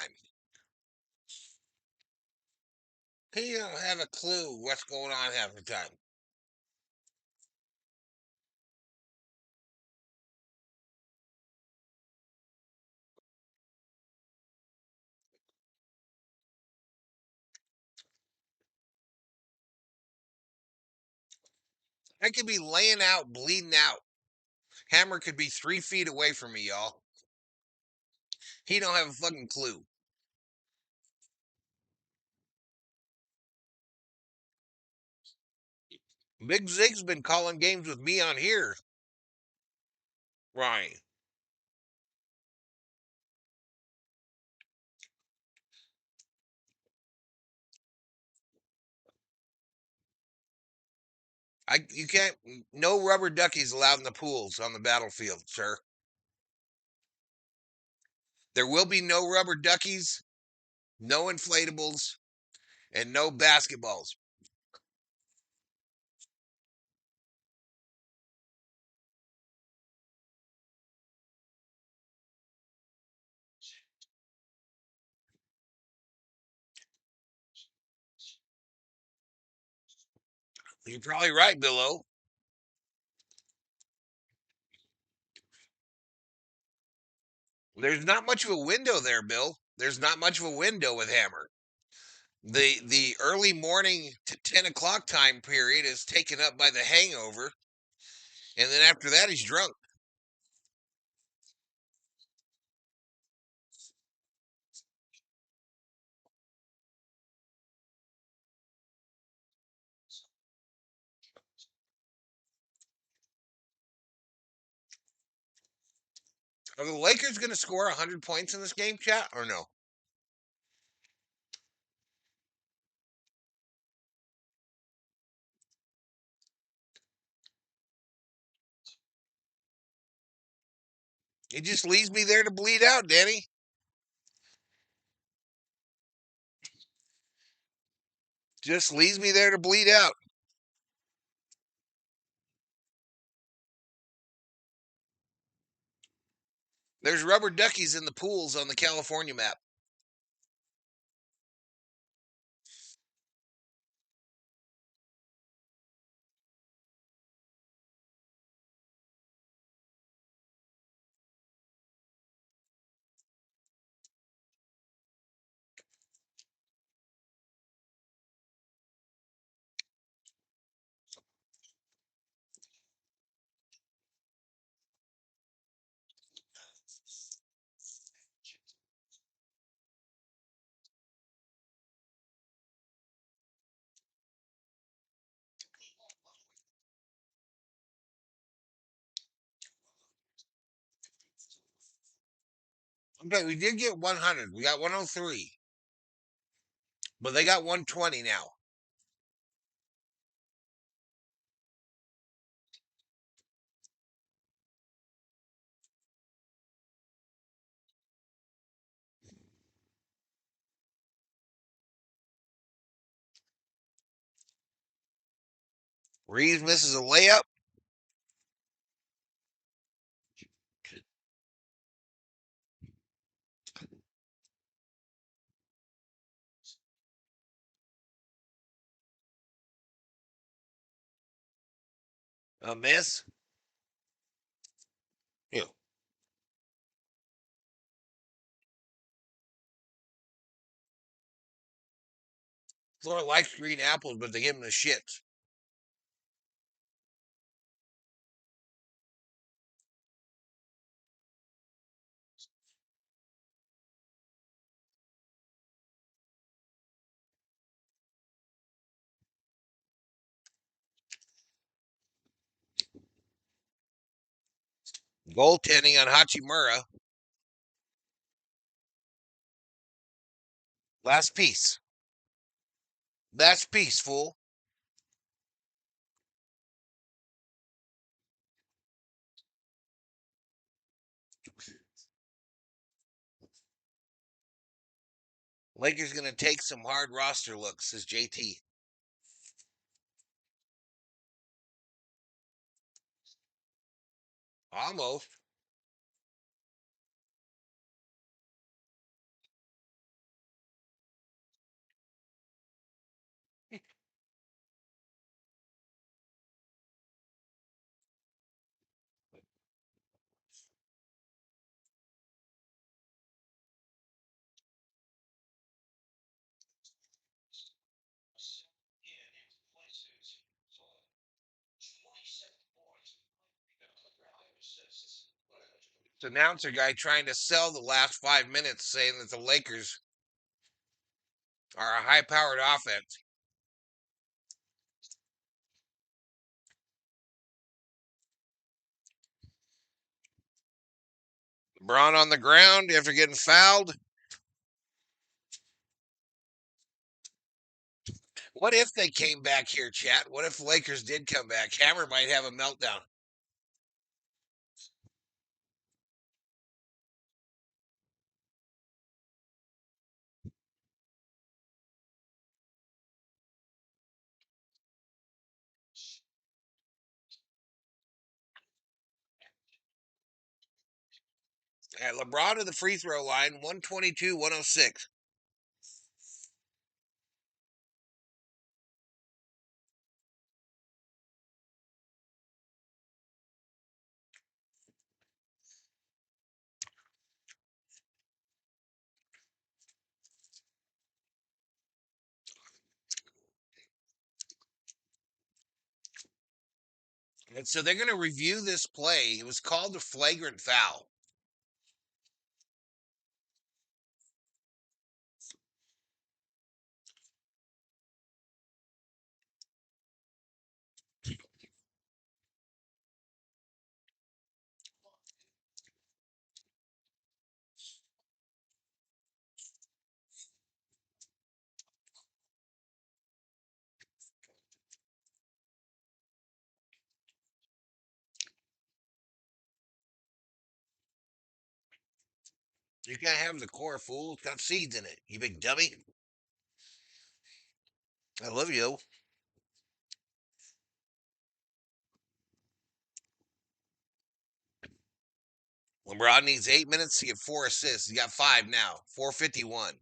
He don't have a clue what's going on half the time. I could be laying out, bleeding out. Hammer could be 3 feet away from me, y'all. He don't have a fucking clue. Big Zig's been calling games with me on here. Right. You can't, no rubber duckies allowed in the pools on the battlefield, sir. There will be no rubber duckies, no inflatables, and no basketballs. You're probably right, Billo. There's not much of a window there, Bill. There's not much of a window with Hammer. The early morning to 10 o'clock time period is taken up by the hangover, and then after that he's drunk. Are the Lakers going to score 100 points in this game, chat, or no? It just leaves me there to bleed out, Danny. Just leaves me there to bleed out. There's rubber duckies in the pools on the California map. Okay, we did get 100. We got 103. But they got 120 now. Reeves misses a layup. A miss. Yeah. Flora likes green apples, but they give him the shits. Goaltending on Hachimura. Last piece. Last piece, fool. Lakers going to take some hard roster looks, says JT. Almost. The announcer guy trying to sell the last 5 minutes, saying that the Lakers are a high-powered offense. LeBron on the ground after getting fouled. What if they came back here, chat? What if the Lakers did come back? Hammer might have a meltdown. All right, LeBron to the free throw line, 122-106. And so they're going to review this play. It was called a flagrant foul. You can't have the core, fool. It's got seeds in it, you big dummy. I love you. LeBron needs 8 minutes to get 4 assists. He's got 5 now. 451.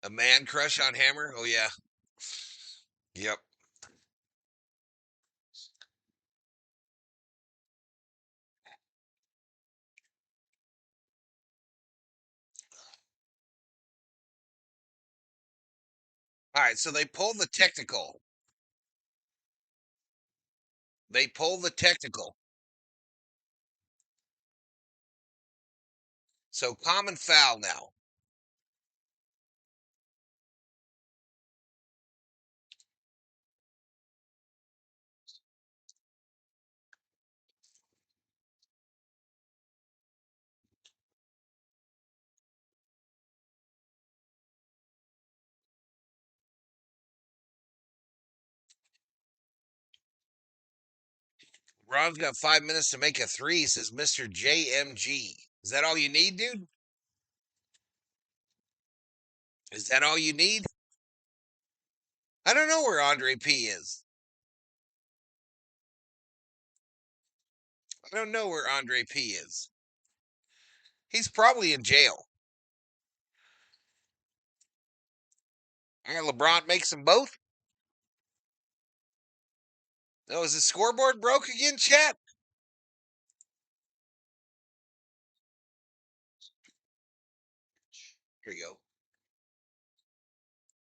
A man crush on Hammer? Oh, yeah. Yep. All right, so they pull the technical. They pull the technical. So common foul now. Ron's got 5 minutes to make a 3, says Mr. JMG. Is that all you need, dude? Is that all you need? I don't know where Andre P is. I don't know where Andre P is. He's probably in jail. All right, LeBron makes them both. Oh, is the scoreboard broke again, chat? Here you go.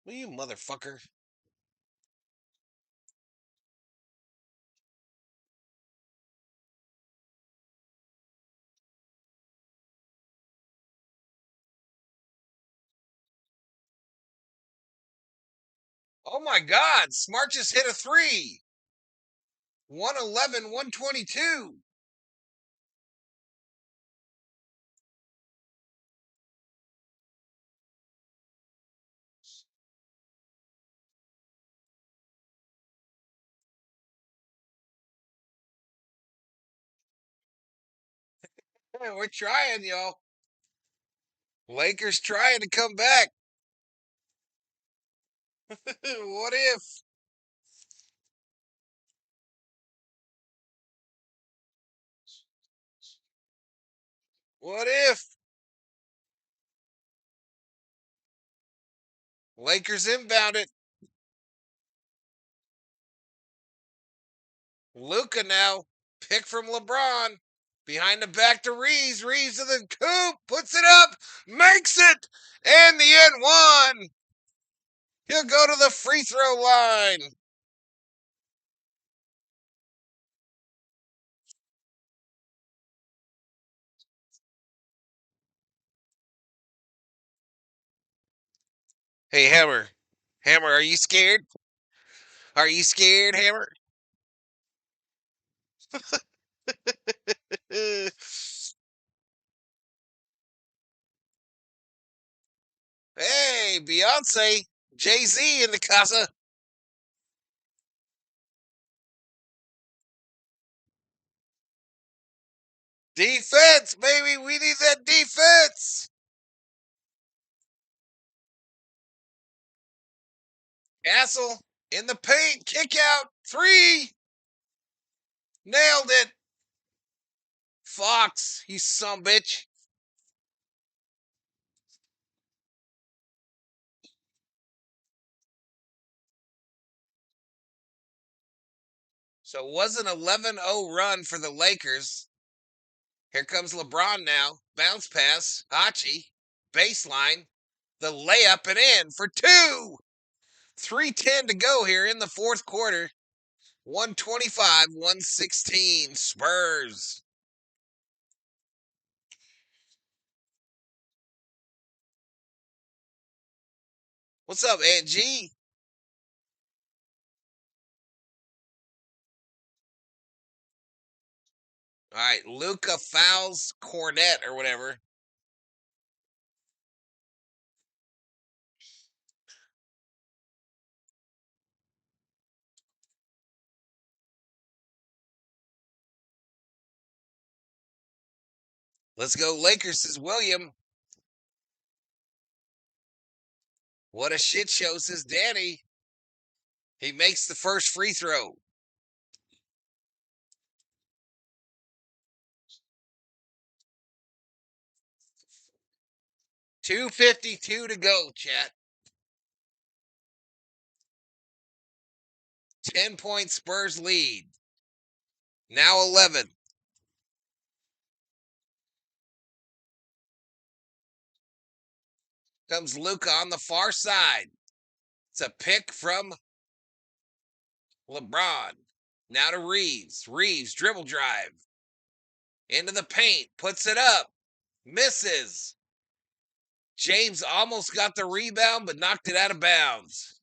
Well, you motherfucker. Oh my God. Smart just hit a 3. 111, 122. Hey, we're trying, y'all. Lakers trying to come back. What if? What if? Lakers inbound it. Luca now. Pick from LeBron. Behind the back to Reeves. Reeves to the coop. Puts it up. Makes it. And the end one. He'll go to the free throw line. Hey, Hammer. Hammer, are you scared? Are you scared, Hammer? Hey, Beyonce. Jay-Z in the casa. Defense, baby. We need that defense. Castle in the paint. Kick out. 3. Nailed it. Fox, you some bitch. So it was an 11-0 run for the Lakers. Here comes LeBron now. Bounce pass. Hachi. Baseline. The layup and in for 2. 3:10 to go here in the fourth quarter. 125, 116. Spurs. What's up, Aunt G? All right, Luca fouls Cornette or whatever. Let's go Lakers, says William. What a shit show, says Danny. He makes the first free throw. 2:52 to go, chat. 10-point Spurs lead. Now 11. Comes Luca on the far side. It's a pick from LeBron. Now to Reeves. Reeves, dribble drive. Into the paint. Puts it up. Misses. James almost got the rebound, but knocked it out of bounds.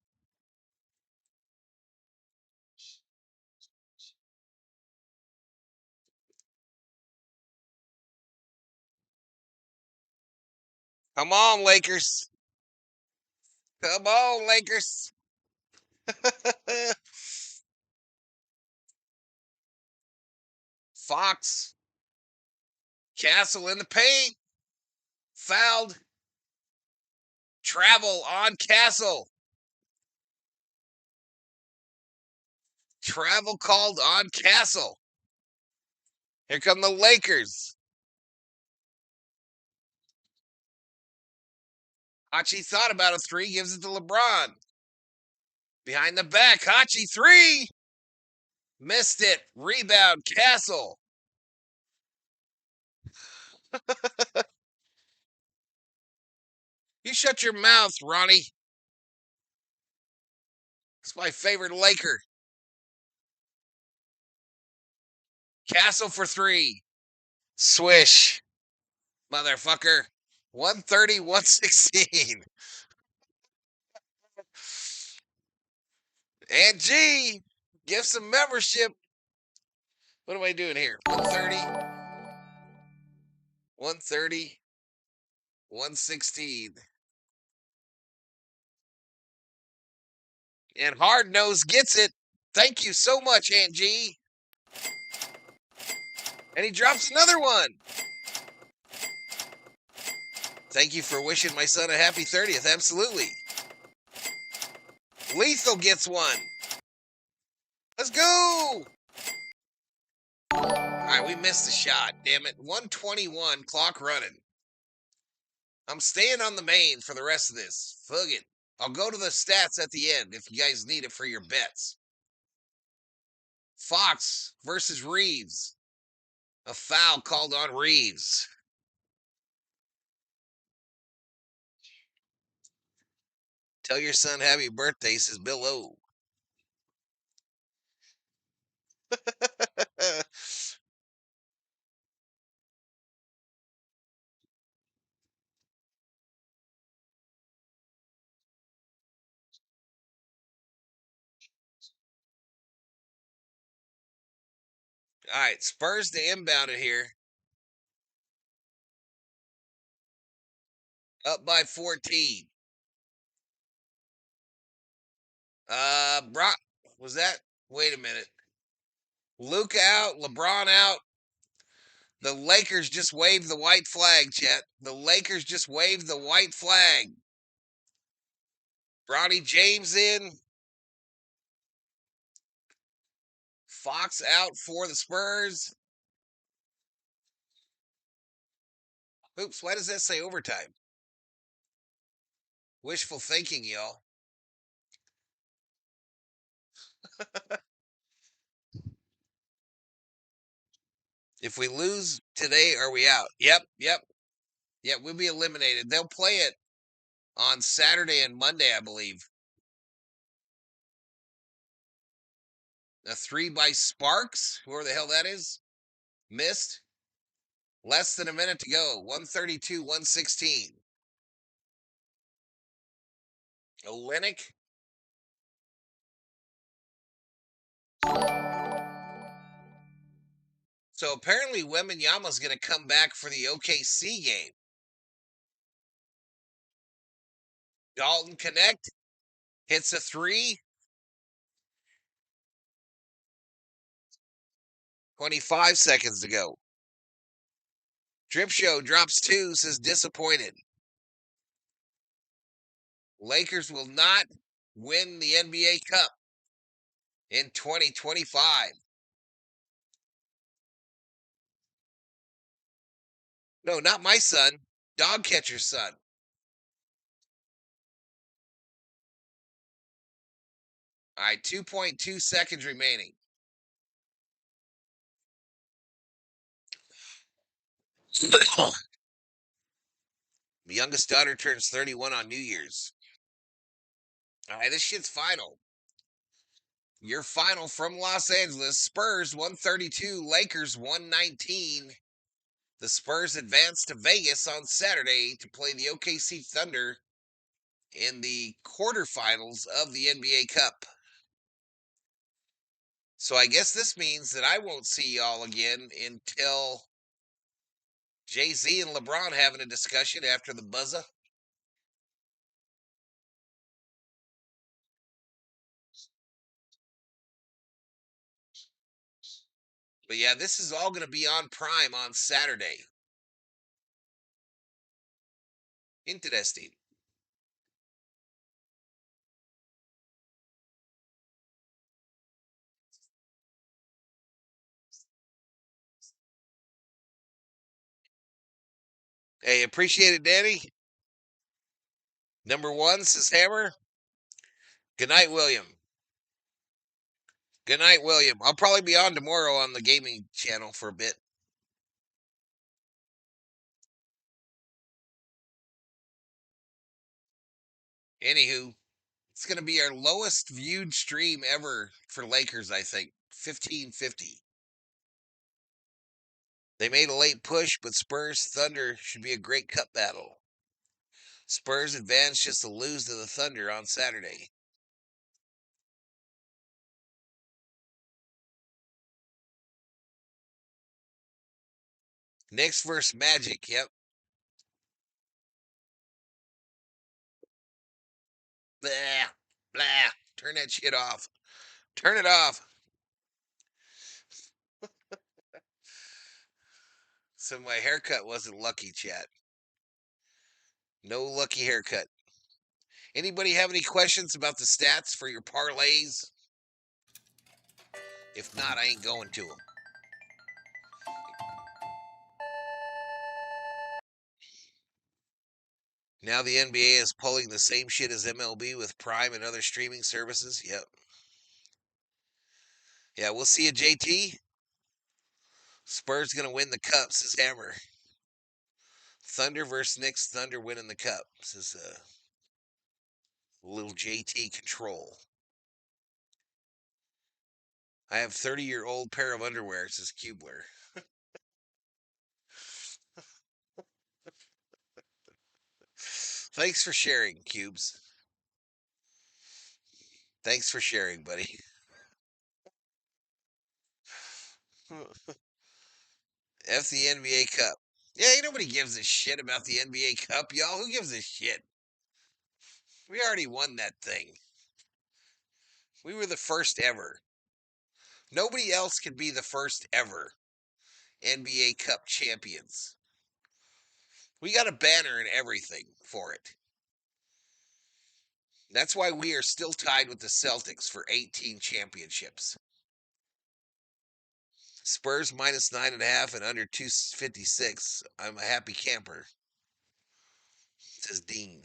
Come on, Lakers. Come on, Lakers. Fox. Castle in the paint. Fouled. Travel on Castle. Travel called on Castle. Here come the Lakers. Hachi thought about a 3, gives it to LeBron. Behind the back, Hachi 3. Missed it. Rebound, Castle. You shut your mouth, Ronnie. It's my favorite Laker. Castle for 3. Swish. Motherfucker. 130, 116. And G, give some membership. What am I doing here? 130, 130, 116. And Hard Nose gets it. Thank you so much, Aunt G. And he drops another one. Thank you for wishing my son a happy 30th. Absolutely. Lethal gets one. Let's go. All right, we missed the shot. Damn it. 121, clock running. I'm staying on the main for the rest of this. Fuck it. I'll go to the stats at the end if you guys need it for your bets. Fox versus Reeves. A foul called on Reeves. Tell your son happy birthday, says Bill O. All right, Spurs to inbound it here. Up by 14. Brock, was that? Wait a minute. Luke out, LeBron out. The Lakers just waved the white flag, Chet. The Lakers just waved the white flag. Bronny James in. Fox out for the Spurs. Oops, why does that say overtime? Wishful thinking, y'all. If we lose today, are we out? Yep. We'll be eliminated. They'll play it on Saturday and Monday, I believe. A 3 by Sparks, whoever the hell that is, missed. Less than a minute to go. 132, 116. Olenek. So apparently Wembanyama's going to come back for the OKC game. Dalton Connect hits a 3. 25 seconds to go. Drip Show drops 2, says disappointed. Lakers will not win the NBA Cup in 2025. No, not my son. Dog catcher's son. All right, 2.2 seconds remaining. The youngest daughter turns 31 on New Year's. All right, this shit's final. Your final from Los Angeles. Spurs 132, Lakers 119. The Spurs advance to Vegas on Saturday to play the OKC Thunder in the quarterfinals of the NBA Cup. So I guess this means that I won't see y'all again until Jay-Z and LeBron having a discussion after the buzzer. But yeah, this is all going to be on Prime on Saturday. Interesting. Hey, appreciate it, Danny. Number 1 says Hammer. Good night, William. Good night, William. I'll probably be on tomorrow on the gaming channel for a bit. Anywho, it's going to be our lowest viewed stream ever for Lakers, I think. 1550. They made a late push, but Spurs Thunder should be a great cup battle. Spurs advance just to lose to the Thunder on Saturday. Knicks versus Magic. Yep. Blah, blah. Turn that shit off. Turn it off. So my haircut wasn't lucky, chat. No lucky haircut. Anybody have any questions about the stats for your parlays? If not, I ain't going to them. Now the NBA is pulling the same shit as MLB with Prime and other streaming services. Yep. Yeah, we'll see you, JT. Spurs gonna win the cup, says Hammer. Thunder versus Knicks. Thunder winning the cup, says little JT Control. I have 30-year-old pair of underwear, says Cubler. Thanks for sharing, Cubes. Thanks for sharing, buddy. F the NBA Cup. Yeah, ain't nobody gives a shit about the NBA Cup, y'all. Who gives a shit? We already won that thing. We were the first ever. Nobody else can be the first ever NBA Cup champions. We got a banner and everything for it. That's why we are still tied with the Celtics for 18 championships. Spurs minus 9.5 and under 256. I'm a happy camper, says Dean.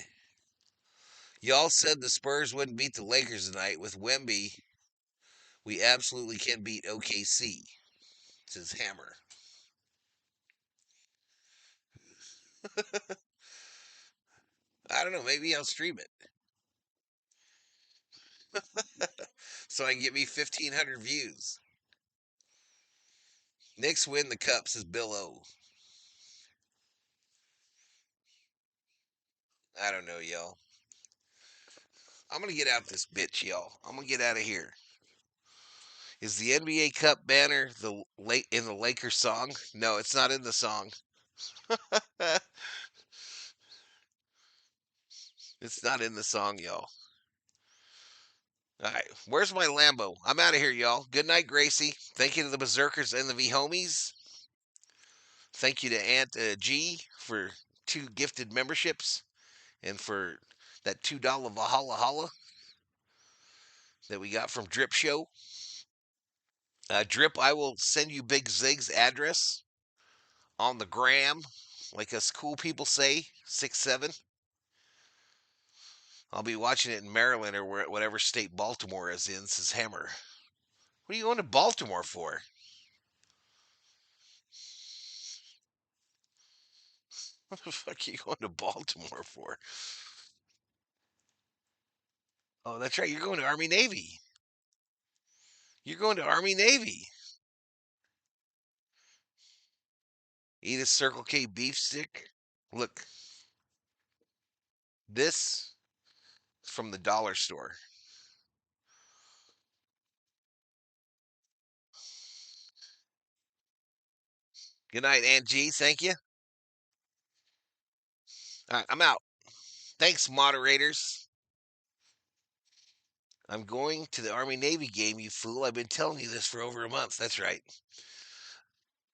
Y'all said the Spurs wouldn't beat the Lakers tonight. With Wemby, we absolutely can beat OKC, says Hammer. I don't know. Maybe I'll stream it. So I can get me 1,500 views. Knicks win the cup, says Bill O. I don't know, y'all. I'm going to get out this bitch, y'all. I'm going to get out of here. Is the NBA Cup banner in the Lakers song? No, it's not in the song. It's not in the song, y'all. All right, where's my Lambo? I'm out of here, y'all. Good night, Gracie. Thank you to the Berserkers and the V-Homies. Thank you to Aunt G for 2 gifted memberships and for that $2 Valhalla that we got from Drip Show. Drip, I will send you Big Zig's address on the gram, like us cool people say, 6'7". I'll be watching it in Maryland or whatever state Baltimore is in, says Hammer. What are you going to Baltimore for? What the fuck are you going to Baltimore for? Oh, that's right. You're going to Army Navy. You're going to Army Navy. Eat a Circle K beef stick. Look, this is from the dollar store. Good night, Aunt G. Thank you. All right, I'm out. Thanks, moderators. I'm going to the Army Navy game, you fool. I've been telling you this for over a month. That's right.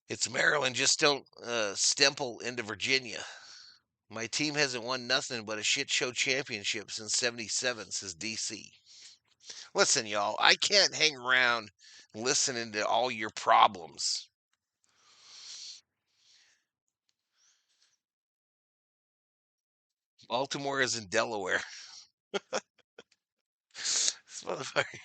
It's Maryland. Just don't stemple into Virginia. My team hasn't won nothing but a shit show championship since '77, says DC. Listen, y'all, I can't hang around listening to all your problems. Baltimore is in Delaware. This motherfucker.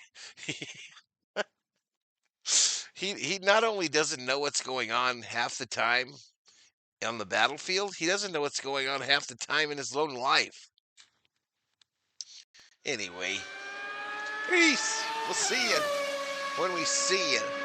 He not only doesn't know what's going on half the time on the battlefield, he doesn't know what's going on half the time in his own life. Anyway, peace. We'll see you when we see you.